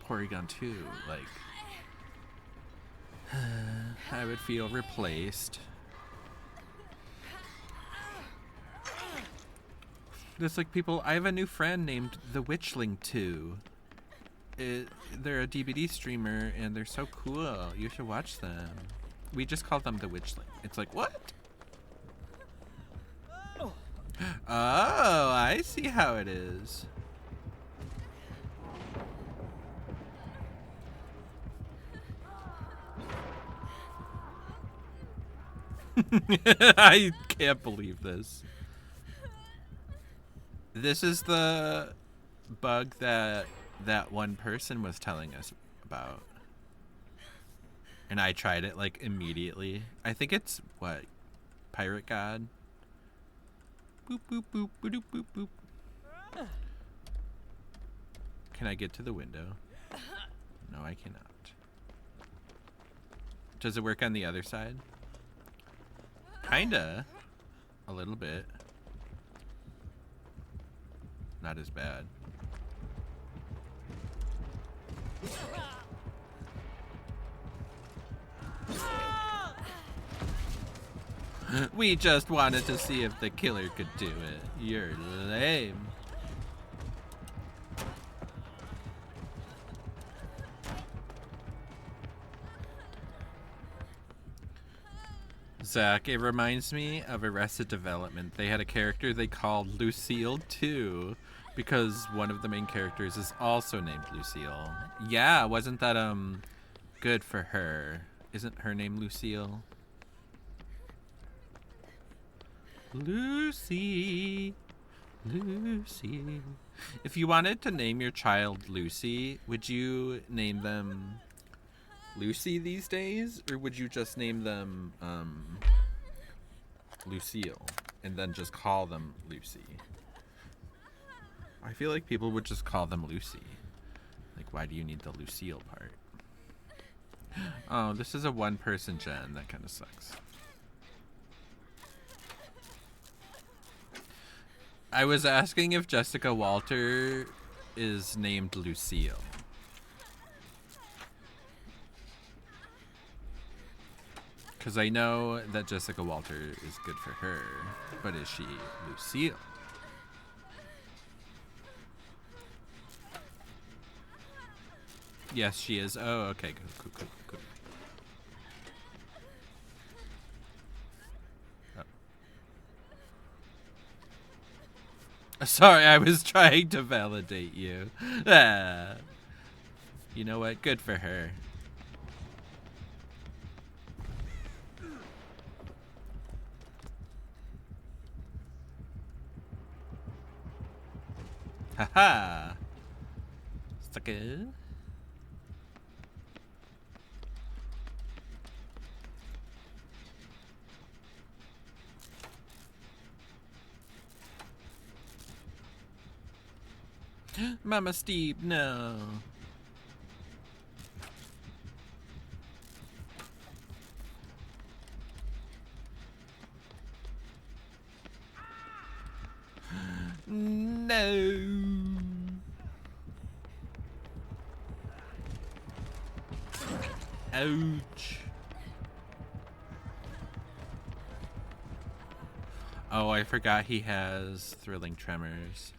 Porygon 2. Like, I would feel replaced. There's like people, I have a new friend named The Witchling 2. They're a DBD streamer and they're so cool. You should watch them. We just call them The Witchling. It's like, what? Oh, I see how it is. I can't believe this. This is the bug that one person was telling us about. And I tried it like immediately. I think it's what? Pirate God? Boop boop boop boop boop boop. Can I get to the window? No, I cannot. Does it work on the other side? Kinda. A little bit. Not as bad. We just wanted to see if the killer could do it. You're lame. Zach, it reminds me of Arrested Development. They had a character they called Lucille too, because one of the main characters is also named Lucille. Yeah, wasn't that good for her? Isn't her name Lucille? Lucy. Lucy. If you wanted to name your child Lucy, would you name them Lucy these days? Or would you just name them Lucille and then just call them Lucy? I feel like people would just call them Lucy. Like, why do you need the Lucille part? Oh, this is a one-person gen. That kind of sucks. I was asking if Jessica Walter is named Lucille. Because I know that Jessica Walter is good for her, but is she Lucille? Yes, she is. Oh, okay. Cool. Oh. Sorry, I was trying to validate you. Ah. You know what? Good for her. Haha. Sucker. Mama Steve, no. No. Ouch. Oh, I forgot he has thrilling tremors.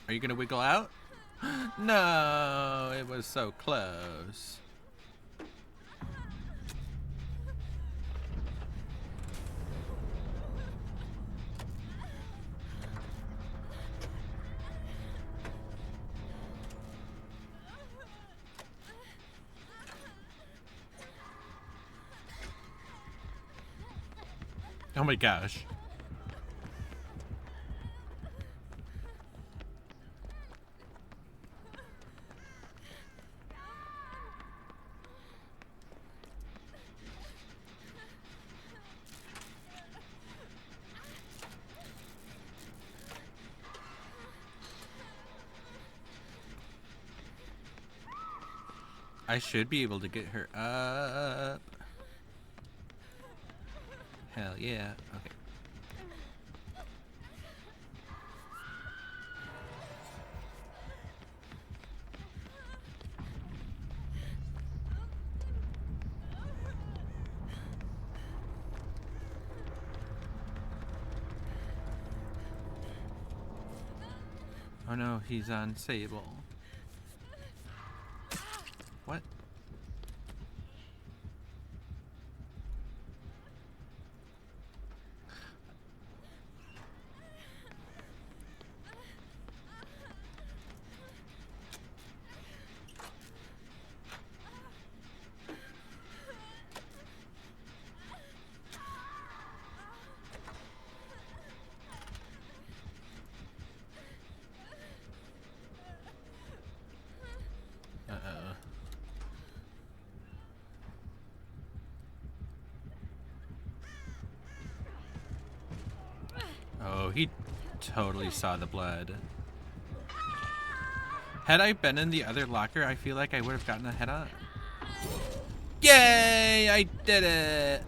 Are you gonna wiggle out? No, it was so close. Oh my gosh. I should be able to get her up. Hell yeah. Okay. Oh no, he's on Sable. What? Uh-oh. Oh, he totally saw the blood. Had I been in the other locker, I feel like I would have gotten a head on. Yay! I did it!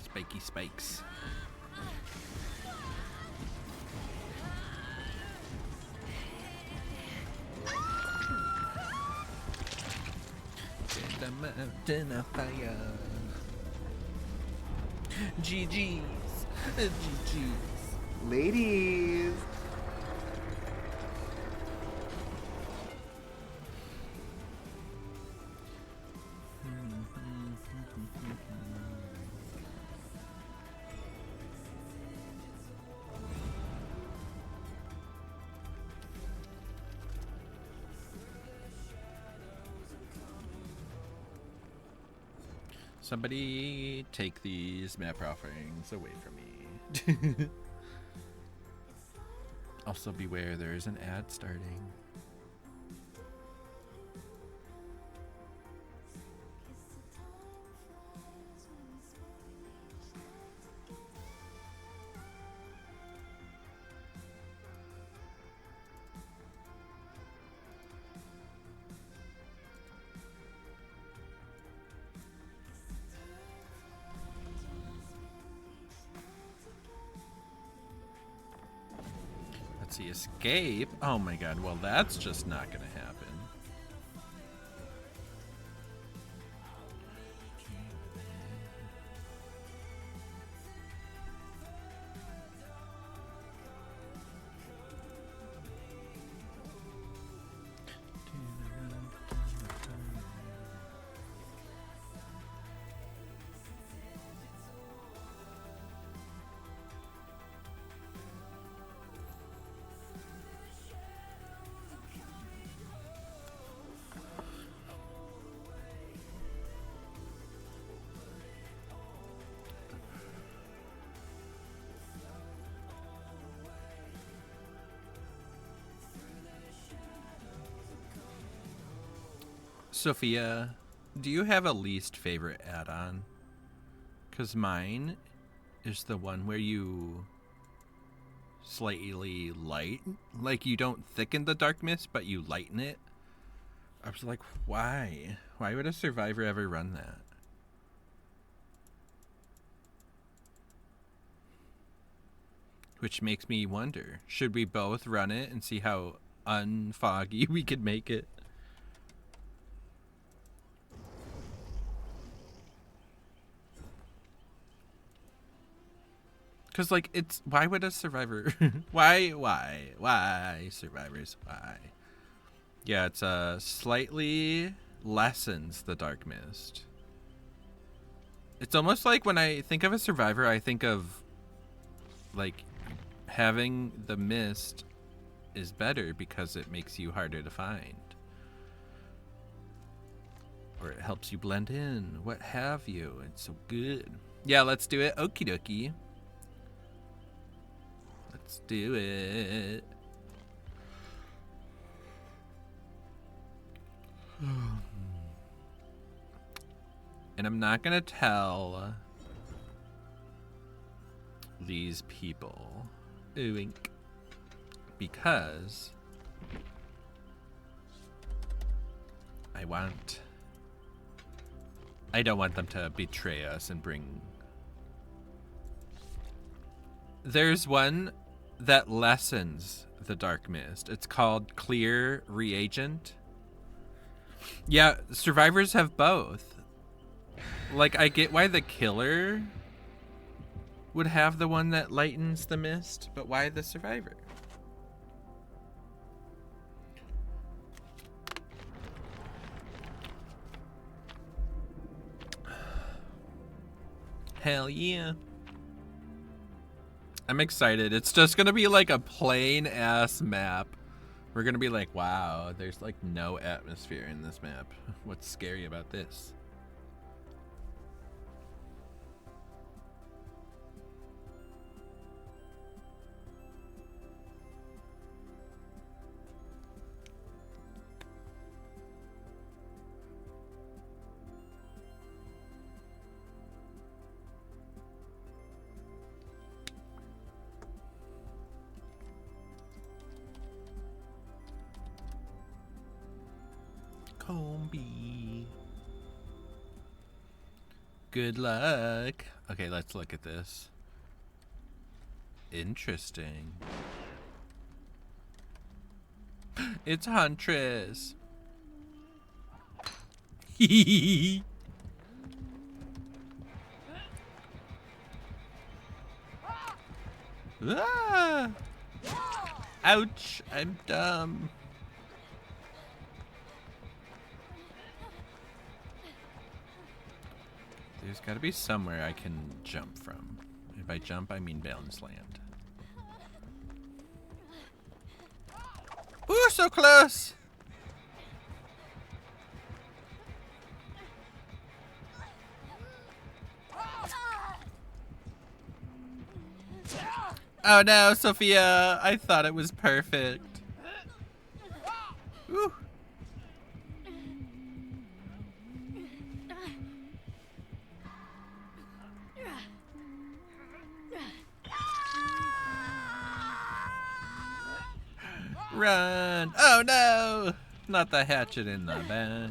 Spiky spikes. Get the mountain of fire. GG's. GG's. Ladies. Somebody take these map offerings away from me. Also beware, there is an ad starting. Let's see, escape? Oh my god, well that's just not gonna happen. Sophia, do you have a least favorite add-on? Because mine is the one where you slightly light, like you don't thicken the dark mist, but you lighten it. I was like, why? Why would a survivor ever run that? Which makes me wonder, should we both run it and see how unfoggy we could make it? Because, like, it's... Why would a survivor... Why? Survivors, why? Yeah, it's slightly lessens the dark mist. It's almost like when I think of a survivor, I think of, like, having the mist is better because it makes you harder to find. Or it helps you blend in, what have you. It's so good. Yeah, let's do it. Okie dokie. Let's do it. And I'm not gonna tell these people, wink, because I don't want them to betray us and bring... There's one that lessens the dark mist. It's called Clear Reagent. Yeah, survivors have both. Like, I get why the killer would have the one that lightens the mist, but why the survivor? Hell yeah. I'm excited. It's just gonna be like a plain ass map. We're gonna be like, wow, there's like no atmosphere in this map. What's scary about this? Combi. Good luck. Okay, let's look at this. Interesting. It's Huntress. Ah! Ouch, I'm dumb. There's gotta be somewhere I can jump from. And by jump, I mean balance land. Ooh, so close! Oh no, Sophia! I thought it was perfect. Woo. Run! Oh no! Not the hatchet in the back.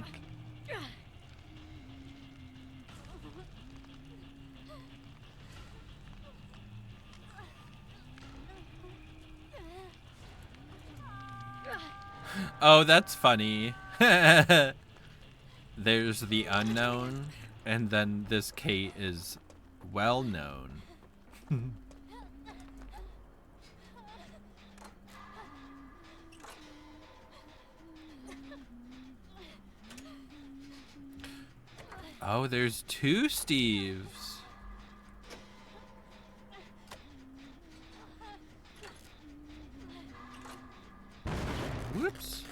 Oh, that's funny. There's the unknown, and then this Kate is well known. Oh, there's two Steves. Whoops.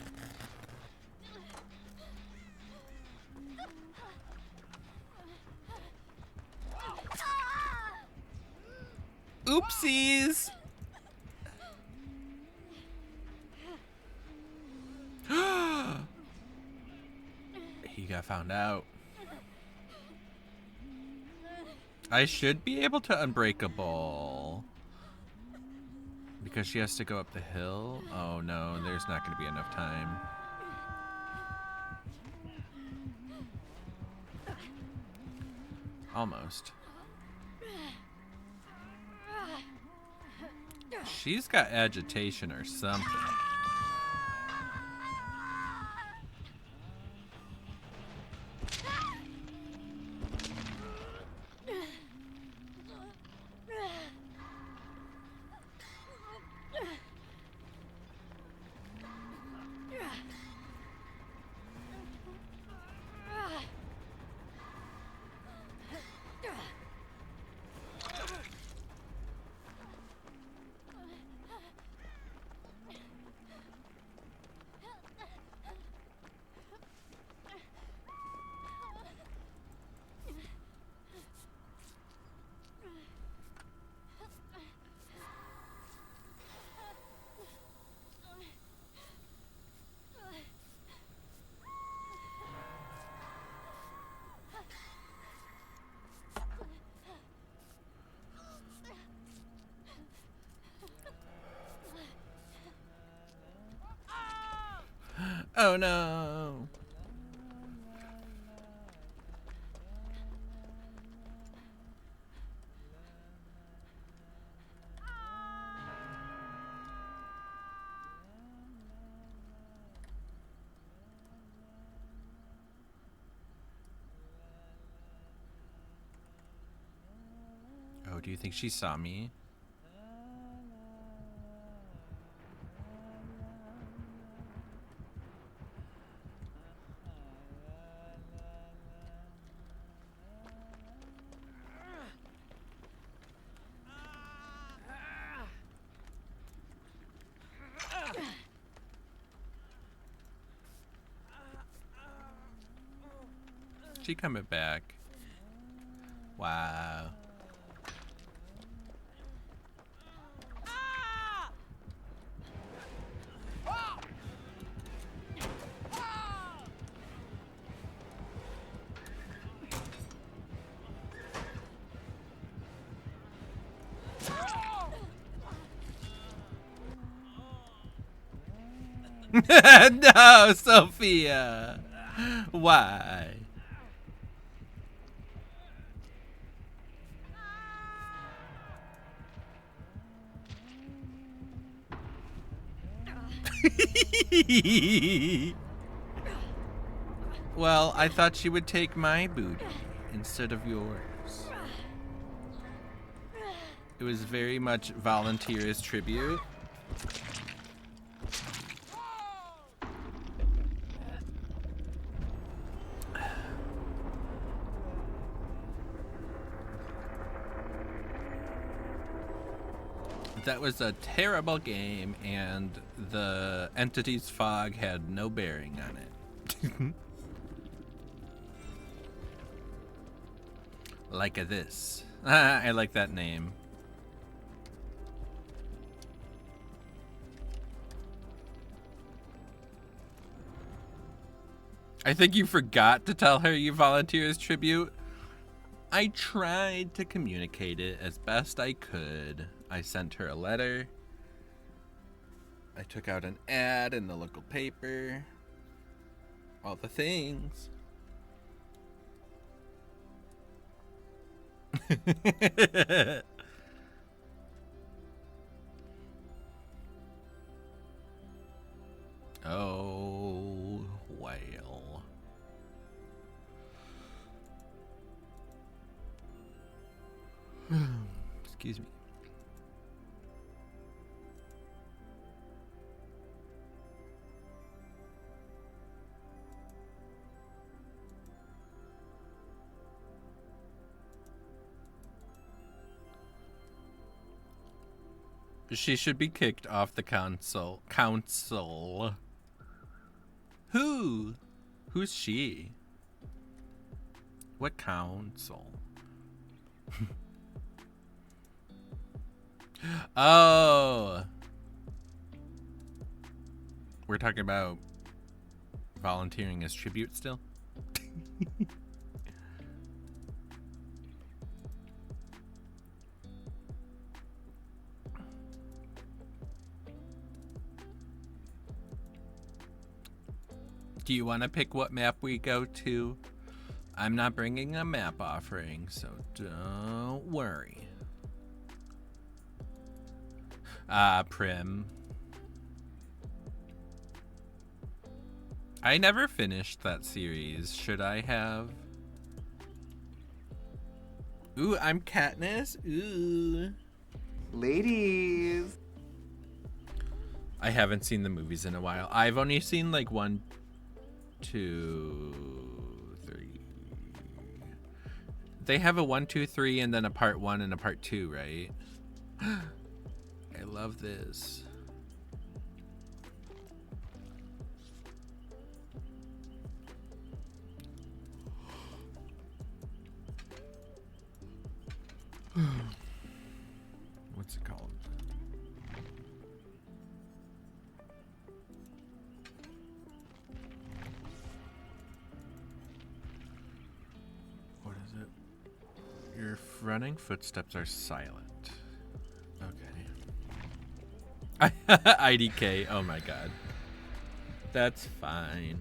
Oopsies. He got found out. I should be able to unbreakable. Because she has to go up the hill? Oh no, there's not going to be enough time. Almost. She's got agitation or something. Oh no. Oh, do you think she saw me? She coming back. Wow. No, Sophia. Why? Well, I thought she would take my booty instead of yours. It was very much volunteer's tribute. That was a terrible game, and the entity's fog had no bearing on it. Like this. I like that name. I think you forgot to tell her you volunteer as tribute. I tried to communicate it as best I could. I sent her a letter. I took out an ad in the local paper. All the things. Oh, well. Excuse me. She should be kicked off the council. Who? Who's she? What council? Oh. We're talking about volunteering as tribute still? Do you want to pick what map we go to? I'm not bringing a map offering, so don't worry. Prim. I never finished that series. Should I have? Ooh, I'm Katniss. Ooh. Ladies. I haven't seen the movies in a while. I've only seen like 1, 2, 3. They have a 1, 2, 3 and then a part 1 and a part 2, right? I love this. What's it called? What is it? Your running footsteps are silent. Okay. IDK. Oh my god. That's fine.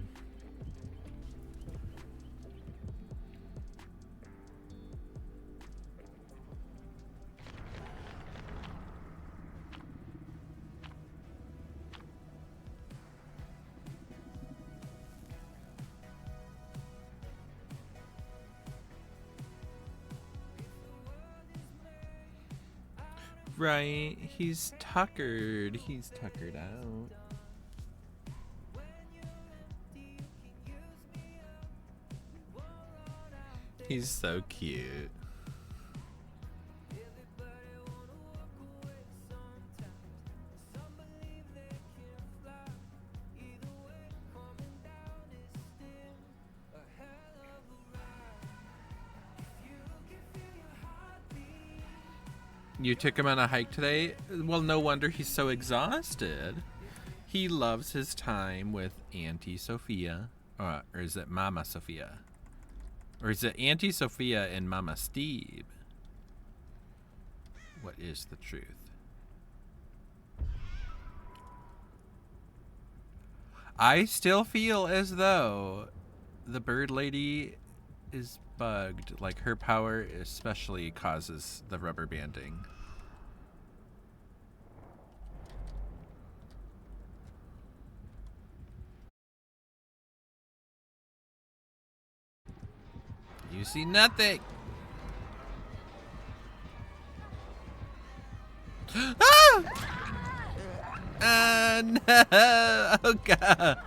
Right, he's tuckered. He's tuckered out. He's so cute. You took him on a hike today? Well, no wonder he's so exhausted. He loves his time with Auntie Sophia. Or is it Mama Sophia? Or is it Auntie Sophia and Mama Steve? What is the truth? I still feel as though the bird lady is bugged. Like, her power especially causes the rubber banding. You see nothing. Ah! No! Oh god.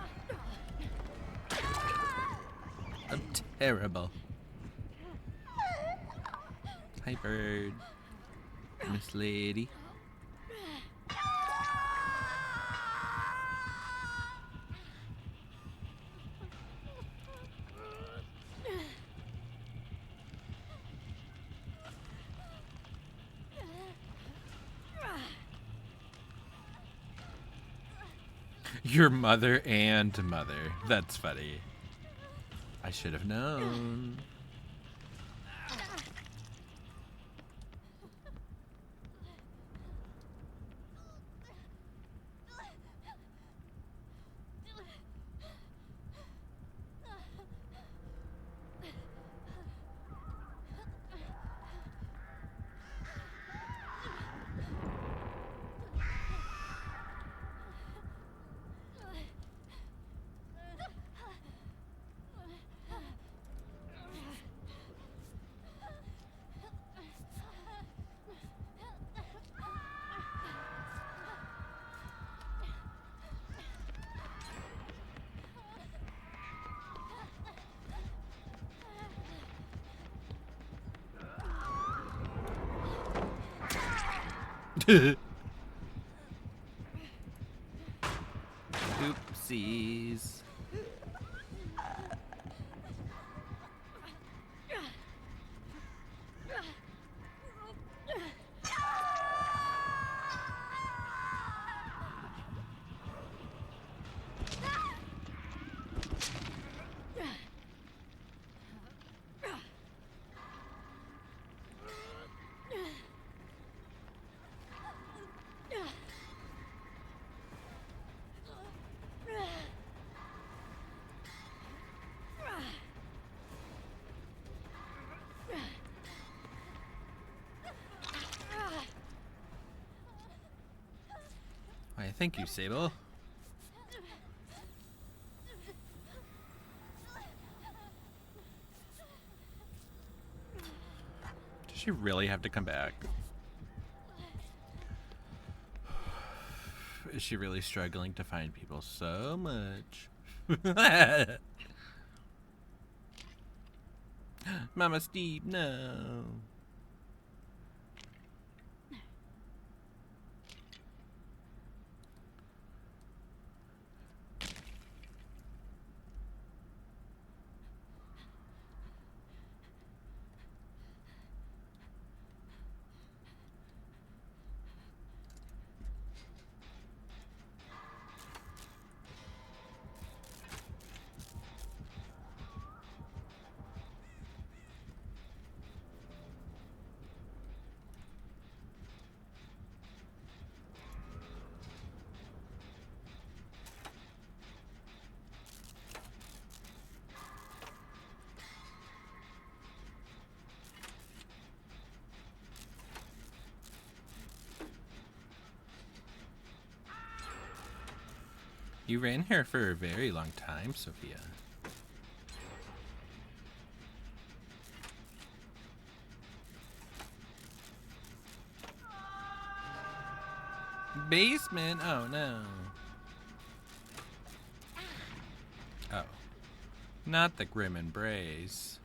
I'm terrible. Hi, bird. Miss Lady. Your mother and mother. That's funny. I should have known. Oopsies. Why, thank you, Sable. Does she really have to come back? Is she really struggling to find people so much? Mama Steve, no. You ran here for a very long time, Sophia. Basement? Oh no. Oh. Not the Grim Embrace.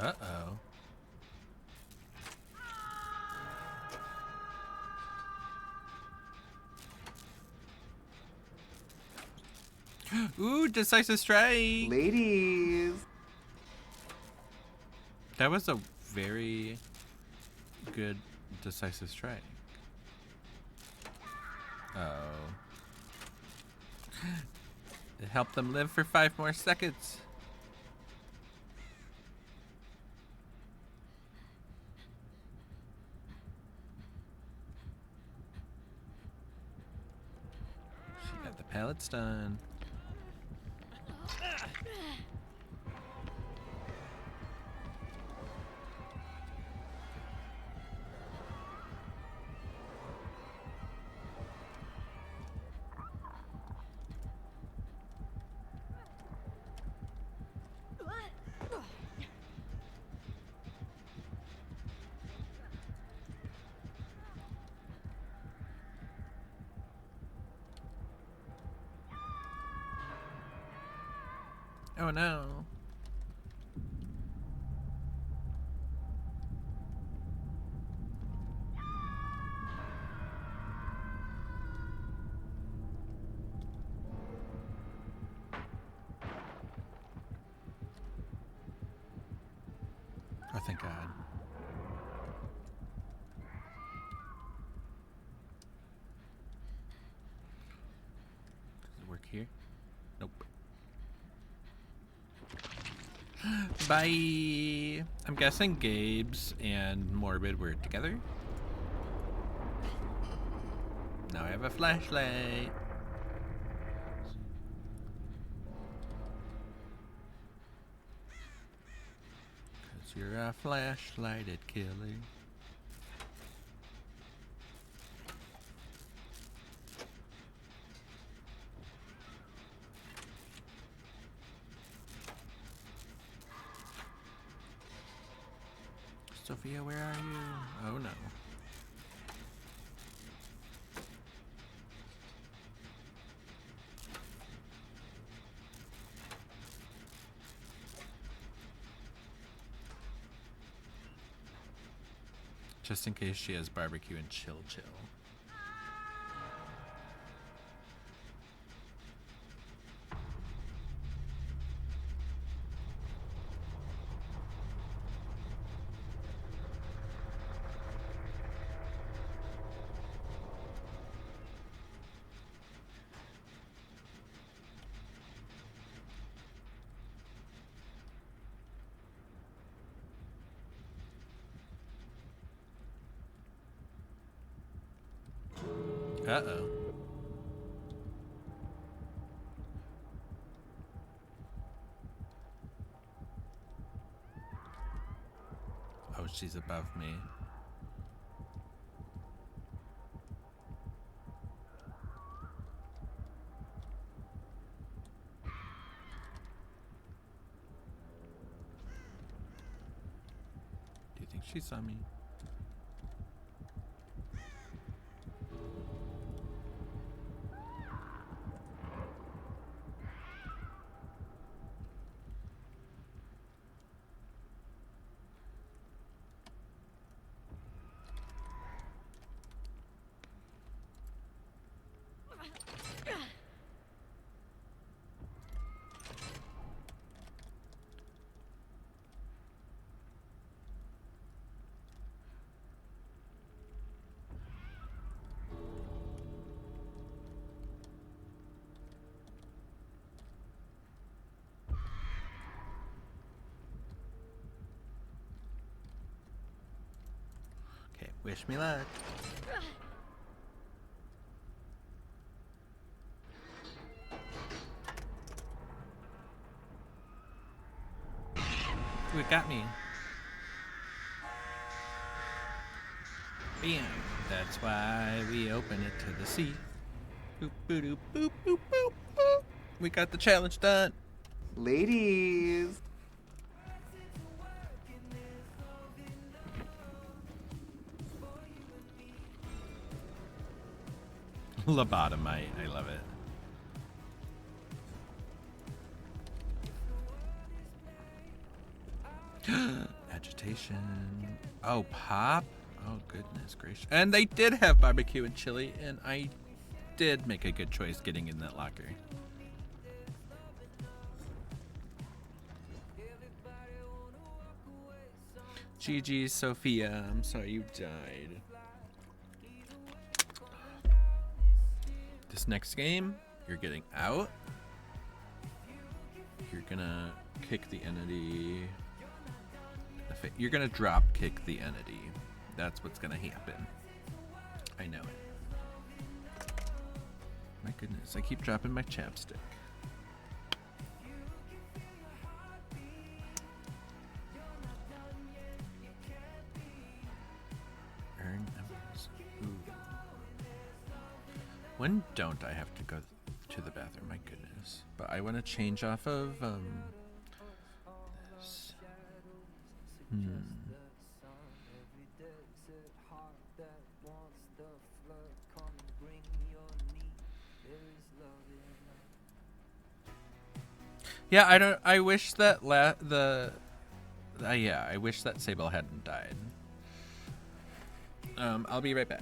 Uh-oh. Ooh, decisive strike. Ladies. That was a very good decisive strike. Oh. It helped them live for 5 more seconds. She got the pallets done. Oh no. Oh, thank God. Does it work here? Nope. Bye. I'm guessing Gabe's and Morbid were together. Now I have a flashlight. 'Cause you're a flashlighted killer. Sophia, where are you? Oh no. Just in case she has barbecue and chill. Uh-oh. Oh, she's above me. Do you think she saw me? Okay, wish me luck. Ooh, it got me. Bam. That's why we open it to the sea. Boop, boop, boop, boop, boop, boop, boop. We got the challenge done. Ladies. Lobotomite. I love it. Agitation. Oh, pop. Oh, goodness gracious. And they did have barbecue and chili, and I did make a good choice getting in that locker. GG, Sophia. I'm sorry you died. This next game, you're getting out. You're gonna kick the entity. You're gonna drop kick the entity. That's what's gonna happen. I know it. My goodness, I keep dropping my chapstick. Earn numbers. Ooh. When don't I have to go to the bathroom? My goodness. But I want to change off of this. Yeah, I wish that I wish that Sable hadn't died. I'll be right back.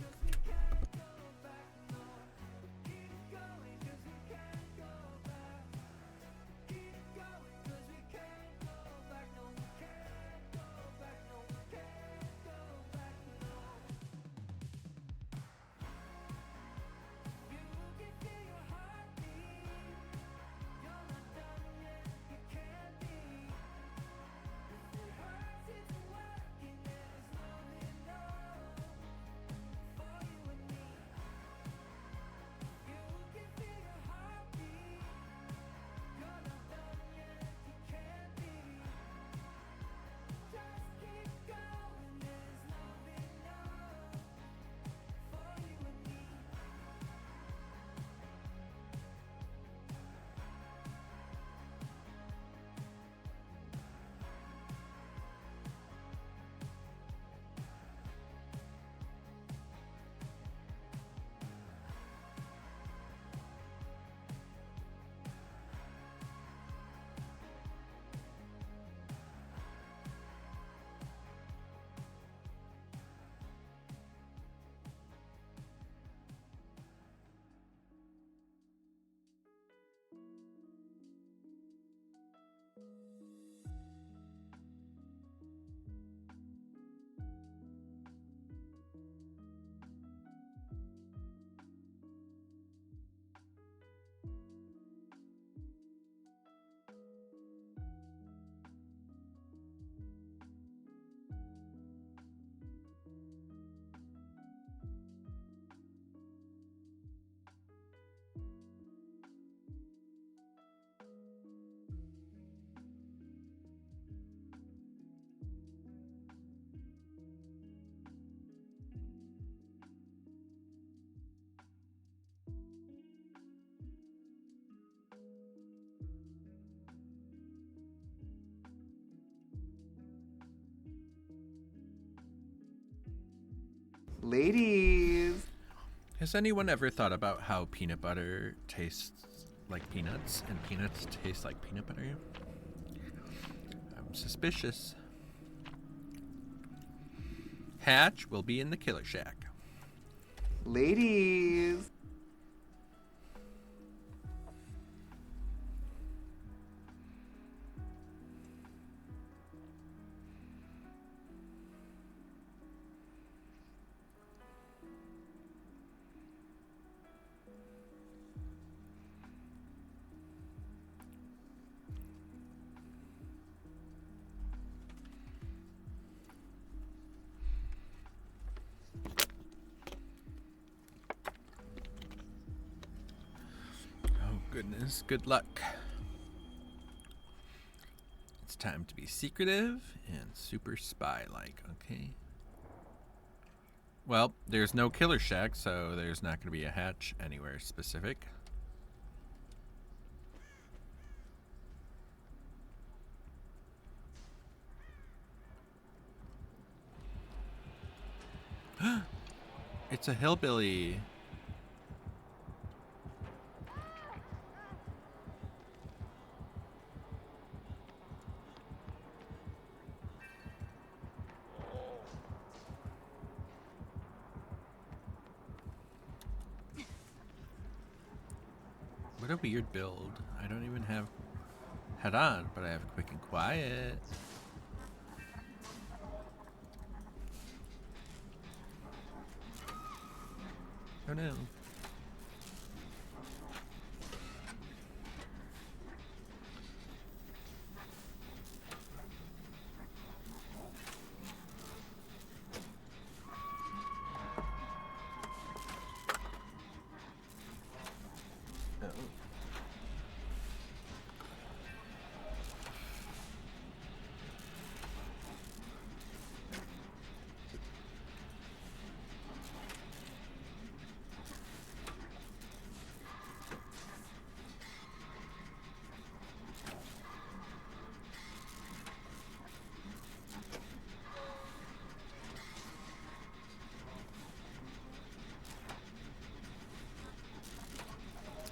Ladies. Has anyone ever thought about how peanut butter tastes like peanuts and peanuts taste like peanut butter? I'm suspicious. Hatch will be in the Killer Shack. Ladies. Goodness, good luck. It's time to be secretive and super spy-like, okay? Well, there's no Killer Shack, so there's not going to be a hatch anywhere specific. It's a hillbilly. What a weird build. I don't even have head on, but I have quick and quiet. Oh no.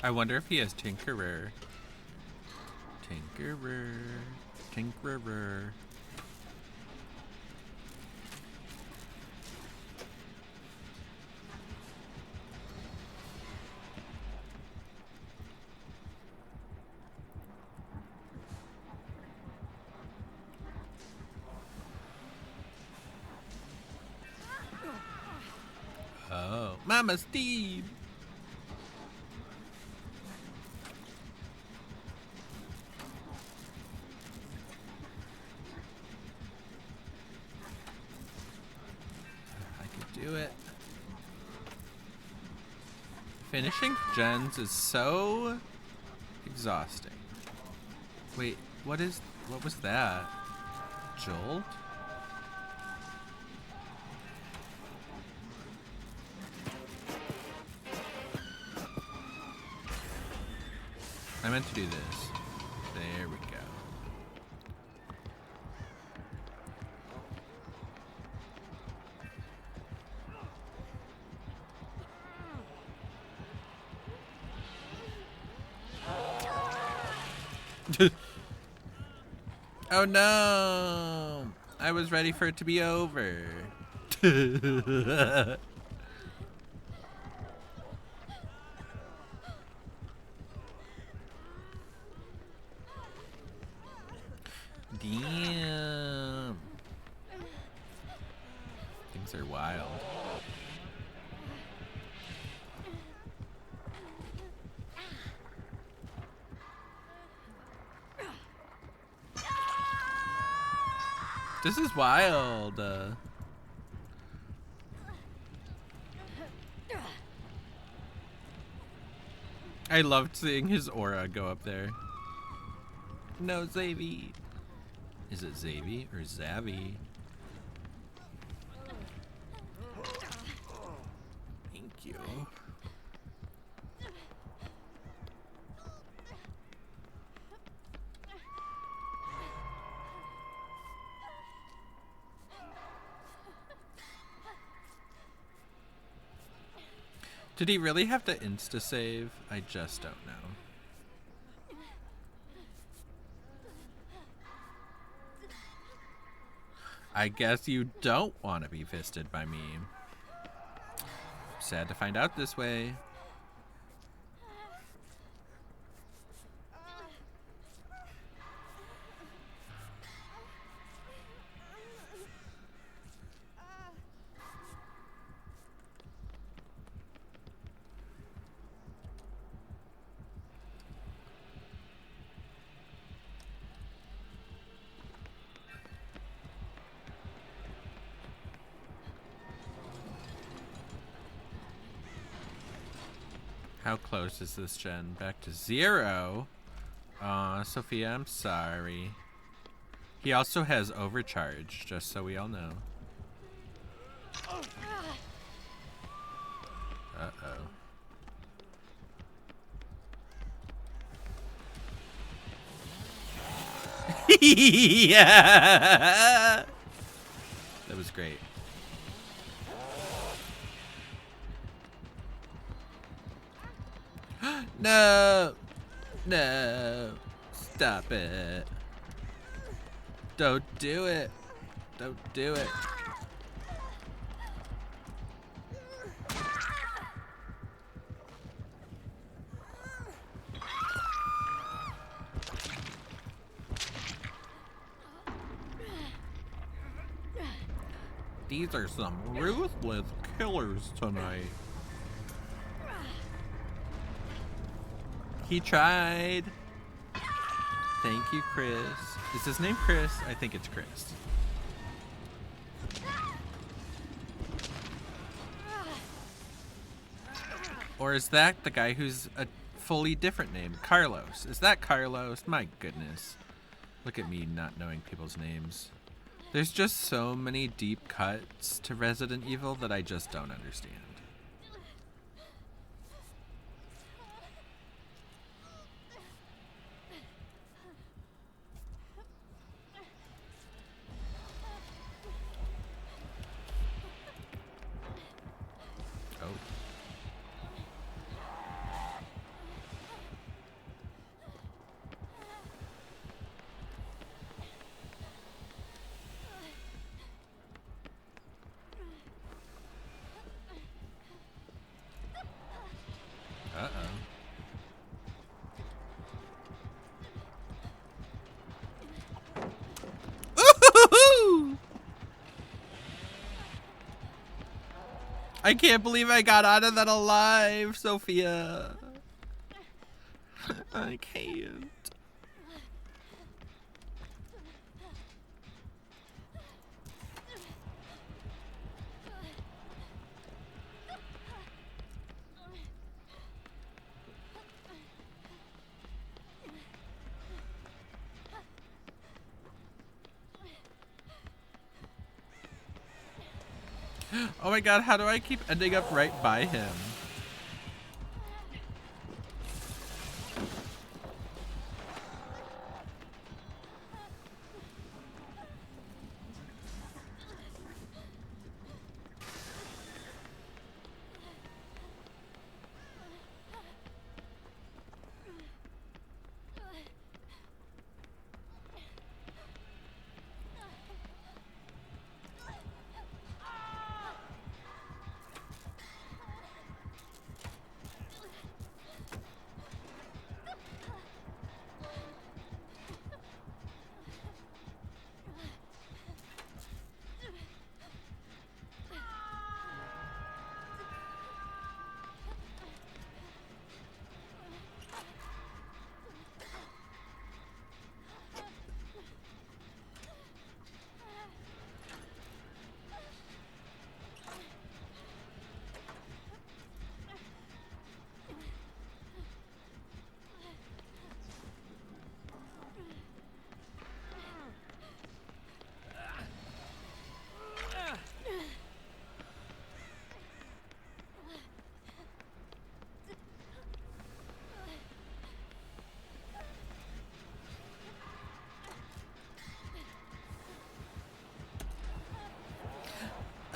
I wonder if he has Tinkerer. Tinkerer. Tinkerer. Oh, Mama Steve! I can do it. Finishing gens is so exhausting. Wait, what was that? Jolt? I meant to do this. There we go. Oh no! I was ready for it to be over. Damn. Things are wild. This is wild. I loved seeing his aura go up there. No, Xavi. Is it Xavi or Zavi? Thank you. Did he really have to insta-save? I just don't know. I guess you don't want to be fisted by me. Sad to find out this way. How close is this gen? Back to 0? Aw, Sophia, I'm sorry. He also has overcharge, just so we all know. Uh-oh. Yeah! That was great. No! No! Stop it. Don't do it. Don't do it. These are some ruthless killers tonight. He tried. Thank you, Chris. Is his name Chris? I think it's Chris. Or is that the guy who's a fully different name? Carlos. Is that Carlos? My goodness. Look at me not knowing people's names. There's just so many deep cuts to Resident Evil that I just don't understand. I can't believe I got out of that alive, Sophia. I can't. Oh my god, how do I keep ending up right by him?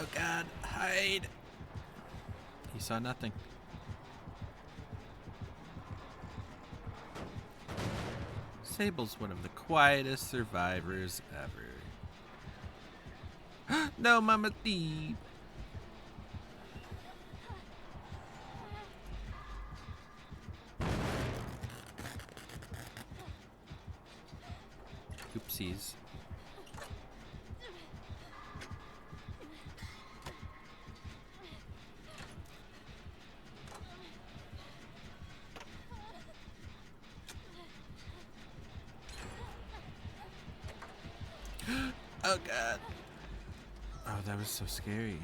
Oh god, hide. He saw nothing. Sable's one of the quietest survivors ever. No, Mama Thief. Oopsies. Oh god. Oh, that was so scary.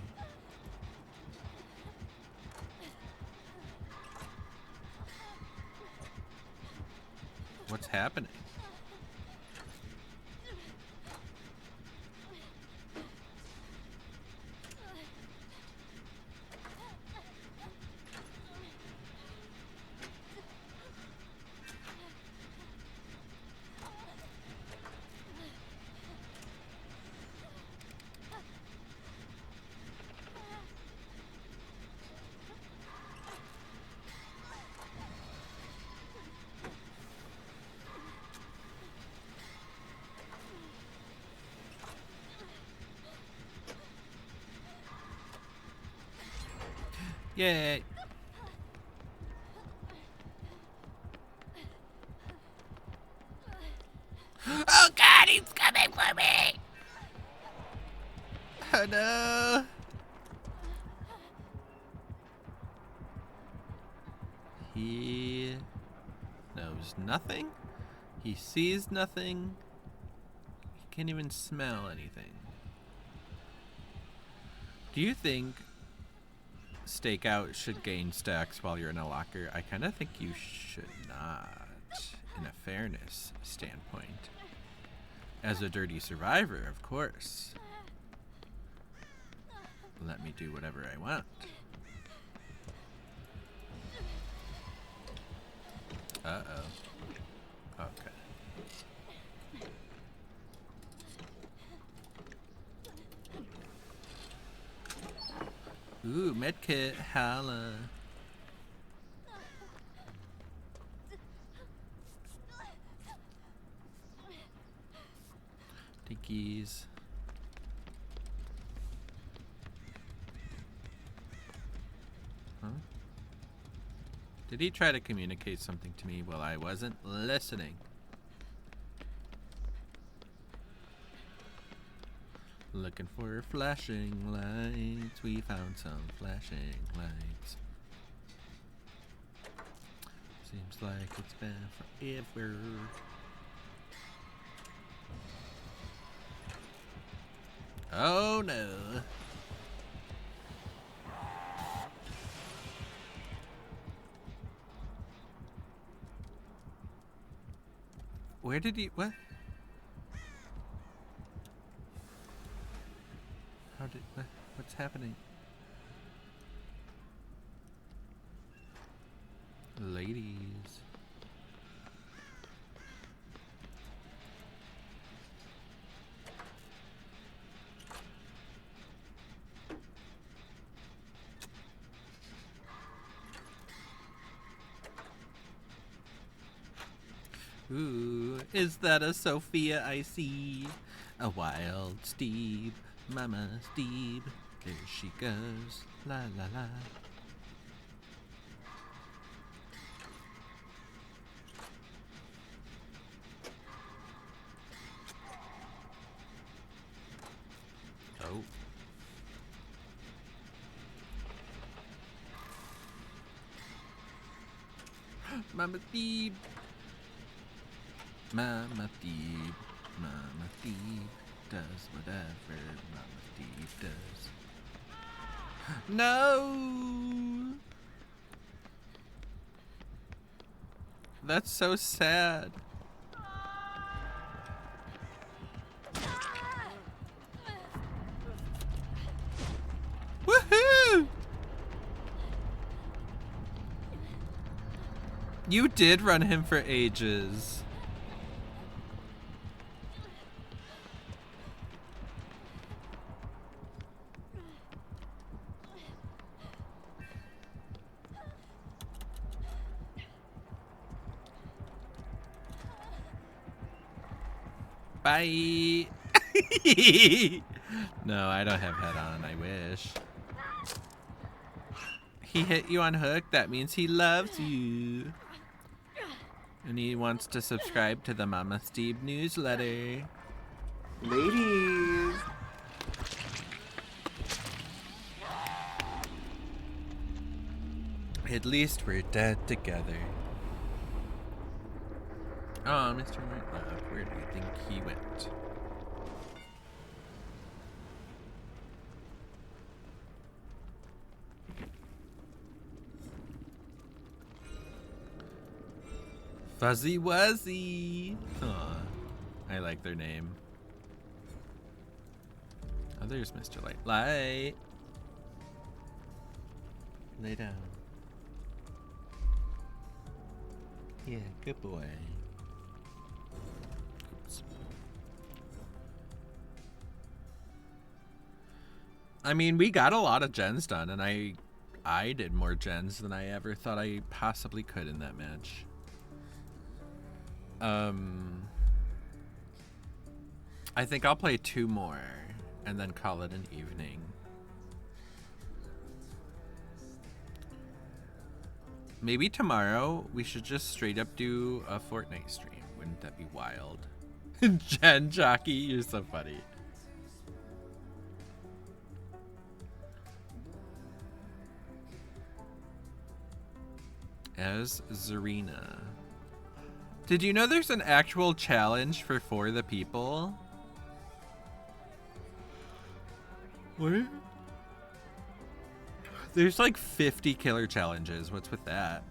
What's happening? Yay. Oh god, he's coming for me! Oh no! He knows nothing. He sees nothing. He can't even smell anything. Do you think stakeout should gain stacks while you're in a locker? I kind of think you should not, in a fairness standpoint. As a dirty survivor, of course. Let me do whatever I want. Uh-oh. Okay. Ooh, medkit, holla. Dinkies. Huh? Did he try to communicate something to me while I wasn't listening? Looking for flashing lights. We found some flashing lights. Seems like it's been forever. Oh no. Where did he, what? How did, what's happening? Ladies. Ooh, is that a Sophia I see? A wild steed, Mama Steed. There she goes, la la la. Oh. Mama Steed. Mama Thief, Mama Thief does whatever Mama Thief does. No! That's so sad. Woohoo! You did run him for ages. Bye. No, I don't have head on. I wish. He hit you on hook. That means he loves you. And he wants to subscribe to the Mama Steve newsletter. Ladies. At least we're dead together. Oh, Mr. Whitelove, where do you think he went? Fuzzy Wuzzy! Aw, I like their name. Oh, there's Mr. Light. Light! Lay down. Yeah, good boy. Oops. I mean, we got a lot of gens done, and I did more gens than I ever thought I possibly could in that match. I think I'll play 2 more and then call it an evening. Maybe tomorrow we should just straight up do a Fortnite stream. Wouldn't that be wild? Gen Jockey, you're so funny. As Zarina. Did you know there's an actual challenge for For the People? What? There's like 50 killer challenges. What's with that?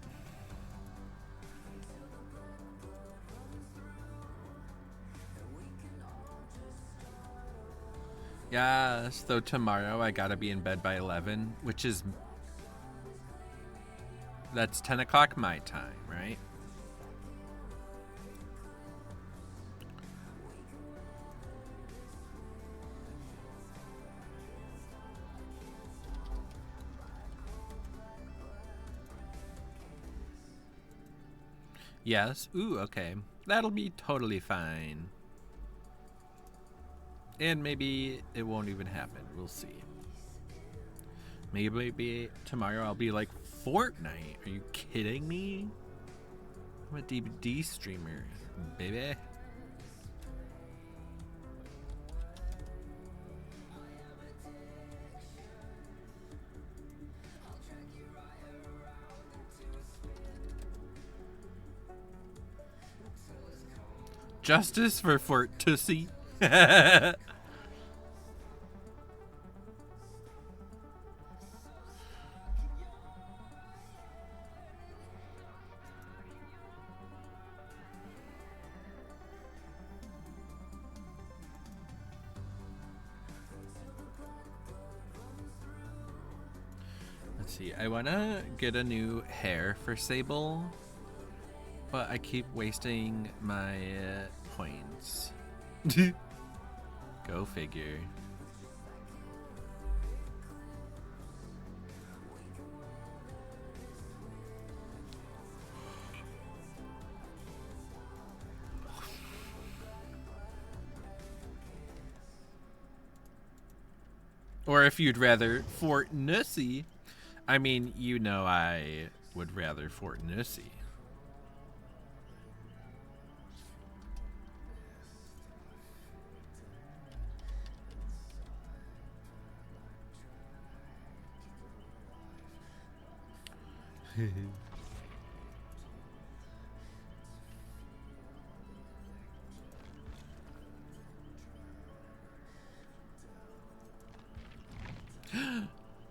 Yeah, so tomorrow I gotta be in bed by 11, which is... That's 10 o'clock my time, right? Yes. Ooh, okay. That'll be totally fine. And maybe it won't even happen. We'll see. Maybe tomorrow I'll be like, Fortnite? Are you kidding me? I'm a DVD streamer, baby. Justice for Fort Tussie. Let's see, I wanna get a new hair for Sable, but I keep wasting my points. Go figure. Or if you'd rather Fort Nussy, I mean, you know I would rather Fort Nussy.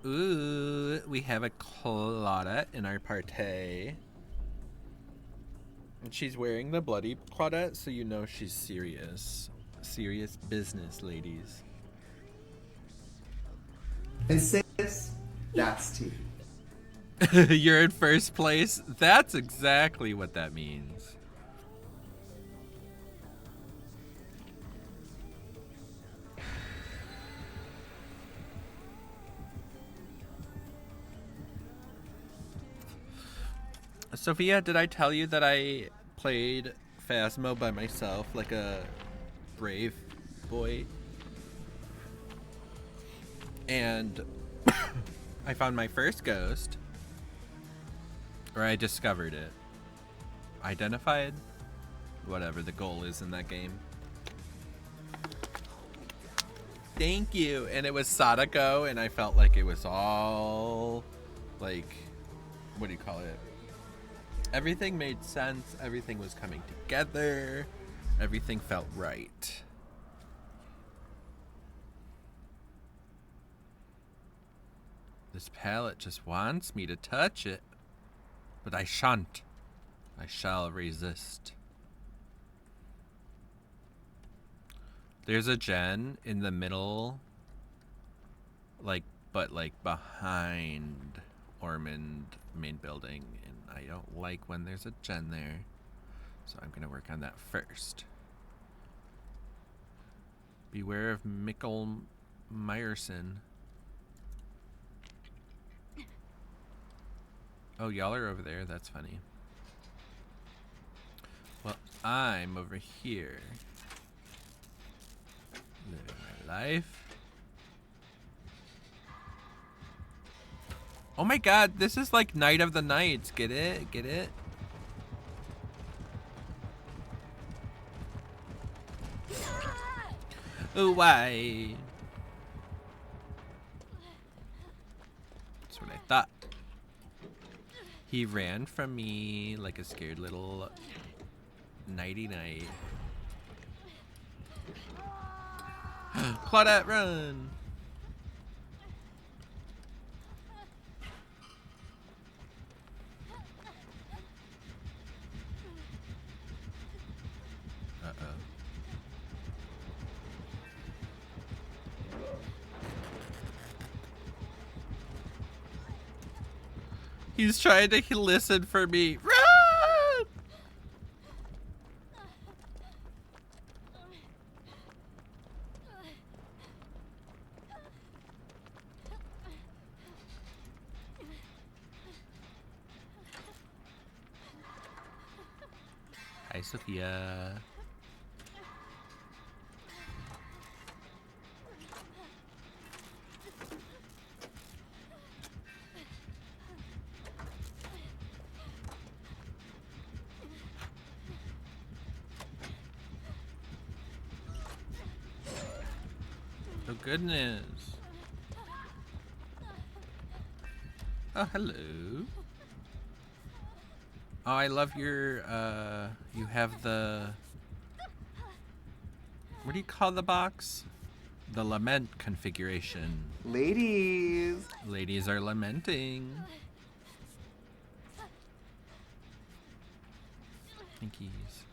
Ooh, we have a Claudette in our party. And she's wearing the bloody Claudette, so you know she's serious. Serious business, ladies. And sis, that's tea. You're in first place? That's exactly what that means. Sophia, did I tell you that I played Phasmo by myself like a brave boy? And I found my first ghost. Or I discovered it. Identified? Whatever the goal is in that game. Thank you. And it was Sadako, and I felt like it was all, like, what do you call it? Everything made sense. Everything was coming together. Everything felt right. This palette just wants me to touch it. But I shan't. I shall resist. There's a gen in the middle, but behind Ormond main building, and I don't like when there's a gen there, so I'm gonna work on that first. Beware of Mikkel Meyerson. Oh, y'all are over there. That's funny. Well, I'm over here. Living my life. Oh my god, this is like Night of the Nights. Get it? Get it? Oh, why? That's what I thought. He ran from me like a scared little nighty-night. Claudette, run! Uh-oh. He's trying to listen for me. Run! Hi, Sophia. Oh, goodness. Oh, hello. Oh, I love your, you have the What do you call the box? The lament configuration. Ladies. Ladies are lamenting. Pinkies.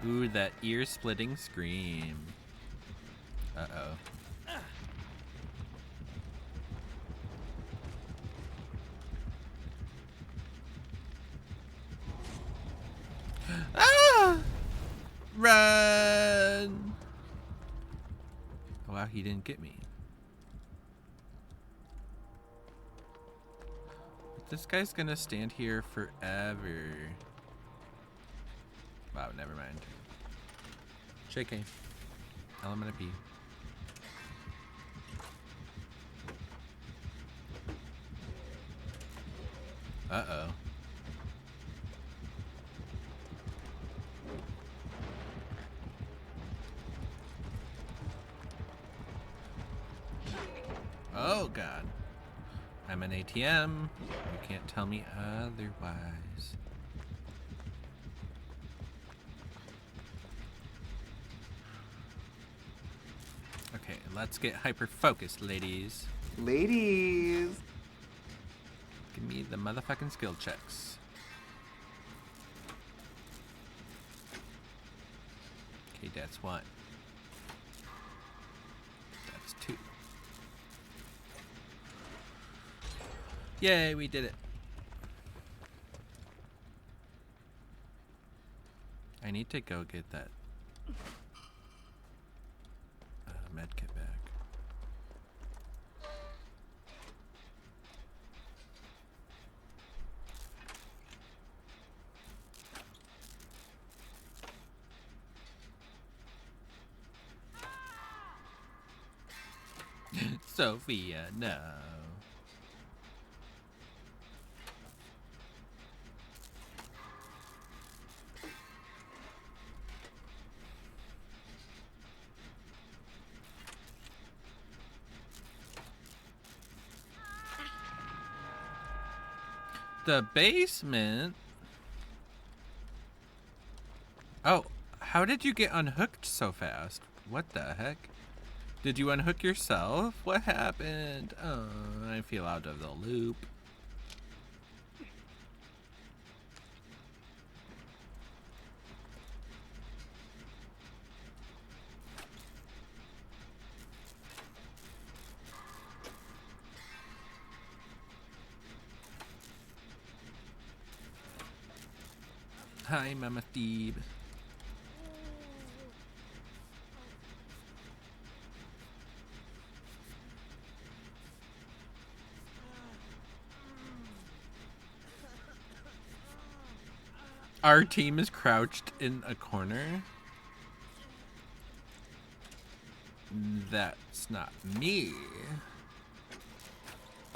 Ooh, that ear-splitting scream. Uh-oh. Ah! Run! Wow, he didn't get me. This guy's gonna stand here forever. Wow, never mind. JK. Element of B. Uh-oh. Oh, God. I'm an ATM. You can't tell me otherwise. Okay, let's get hyper-focused, ladies. Ladies. Give me the motherfucking skill checks. Okay, that's one. That's two. Yay, we did it. I need to go get that medkit back. Sophia, no. The basement? Oh, how did you get unhooked so fast? What the heck? Did you unhook yourself? What happened? Oh, I feel out of the loop. Hi, Mama Thebe. Our team is crouched in a corner. That's not me.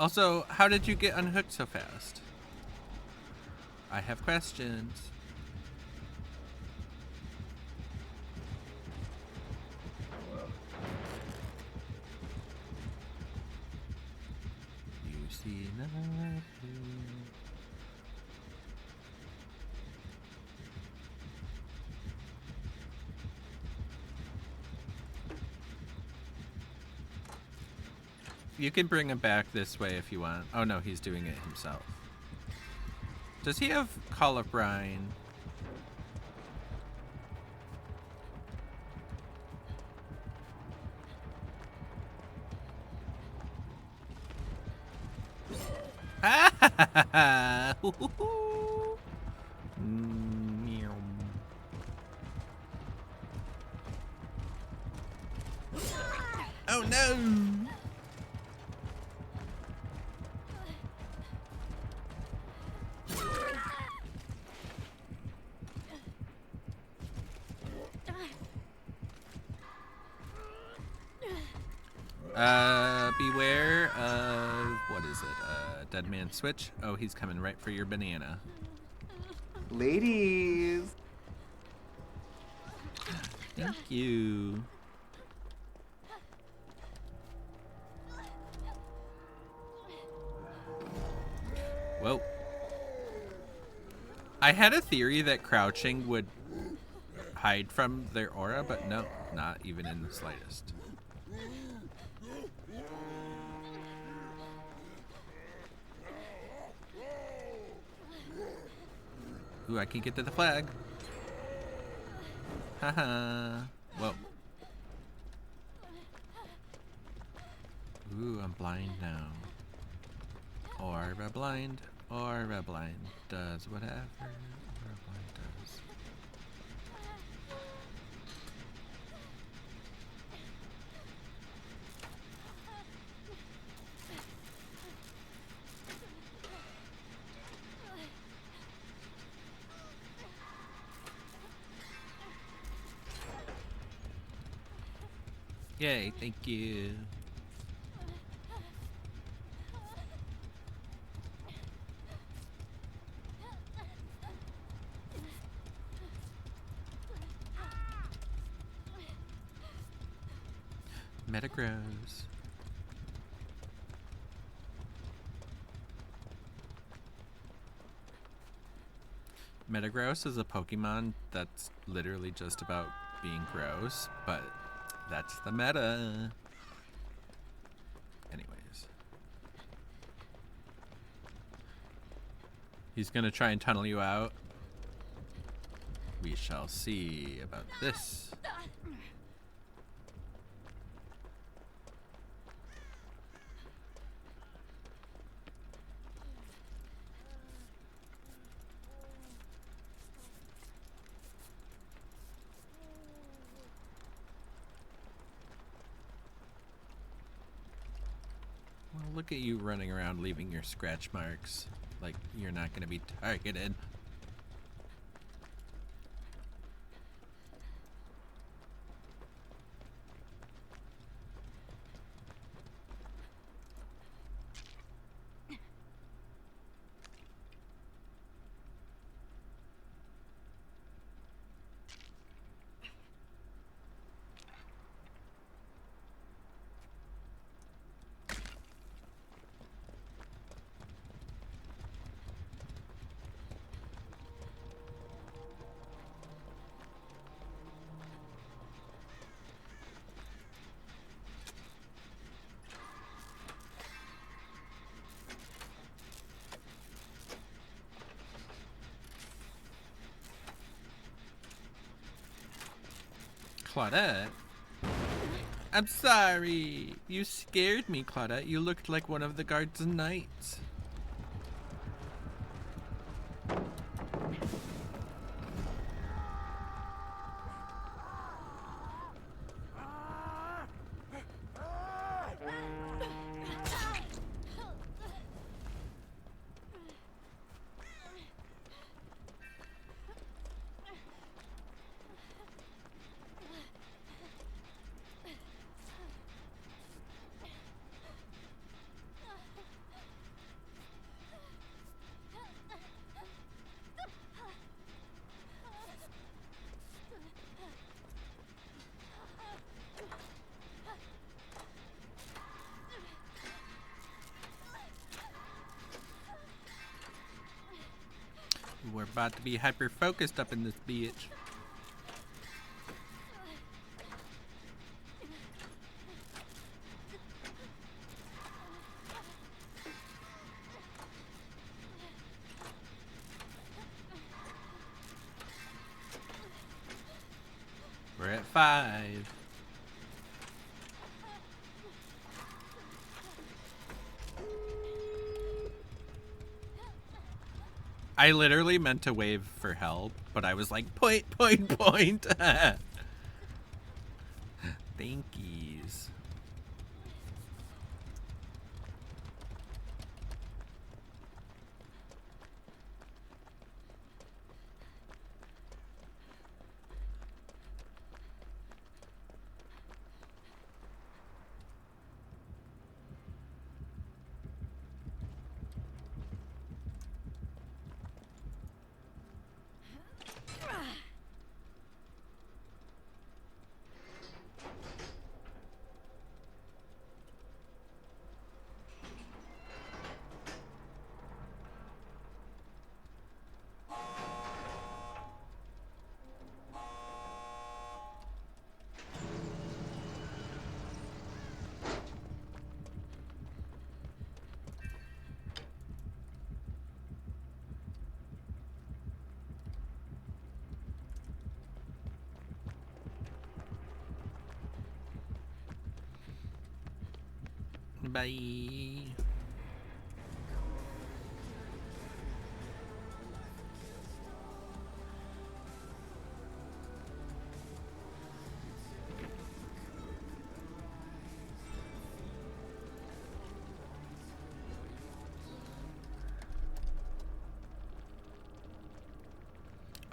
Also, how did you get unhooked so fast? I have questions. You see nothing. You can bring him back this way if you want. Oh no, he's doing it himself. Does he have Call of Brine? Ha ha ha ha! Meow. Oh no! Beware of, what is it, Dead Man Switch? Oh, he's coming right for your banana. Ladies. Thank you. Whoa. I had a theory that crouching would hide from their aura, but no, not even in the slightest. Ooh, I can get to the flag. Haha. Whoa. Ooh, I'm blind now. Aura blind. Aura blind does whatever Aura blind does. Yay, thank you. Metagross. Metagross is a Pokemon that's literally just about being gross, but that's the meta. Anyways. He's gonna try and tunnel you out. We shall see about this. Well, look at you running around leaving your scratch marks like you're not going to be targeted. Claudette? I'm sorry. You scared me, Claudette. You looked like one of the guards and knights. We're about to be hyper-focused up in this bitch. We're at 5. I literally meant to wave for help, but I was like, point, point, point. Thank yous. Bye.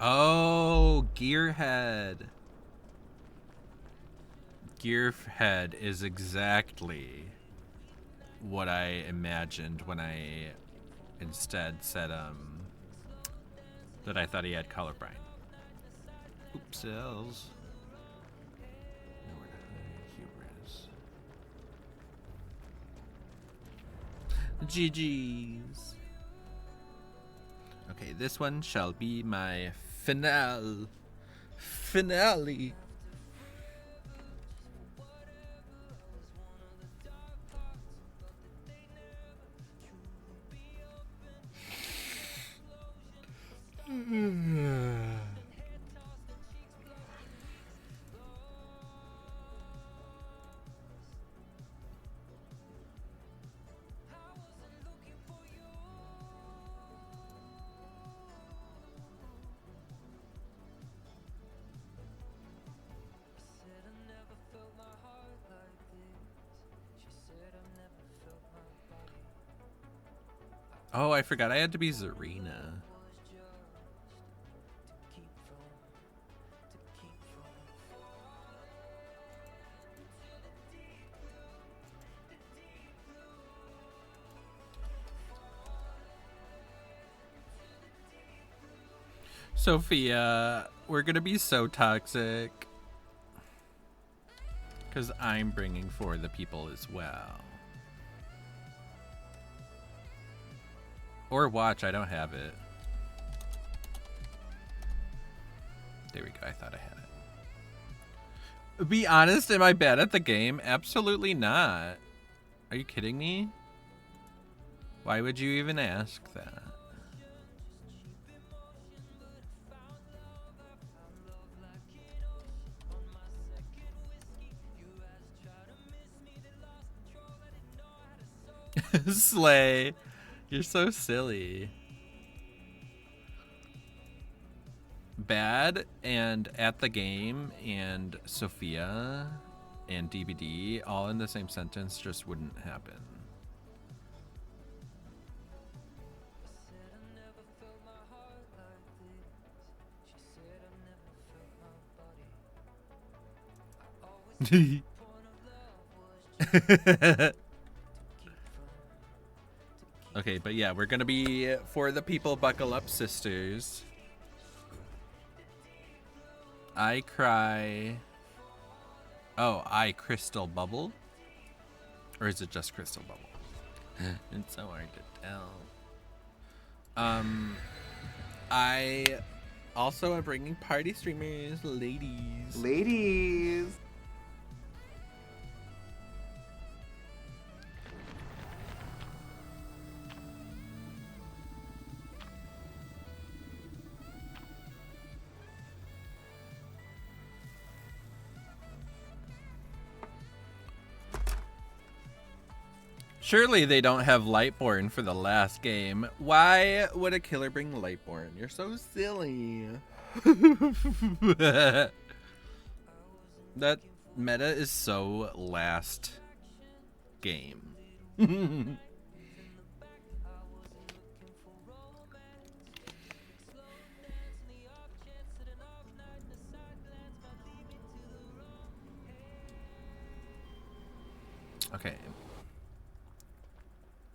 Oh, Gearhead. Gearhead is exactly what I imagined when I instead said that I thought he had colorblind. Oopsels. Nowhere to hide. GG's. Okay, this one shall be my finale. Oh, I forgot I had to be Zarina. Sophia, we're gonna be so toxic. Because I'm bringing for the people as well. Or watch, I don't have it. There we go, I thought I had it. Be honest, am I bad at the game? Absolutely not. Are you kidding me? Why would you even ask that? Slay. You're so silly. Bad and at the game and Sophia and DBD all in the same sentence just wouldn't happen. Okay, but yeah, we're gonna be for the people. Buckle up, sisters. I cry. Oh, I crystal bubble, or is it just crystal bubble? It's so hard to tell. I also am bringing party streamers, ladies. Ladies. Surely they don't have Lightborn for the last game. Why would a killer bring Lightborn? You're so silly. That meta is so last game. Okay.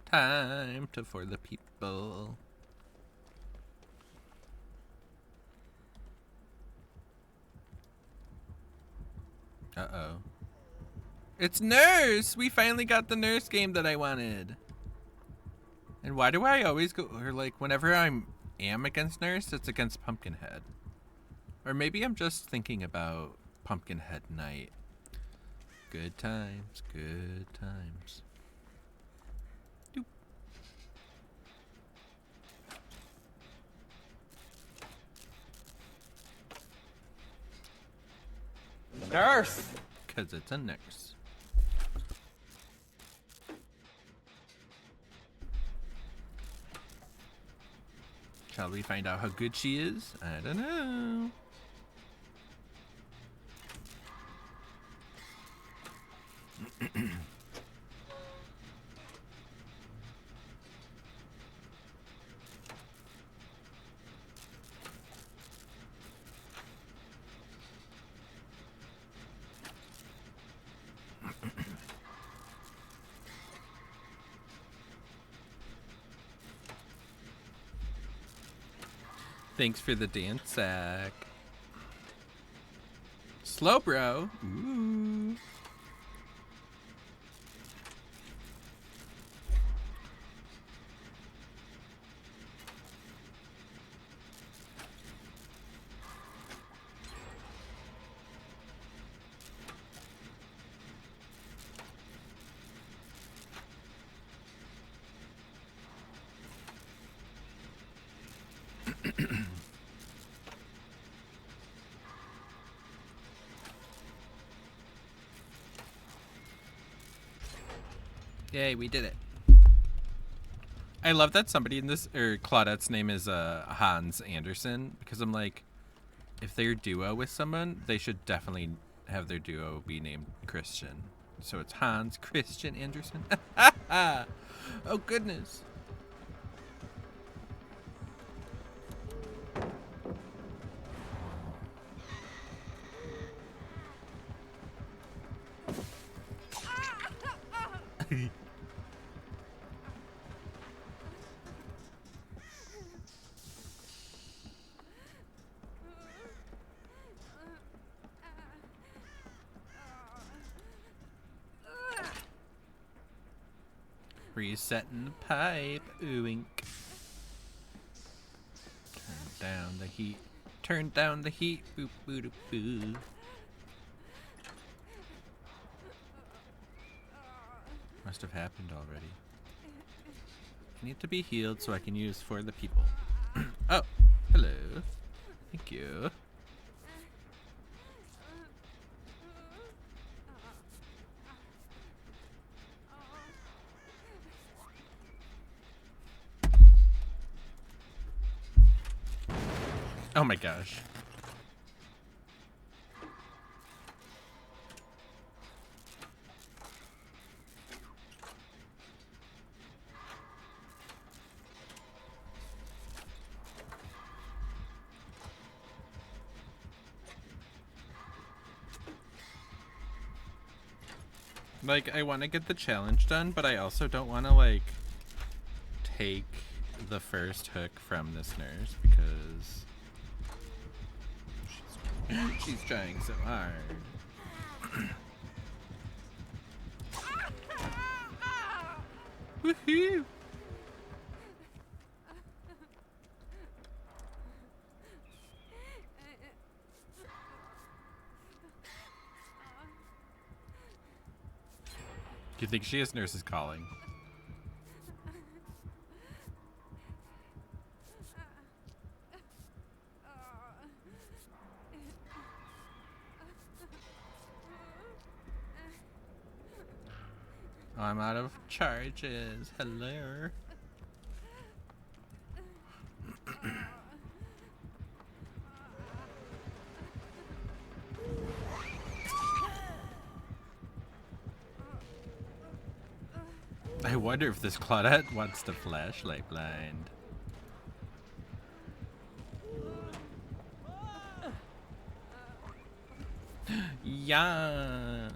Time to for the people. Uh-oh. It's Nurse! We finally got the Nurse game that I wanted. And why do I always go, or like whenever I am against Nurse, it's against Pumpkinhead. Or maybe I'm just thinking about Pumpkinhead night. Good times, good times. Doop. Nurse! Because it's a nurse. Shall we find out how good she is? I don't know. Thanks for the dance, Zach. Slow, bro. Ooh. Yay, we did it. I love that somebody in this, or Claudette's name is Hans Anderson, because I'm like, if they're duo with someone, they should definitely have their duo be named Christian. So it's Hans Christian Anderson. Oh, goodness. Resetting the pipe, ooink. Turn down the heat. Turn down the heat, boop boo doo boo. Must have happened already. I need to be healed so I can use for the people. Oh, hello. Thank you. Oh my gosh. Like, I want to get the challenge done, but I also don't want to, like, take the first hook from this nurse because she's trying so hard. Woohoo! Do you think she has nurses calling? Oh, I'm out of charges. Hello. I wonder if this Claudette wants to flashlight blind. Yes.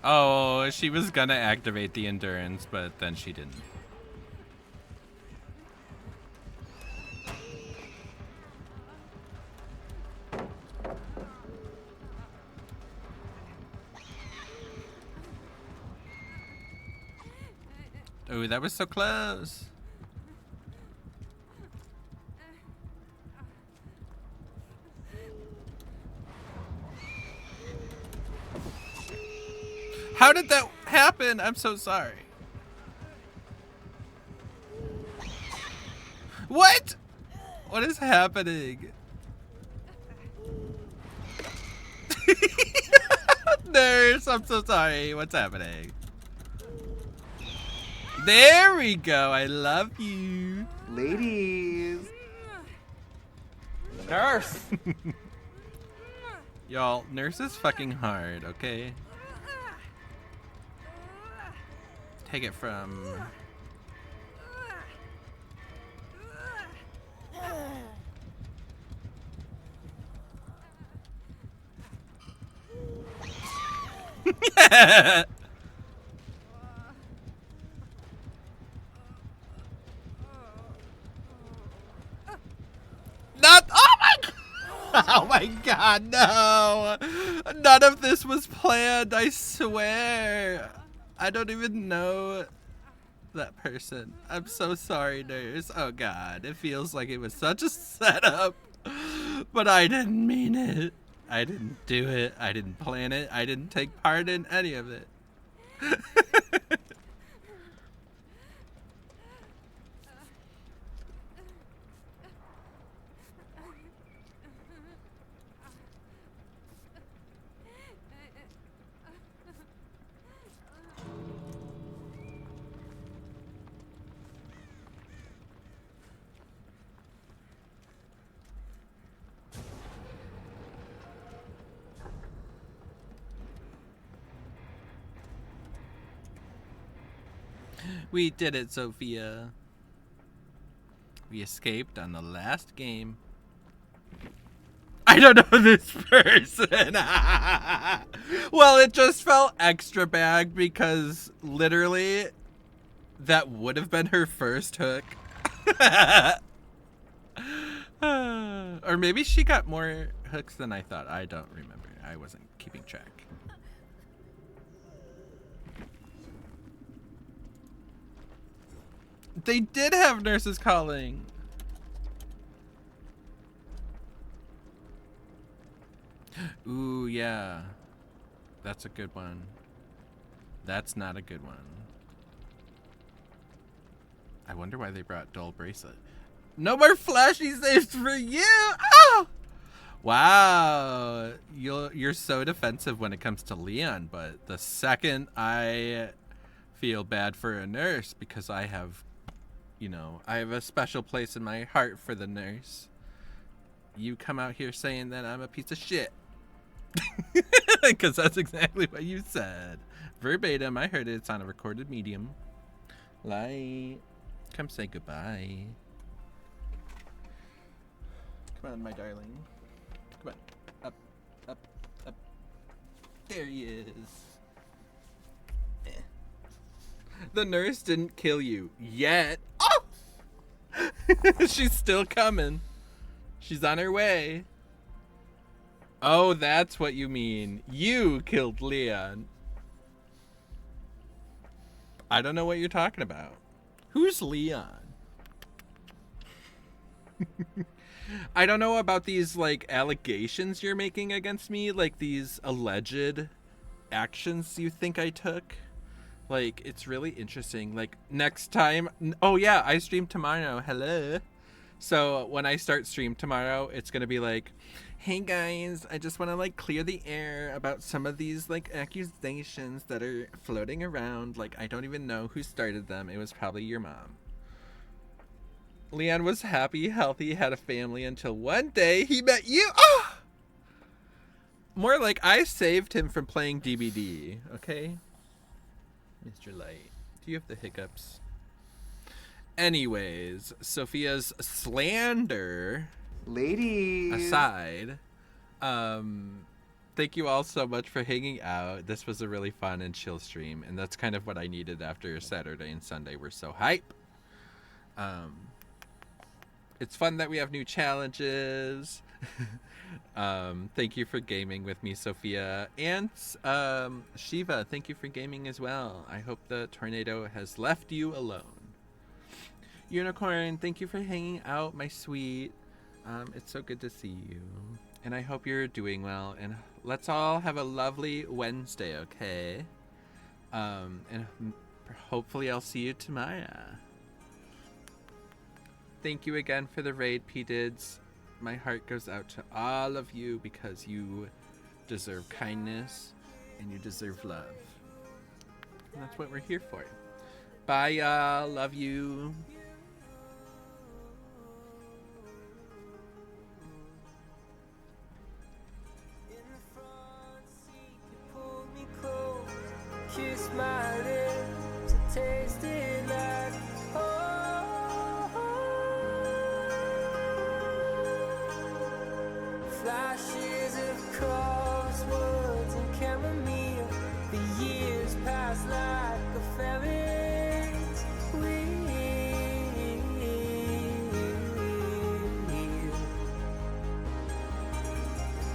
Oh, she was gonna activate the endurance, but then she didn't. Oh, that was so close. How did that happen? I'm so sorry. What? What is happening? Nurse, I'm so sorry. What's happening? There we go. I love you. Ladies. Nurse! Y'all, Nurse is fucking hard, okay? Take it from... Not. Oh my. Oh my God! No. None of this was planned. I swear. I don't even know that person. I'm so sorry, Nurse. Oh God, it feels like it was such a setup, but I didn't mean it. I didn't do it. I didn't plan it. I didn't take part in any of it. We did it, Sophia. We escaped on the last game. I don't know this person. Well, it just felt extra bad because literally that would have been her first hook. Or maybe she got more hooks than I thought. I don't remember. I wasn't keeping track. They did have nurses calling. Ooh, yeah. That's a good one. That's not a good one. I wonder why they brought Dull Bracelet. No more flashy saves for you! Oh! Wow. You're so defensive when it comes to Leon, but the second I feel bad for a nurse because I have, you know, I have a special place in my heart for the nurse. You come out here saying that I'm a piece of shit. Because that's exactly what you said. Verbatim, I heard it. It's on a recorded medium. Light. Come say goodbye. Come on, my darling. Come on. Up, up, up. There he is. The nurse didn't kill you yet. Oh! She's still coming. She's on her way. Oh, that's what you mean. You killed Leon. I don't know what you're talking about. Who's Leon? I don't know about these, like, allegations you're making against me. Like, these alleged actions you think I took. Like, it's really interesting. Like, next time... Oh, yeah, I stream tomorrow. Hello. So, when I start stream tomorrow, it's going to be like... Hey guys, I just want to like clear the air about some of these like accusations that are floating around. Like, I don't even know who started them. It was probably your mom. Leon was happy, healthy, had a family until one day he met you. Oh! More like I saved him from playing DBD, okay? Mr. Light, do you have the hiccups? Anyways, Sophia's slander... Ladies aside, thank you all so much for hanging out. This was a really fun and chill stream, and that's kind of what I needed after Saturday and Sunday were so hype. It's fun that we have new challenges. Thank you for gaming with me, Sophia, and Shiva, thank you for gaming as well. I hope the tornado has left you alone. Unicorn, thank you for hanging out, my sweet. It's so good to see you, and I hope you're doing well, and let's all have a lovely Wednesday, okay? And hopefully I'll see you tomorrow. Thank you again for the raid, P-Dids. My heart goes out to all of you because you deserve kindness, and you deserve love. And that's what we're here for. Bye, y'all. Love you. Kiss my lips, it tasted like flashes of crosswords and chamomile. The years pass like a Ferris wheel.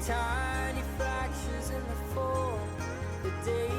Tiny fractures in the fall, the day